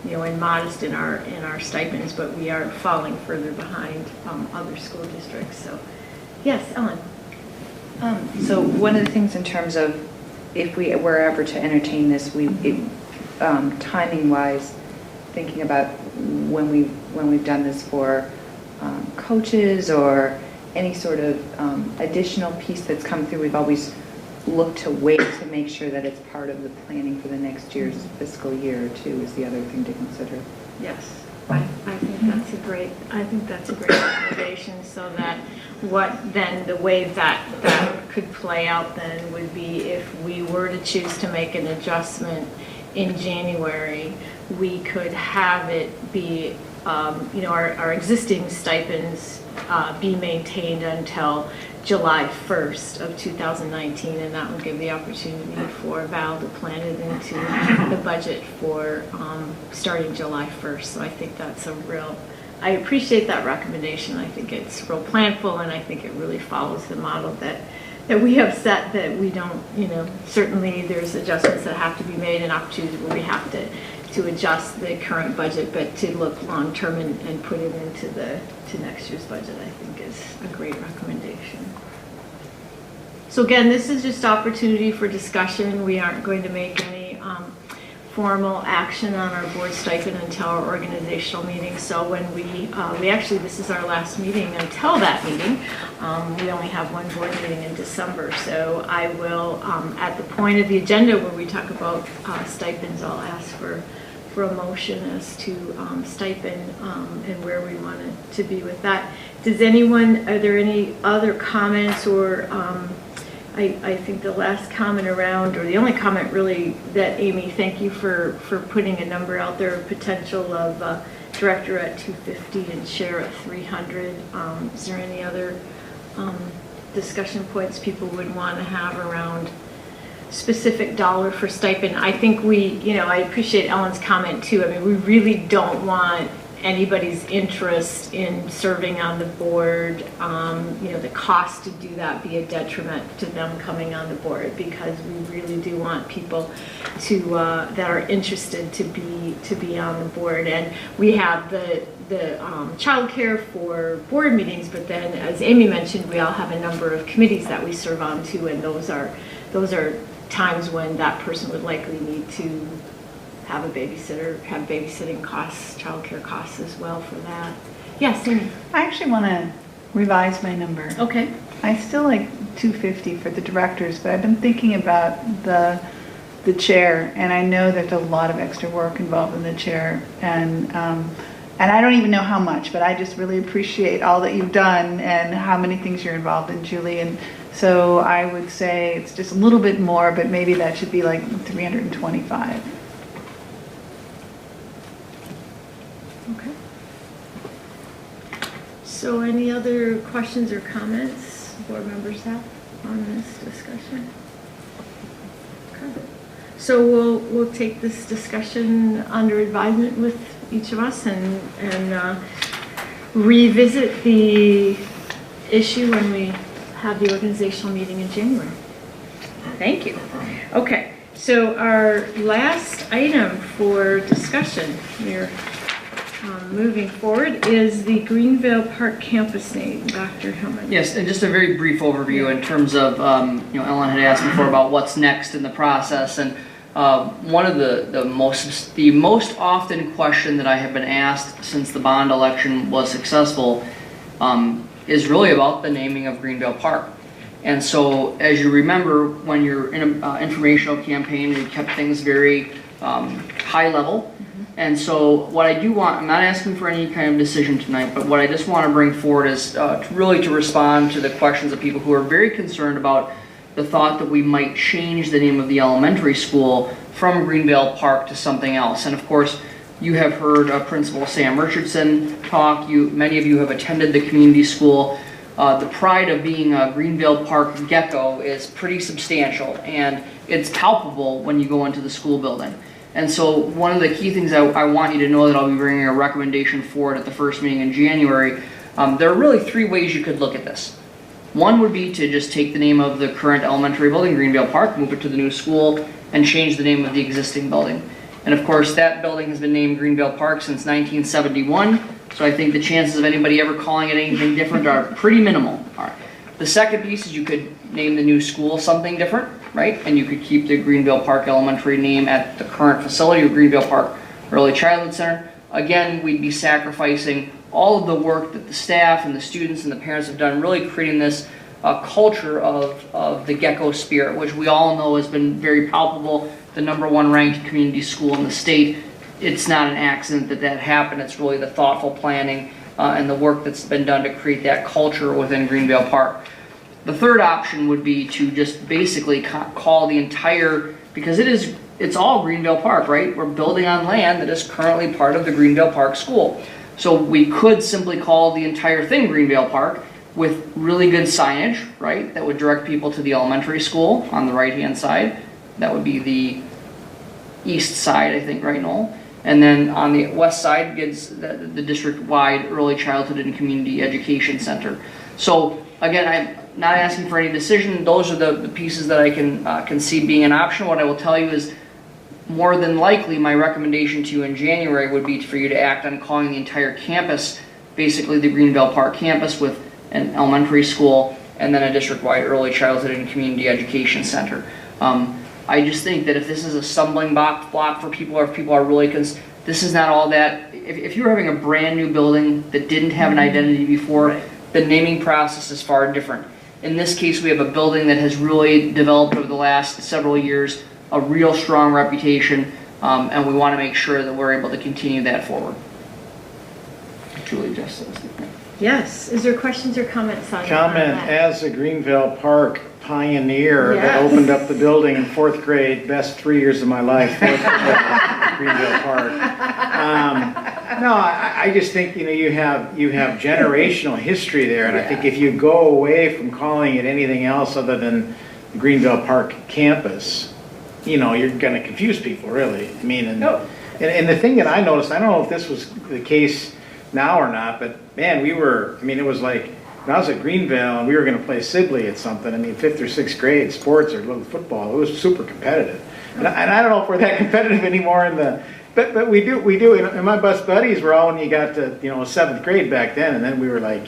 you know, and modest in our stipends, but we are falling further behind other school districts. So, yes, Ellen. So one of the things in terms of if we were ever to entertain this, timing-wise, thinking about when we've done this for coaches or any sort of additional piece that's come through, we've always looked to wait to make sure that it's part of the planning for the next year's fiscal year too, is the other thing to consider. Yes, I think that's a great recommendation, so that the way that could play out then would be if we were to choose to make an adjustment in January, we could have it be, you know, our existing stipends be maintained until July 1st of 2019, and that would give the opportunity for Val to plan it into the budget for starting July 1st. So I think that's I appreciate that recommendation. I think it's real planful, and I think it really follows the model that we have set, that we don't, you know, certainly there's adjustments that have to be made and opportunities where we have to adjust the current budget, but to look long-term and put it into to next year's budget, I think is a great recommendation. So again, this is just opportunity for discussion. We aren't going to make any formal action on our board stipend until our organizational meeting. So when we actually, this is our last meeting until that meeting. We only have one board meeting in December. So I will, at the point of the agenda where we talk about stipends, I'll ask for a motion as to stipend and where we want it to be with that. Are there any other comments or I think the last comment around, or the only comment really that, Amy, thank you for putting a number out there, potential of director at 250 and chair at 300. Is there any other discussion points people would want to have around specific dollar for stipend? I think I appreciate Ellen's comment too. I mean, we really don't want anybody's interest in serving on the board, the cost to do that be a detriment to them coming on the board, because we really do want people that are interested to be on the board. And we have the childcare for board meetings, but then, as Amy mentioned, we all have a number of committees that we serve on too, and those are those are times when that person would likely need to have a babysitter, have babysitting costs, childcare costs as well for that. Yes, Amy? I actually want to revise my number. Okay. I still like 250 for the directors, but I've been thinking about the chair, and I know there's a lot of extra work involved in the chair, and I don't even know how much, but I just really appreciate all that you've done and how many things you're involved in, Julie. And so I would say it's just a little bit more, but maybe that should be like 325. Okay. So any other questions or comments board members have on this discussion? Okay. So we'll take this discussion under advisement with each of us and revisit the issue when we have the organizational meeting in January. Thank you. Okay, so our last item for discussion here, moving forward, is the Greenville Park campus name. Dr. Hillman. Yes, and just a very brief overview in terms of, Ellen had asked before about what's next in the process, and one of the most often question that I have been asked since the bond election was successful is really about the naming of Greenville Park. And so, as you remember, when you're in an informational campaign, we kept things very high level. And so what I do want, I'm not asking for any kind of decision tonight, but what I just want to bring forward is really to respond to the questions of people who are very concerned about the thought that we might change the name of the elementary school from Greenville Park to something else. And of course, you have heard Principal Sam Richardson talk. Many of you have attended the community school. The pride of being a Greenville Park Gecko is pretty substantial, and it's palpable when you go into the school building. And so one of the key things I want you to know that I'll be bringing a recommendation forward at the first meeting in January, there are really three ways you could look at this. One would be to just take the name of the current elementary building, Greenville Park, move it to the new school, and change the name of the existing building. And of course, that building has been named Greenville Park since 1971, so I think the chances of anybody ever calling it anything different are pretty minimal. All right. The second piece is you could name the new school something different, right? And you could keep the Greenville Park Elementary name at the current facility of Greenville Park Early Childhood Center. Again, we'd be sacrificing all of the work that the staff and the students and the parents have done, really creating this culture of the Gecko spirit, which we all know has been very palpable, the #1 ranked community school in the state. It's not an accident that that happened. It's really the thoughtful planning and the work that's been done to create that culture within Greenville Park. The third option would be to just basically call the entire, because it's all Greenville Park, right? We're building on land that is currently part of the Greenville Park School. So we could simply call the entire thing Greenville Park with really good signage, right? That would direct people to the elementary school on the right-hand side. That would be the east side, I think, right, Noel? And then on the west side gets the district-wide Early Childhood and Community Education Center. So again, I'm not asking for any decision. Those are the pieces that I can see being an option. What I will tell you is more than likely my recommendation to you in January would be for you to act on calling the entire campus basically the Greenville Park campus with an elementary school and then a district-wide Early Childhood and Community Education Center. I just think that if this is a stumbling block for people, or if people are really, this is not all that, if you're having a brand new building that didn't have an identity before, the naming process is far different. In this case, we have a building that has really developed over the last several years a real strong reputation, and we want to make sure that we're able to continue that forward. Julie just says. Yes. Is there questions or comments on Comment, that? as a Greenville Park pioneer that Yes. opened up the building in 4th grade, best 3 years of my life, 4th grade, Greenville Park. No, I just think, you have generational history there, and I think if you go away from calling it anything else other than the Greenville Park campus, you're going to confuse people, really. I mean, and the thing that I noticed, I don't know if this was the case now or not, but man, it was like, when I was at Greenville and we were going to play Sibley at something, 5th or 6th grade, sports or little football, it was super competitive. And I don't know if we're that competitive anymore but we do, and my best buddies were all when you got to, 7th grade back then, and then we were like,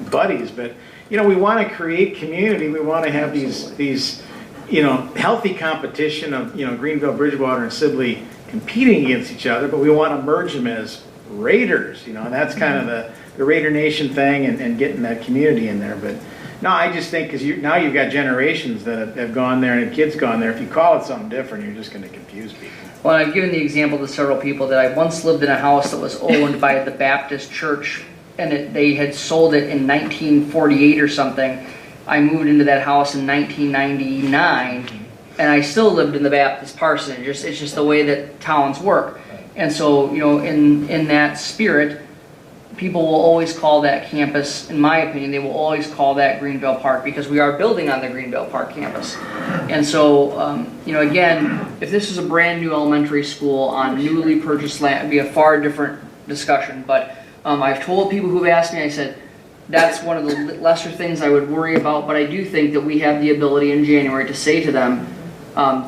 buddies, but, we want to create community, we want to have these healthy competition of, Greenville, Bridgewater, and Sibley competing against each other, but we want to merge them as Raiders, and that's kind of the Raider Nation thing and getting that community in there. But no, I just think because now you've got generations that have gone there and have kids gone there. If you call it something different, you're just going to confuse people. Well, I've given the example to several people that I once lived in a house that was owned by the Baptist church, and they had sold it in 1948 or something. I moved into that house in 1999, and I still lived in the Baptist parsonage. It's just the way that towns work. And so, in that spirit, people will always call that campus, in my opinion, they will always call that Greenville Park because we are building on the Greenville Park campus. And so, again, if this was a brand new elementary school on newly purchased land, it'd be a far different discussion. But I've told people who've asked me, I said, that's one of the lesser things I would worry about, but I do think that we have the ability in January to say to them,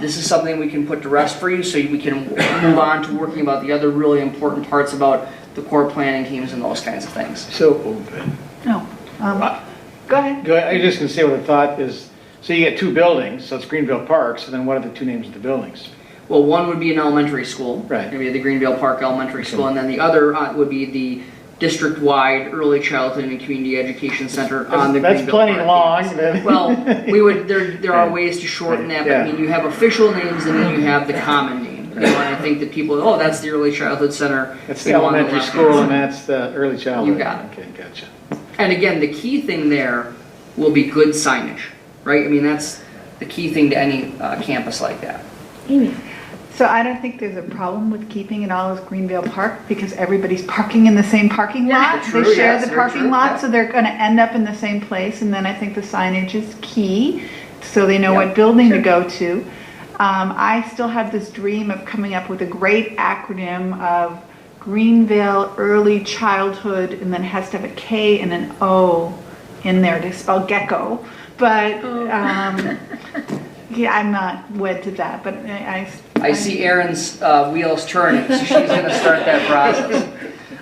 this is something we can put to rest for you so we can move on to working about the other really important parts about the core planning teams and those kinds of things. So, No. Go ahead. I just can say what I thought is, so you get two buildings, so it's Greenville Park, so then what are the two names of the buildings? Well, one would be an elementary school. Right. Maybe the Greenville Park Elementary School, and then the other would be the district-wide Early Childhood and Community Education Center on the That's Greenville plenty Park long. campus. Well, there are ways to shorten that, but I mean, you have official names and then you have the common name. And I think that people, that's the Early Childhood Center. That's the elementary school and that's the early childhood. You got it. Okay, gotcha. And again, the key thing there will be good signage, right? I mean, that's the key thing to any campus like that. Amy. So I don't think there's a problem with keeping it all as Greenville Park because everybody's parking in the same parking lot. True, They share yes, the very parking true, lot, yeah. so they're going to end up in the same place. And then I think the signage is key, so they know Yep, what building sure. to go to. I still have this dream of coming up with a great acronym of Greenville Early Childhood, and then it has to have a K and an O in there to spell gecko. But yeah, I'm not wed to that. But I see Erin's wheels turning, so she's going to start that process.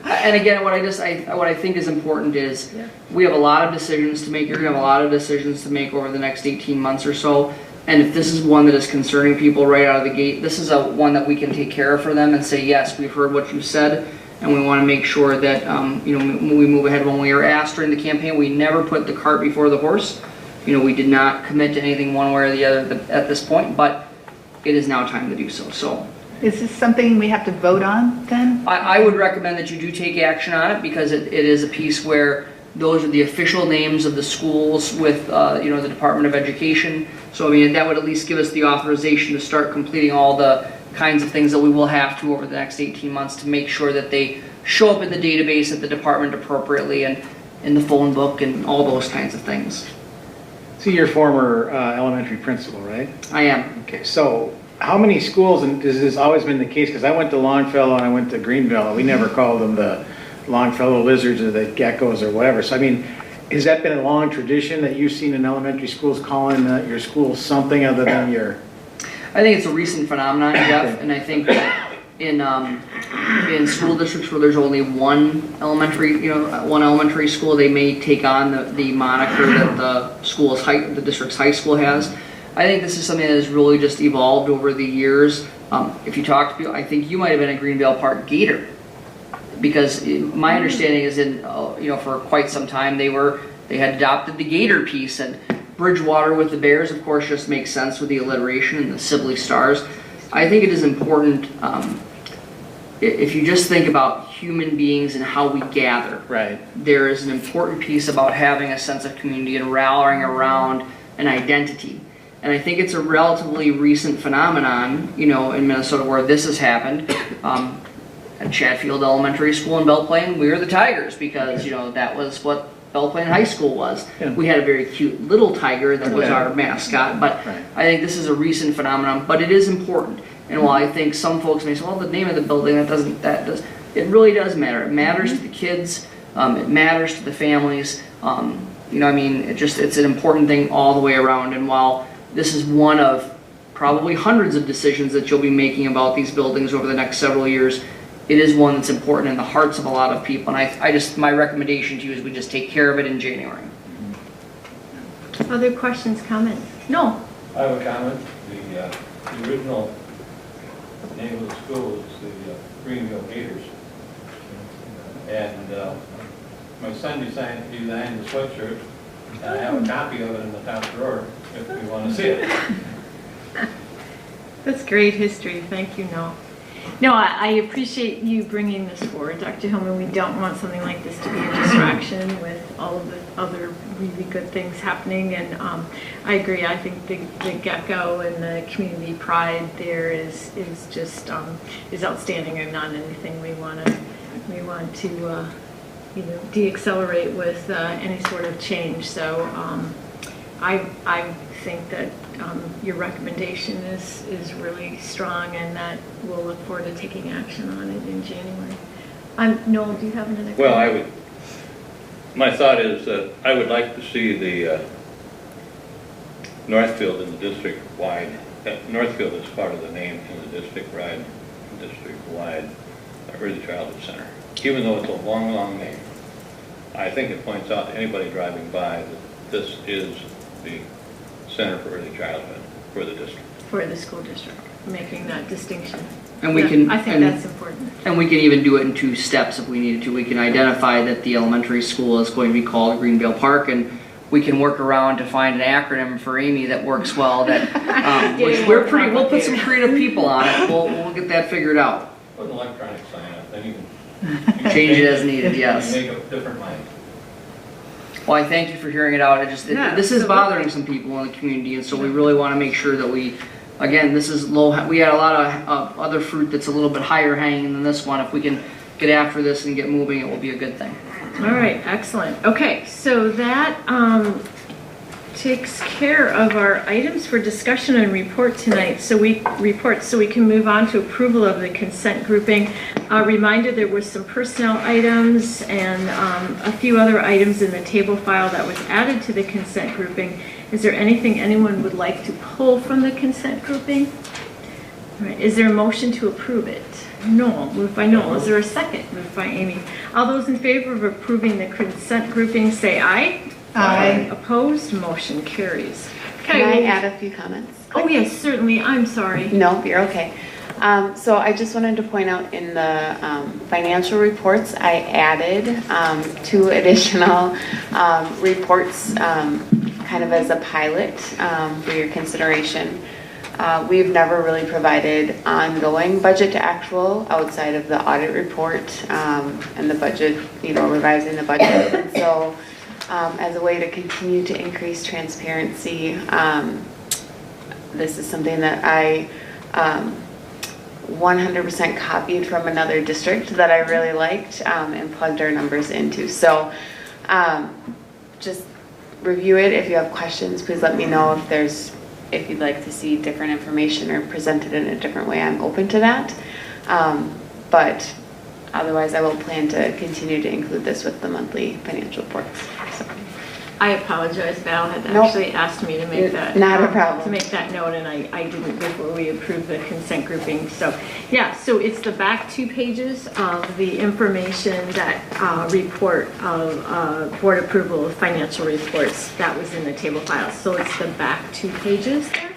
And again, what I think is important is we have a lot of decisions to make. You're going to have a lot of decisions to make over the next 18 months or so. And if this is one that is concerning people right out of the gate, this is one that we can take care of for them and say, yes, we've heard what you said, and we want to make sure that we move ahead. When we were asked during the campaign, we never put the cart before the horse. We did not commit to anything one way or the other at this point, but it is now time to do so. So, is this something we have to vote on then? I would recommend that you do take action on it because it is a piece where those are the official names of the schools with the Department of Education. So I mean that would at least give us the authorization to start completing all the kinds of things that we will have to over the next 18 months to make sure that they show up in the database at the department appropriately and in the phone book and all those kinds of things. So you're former elementary principal, right? I am. Okay, so how many schools, and has this always been the case? Because I went to Longfellow and I went to Greenville, and we never called them the Longfellow Lizards or the Geckos or whatever. So I mean, has that been a long tradition that you've seen in elementary schools calling your school something other than your... I think it's a recent phenomenon, Jeff, and I think that in school districts where there's only one elementary school, they may take on the moniker that the district's high school has. I think this is something that has really just evolved over the years. If you talk to people, I think you might have been a Greenville Park Gator, because my understanding is for quite some time they had adopted the Gator piece, and Bridgewater with the Bears, of course, just makes sense with the alliteration and the Sibley Stars. I think it is important. If you just think about human beings and how we gather, right, there is an important piece about having a sense of community and rallying around an identity. And I think it's a relatively recent phenomenon, in Minnesota where this has happened. At Chatfield Elementary School in Belle Plaine, we were the Tigers because, that was what Belle Plaine High School was. Yeah. We had a very cute little tiger that was our mascot, but I think this is a recent phenomenon, but it is important. And while I think some folks may say, well, the name of the building, it really does matter. It matters to the kids, it matters to the families, it's an important thing all the way around. And while this is one of probably hundreds of decisions that you'll be making about these buildings over the next several years, it is one that's important in the hearts of a lot of people. And my recommendation to you is we just take care of it in January. Other questions, comments? No. I have a comment. The original name of the school was the Greenville Gators. And my son designed the sweatshirt, and I have a copy of it in the top drawer if you want to see it. That's great history. Thank you, Noel. No, I appreciate you bringing this forward, Dr. Hillman. We don't want something like this to be a distraction with all of the other really good things happening. And I agree. I think the get-go and the community pride there is just is outstanding and not anything we want to de-accelerate with any sort of change. So I think that your recommendation is really strong, and that we'll look forward to taking action on it in January. Noel, do you have another? Well, my thought is that I would like to see the Northfield in the district-wide. Northfield is part of the name in the district-wide Early Childhood Center. Even though it's a long, long name, I think it points out to anybody driving by that this is the Center for Early Childhood for the district. For the school district, making that distinction. And we can. I think that's important. And we can even do it in 2 steps if we needed to. We can identify that the elementary school is going to be called Greenville Park, and we can work around to find an acronym for Amy that works well. That which we'll put some creative people on it. We'll get that figured out. Put an electronic sign up, then you can change it as needed. Yes. Make up different lines. Well, I thank you for hearing it out. This is bothering some people in the community, and so we really want to make sure that this is low. We had a lot of other fruit that's a little bit higher hanging than this one. If we can get after this and get moving, it will be a good thing. All right, excellent. Okay, so that takes care of our items for discussion and report tonight. So we can move on to approval of the consent grouping. A reminder, there were some personnel items and a few other items in the table file that was added to the consent grouping. Is there anything anyone would like to pull from the consent grouping? All right, is there a motion to approve it? Noel, moved by Noel. Is there a second? Moved by Amy. All those in favor of approving the consent grouping say aye. Aye. Opposed? Motion carries. Can I add a few comments? Oh, yes, certainly. I'm sorry. No, you're okay. So I just wanted to point out in the financial reports, I added 2 additional reports kind of as a pilot for your consideration. We've never really provided ongoing budget to actual outside of the audit report and the budget, revising the budget. And so as a way to continue to increase transparency, this is something that I 100% copied from another district that I really liked and plugged our numbers into. So just review it. If you have questions, please let me know. If you'd like to see different information or presented in a different way, I'm open to that. But otherwise, I will plan to continue to include this with the monthly financial reports. So. I apologize. Val had actually asked me to make that. Not a problem. To make that note, and I didn't before we approved the consent grouping. So, yeah, so it's the back 2 pages of the information that report of board approval of financial reports that was in the table file. So it's the back 2 pages there.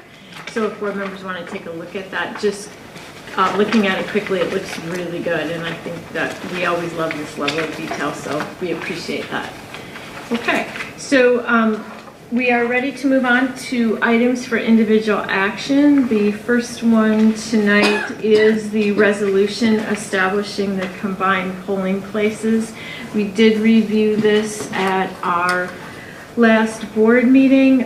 So if board members want to take a look at that, just looking at it quickly, it looks really good. And I think that we always love this level of detail, so we appreciate that. Okay, so we are ready to move on to items for individual action. The first one tonight is the resolution establishing the combined polling places. We did review this at our last board meeting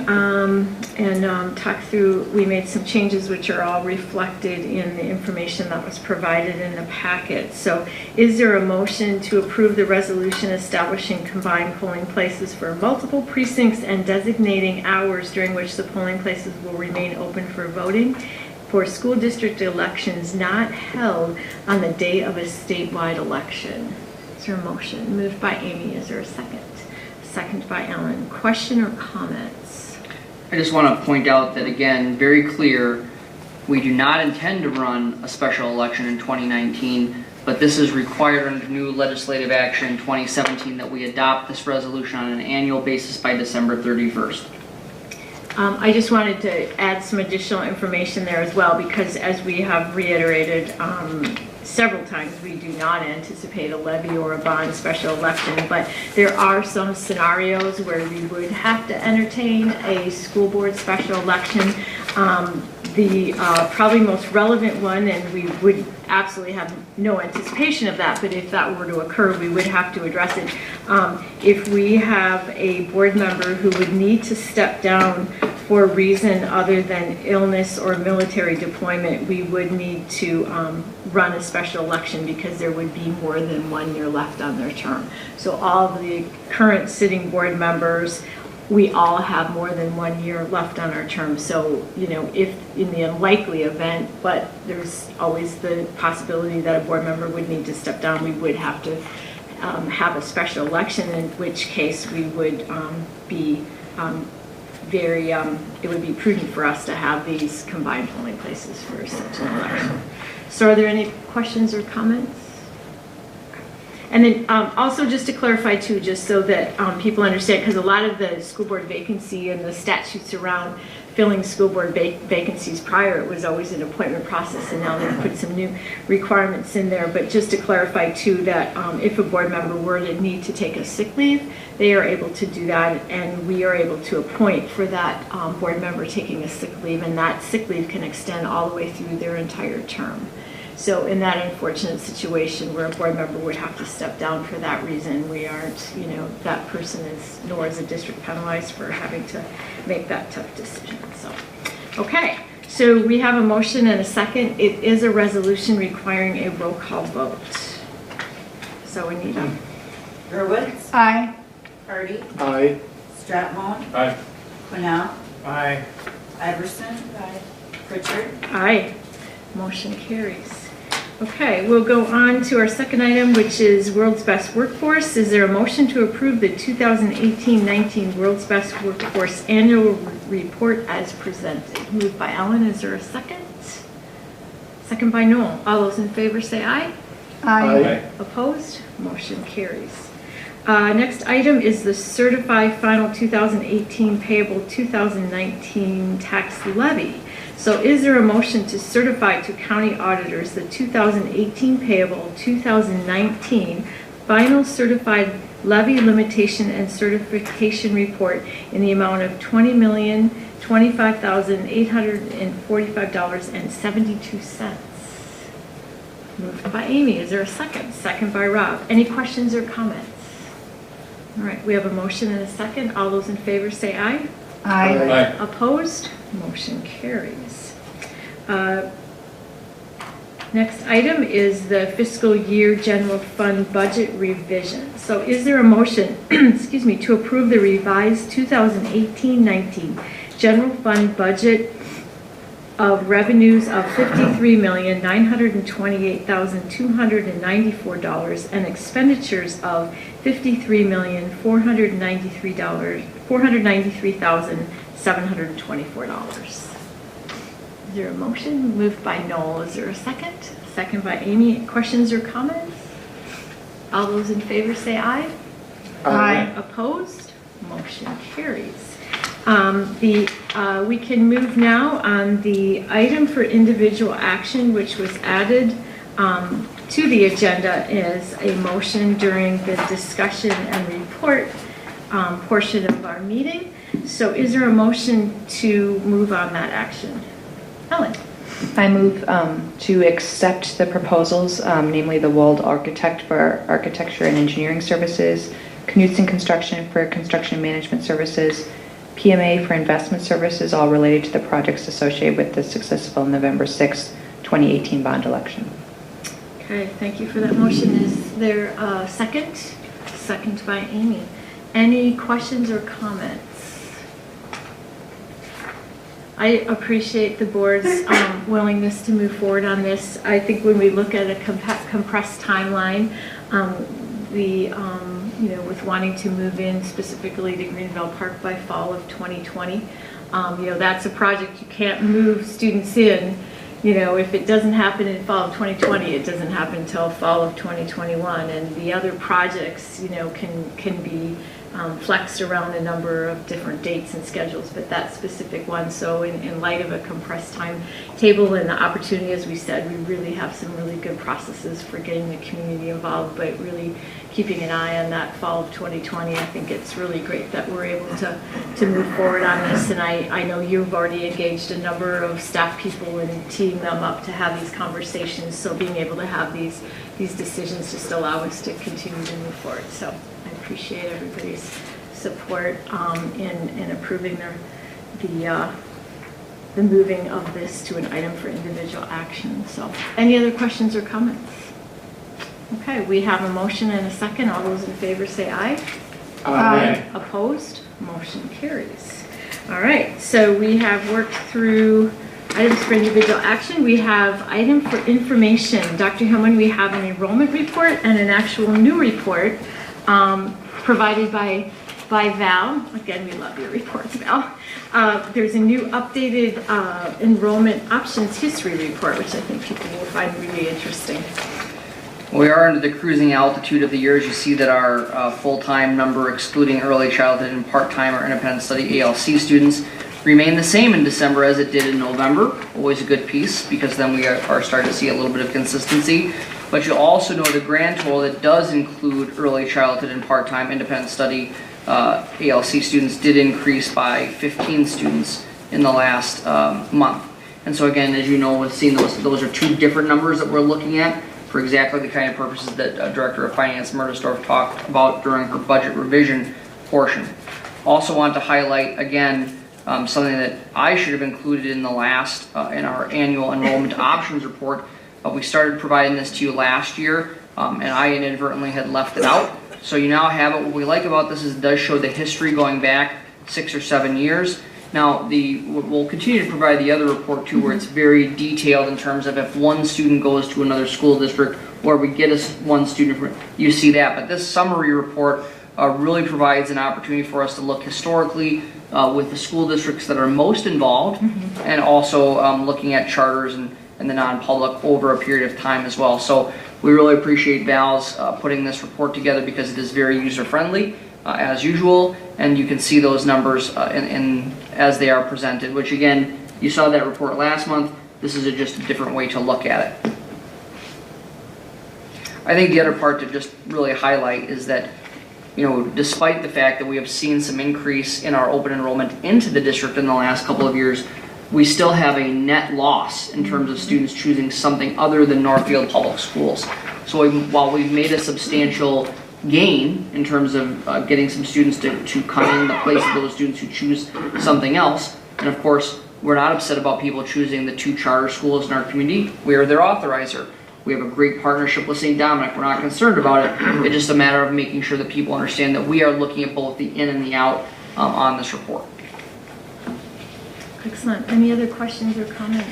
and talked through, we made some changes which are all reflected in the information that was provided in the packet. So is there a motion to approve the resolution establishing combined polling places for multiple precincts and designating hours during which the polling places will remain open for voting for school district elections not held on the day of a statewide election? Is there a motion? Moved by Amy. Is there a second? Second by Ellen. Question or comments? I just want to point out that, again, very clear, we do not intend to run a special election in 2019, but this is required under new legislative action in 2017 that we adopt this resolution on an annual basis by December 31st. I just wanted to add some additional information there as well, because as we have reiterated several times, we do not anticipate a levy or a bond special election, but there are some scenarios where we would have to entertain a school board special election. The probably most relevant one, and we would absolutely have no anticipation of that, but if that were to occur, we would have to address it. If we have a board member who would need to step down for a reason other than illness or military deployment, we would need to run a special election, because there would be more than 1 year left on their term. So all of the current sitting board members, we all have more than 1 year left on our term. So, you know, if in the unlikely event, but there's always the possibility that a board member would need to step down, we would have to have a special election, in which case we would be it would be prudent for us to have these combined polling places for such an election. So are there any questions or comments? And then also just to clarify too, just so that people understand, because a lot of the school board vacancy and the statutes around filling school board vacancies prior, it was always an appointment process, and now they've put some new requirements in there. But just to clarify too, that if a board member were to need to take a sick leave, they are able to do that, and we are able to appoint for that board member taking a sick leave, and that sick leave can extend all the way through their entire term. So in that unfortunate situation where a board member would have to step down for that reason, we aren't, you know, that person is, nor is the district penalized for having to make that tough decision. So, okay, so we have a motion and a second. It is a resolution requiring a roll call vote. So we need a... Hurwitz. Aye. Hardy. Aye. Stratmont. Aye. Cornell. Aye. Iverson. Aye. Pritchard. Aye. Motion carries. Okay, we'll go on to our second item, which is World's Best Workforce. Is there a motion to approve the 2018-19 World's Best Workforce Annual Report as presented? Moved by Ellen. Is there a second? Second by Noel. All those in favor say aye. Aye. Opposed? Motion carries. Next item is the certified final 2018 payable 2019 tax levy. So is there a motion to certify to county auditors the 2018 payable 2019 final certified levy limitation and certification report in the amount of $20,025,845.72? Moved by Amy. Is there a second? Second by Rob. Any questions or comments? All right, we have a motion and a second. All those in favor say aye. Aye. Aye. Opposed? Motion carries. Next item is the fiscal year general fund budget revision. So is there a motion, excuse me, to approve the revised 2018-19 general fund budget of revenues of $53,928,294 and expenditures of $53,493,724. Is there a motion? Moved by Noel. Is there a second? Second by Amy. Questions or comments? All those in favor say aye. Aye. Opposed? Motion carries. We can move now on the item for individual action, which was added to the agenda as a motion during the discussion and report portion of our meeting. So is there a motion to move on that action? Helen. I move to accept the proposals, namely the Wold Architect for Architecture and Engineering Services, Knudsen Construction for Construction Management Services, PMA for Investment Services, all related to the projects associated with the successful November 6, 2018 bond election. Okay, thank you for that motion. Is there a second? Second by Amy. Any questions or comments? I appreciate the board's willingness to move forward on this. I think when we look at a compressed timeline, with wanting to move in specifically to Greenville Park by fall of 2020, that's a project you can't move students in. If it doesn't happen in fall of 2020, it doesn't happen until fall of 2021. And the other projects, can be flexed around a number of different dates and schedules, but that specific one. So in light of a compressed timetable and the opportunity, as we said, we really have some really good processes for getting the community involved, but really keeping an eye on that fall of 2020. I think it's really great that we're able to move forward on this. And I know you've already engaged a number of staff people and teeing them up to have these conversations. So being able to have these decisions just allow us to continue to move forward. So I appreciate everybody's support in approving the moving of this to an item for individual action. So any other questions or comments? Okay, we have a motion and a second. All those in favor say aye. Aye. Opposed? Motion carries. All right, so we have worked through items for individual action. We have item for information. Dr. Hillman, we have an enrollment report and an actual new report provided by Val. Again, we love your reports, Val. There's a new updated enrollment options history report, which I think people will find really interesting. We are under the cruising altitude of the years. You see that our full-time number, excluding early childhood and part-time or independent study ALC students, remain the same in December as it did in November. Always a good piece, because then we are starting to see a little bit of consistency. But you'll also know the grand total that does include early childhood and part-time independent study ALC students did increase by 15 students in the last month. And so again, as you know, we've seen those are two different numbers that we're looking at for exactly the kind of purposes that Director of Finance Murdersdorf talked about during her budget revision portion. Also want to highlight again something that I should have included in the last in our annual enrollment options report. We started providing this to you last year, and I inadvertently had left it out. So you now have it. What we like about this is it does show the history going back 6 or 7 years. Now, we'll continue to provide the other report too, where it's very detailed in terms of if one student goes to another school district, or we get one student, you see that. But this summary report really provides an opportunity for us to look historically with the school districts that are most involved, and also looking at charters and the non-public over a period of time as well. So we really appreciate Val's putting this report together, because it is very user-friendly as usual, and you can see those numbers as they are presented, which again, you saw that report last month. This is just a different way to look at it. I think the other part to just really highlight is that, you know, despite the fact that we have seen some increase in our open enrollment into the district in the last couple of years, we still have a net loss in terms of students choosing something other than Northfield Public Schools. So while we've made a substantial gain in terms of getting some students to come in the place of those students who choose something else, and of course, we're not upset about people choosing the 2 charter schools in our community. We are their authorizer. We have a great partnership with St. Dominic. We're not concerned about it. It's just a matter of making sure that people understand that we are looking at both the in and the out on this report. Excellent. Any other questions or comments?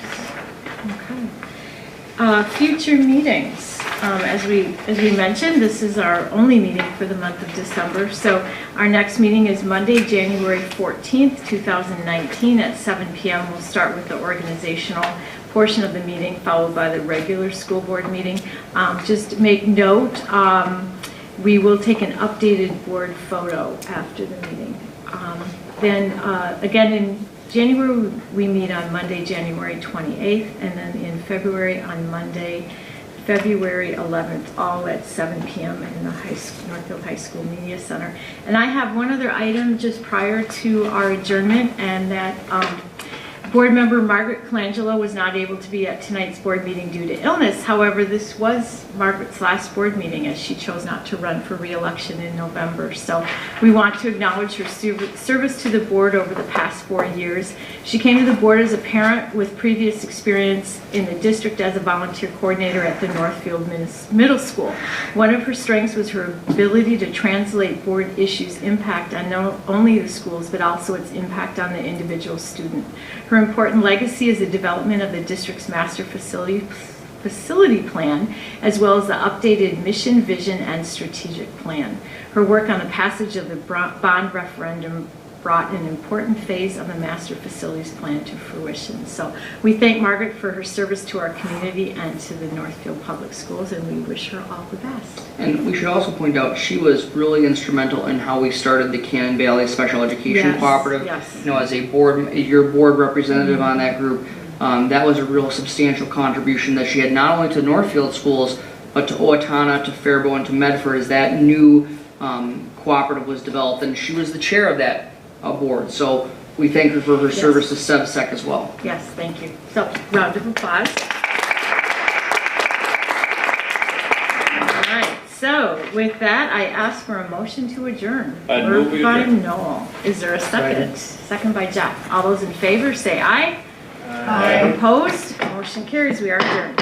Okay. Future meetings. As we mentioned, this is our only meeting for the month of December. So our next meeting is Monday, January 14th, 2019 at 7 p.m. We'll start with the organizational portion of the meeting, followed by the regular school board meeting. Just make note, we will take an updated board photo after the meeting. Then again in January, we meet on Monday, January 28th, and then in February on Monday, February 11th, all at 7 p.m. in the Northfield High School Media Center. And I have one other item just prior to our adjournment, and that board member Margaret Colangelo was not able to be at tonight's board meeting due to illness. However, this was Margaret's last board meeting, as she chose not to run for re-election in November. So we want to acknowledge her service to the board over the past 4 years. She came to the board as a parent with previous experience in the district as a volunteer coordinator at the Northfield Middle School. One of her strengths was her ability to translate board issues' impact on not only the schools, but also its impact on the individual student. Her important legacy is the development of the district's master facility plan, as well as the updated mission, vision, and strategic plan. Her work on the passage of the bond referendum brought an important phase of the master facilities plan to fruition. So we thank Margaret for her service to our community and to the Northfield Public Schools, and we wish her all the best. And we should also point out, she was really instrumental in how we started the Cannon Valley Special Education Yes, Cooperative. yes. You know, as a board, your board representative on that group, that was a real substantial contribution that she had not only to Northfield schools, but to Owatonna, to Faribault, and to Medford as that new cooperative was developed. And she was the chair of that board. So we thank her for her Yes. service to SEVSEC as well. Yes, thank you. So, round of applause. All right, so with that, I ask for a motion to adjourn. I'd move we Moved by adjourn. Noel. Is there a second? Second by Jeff. All those in favor, say aye. Aye. Opposed? Motion carries. We are adjourned.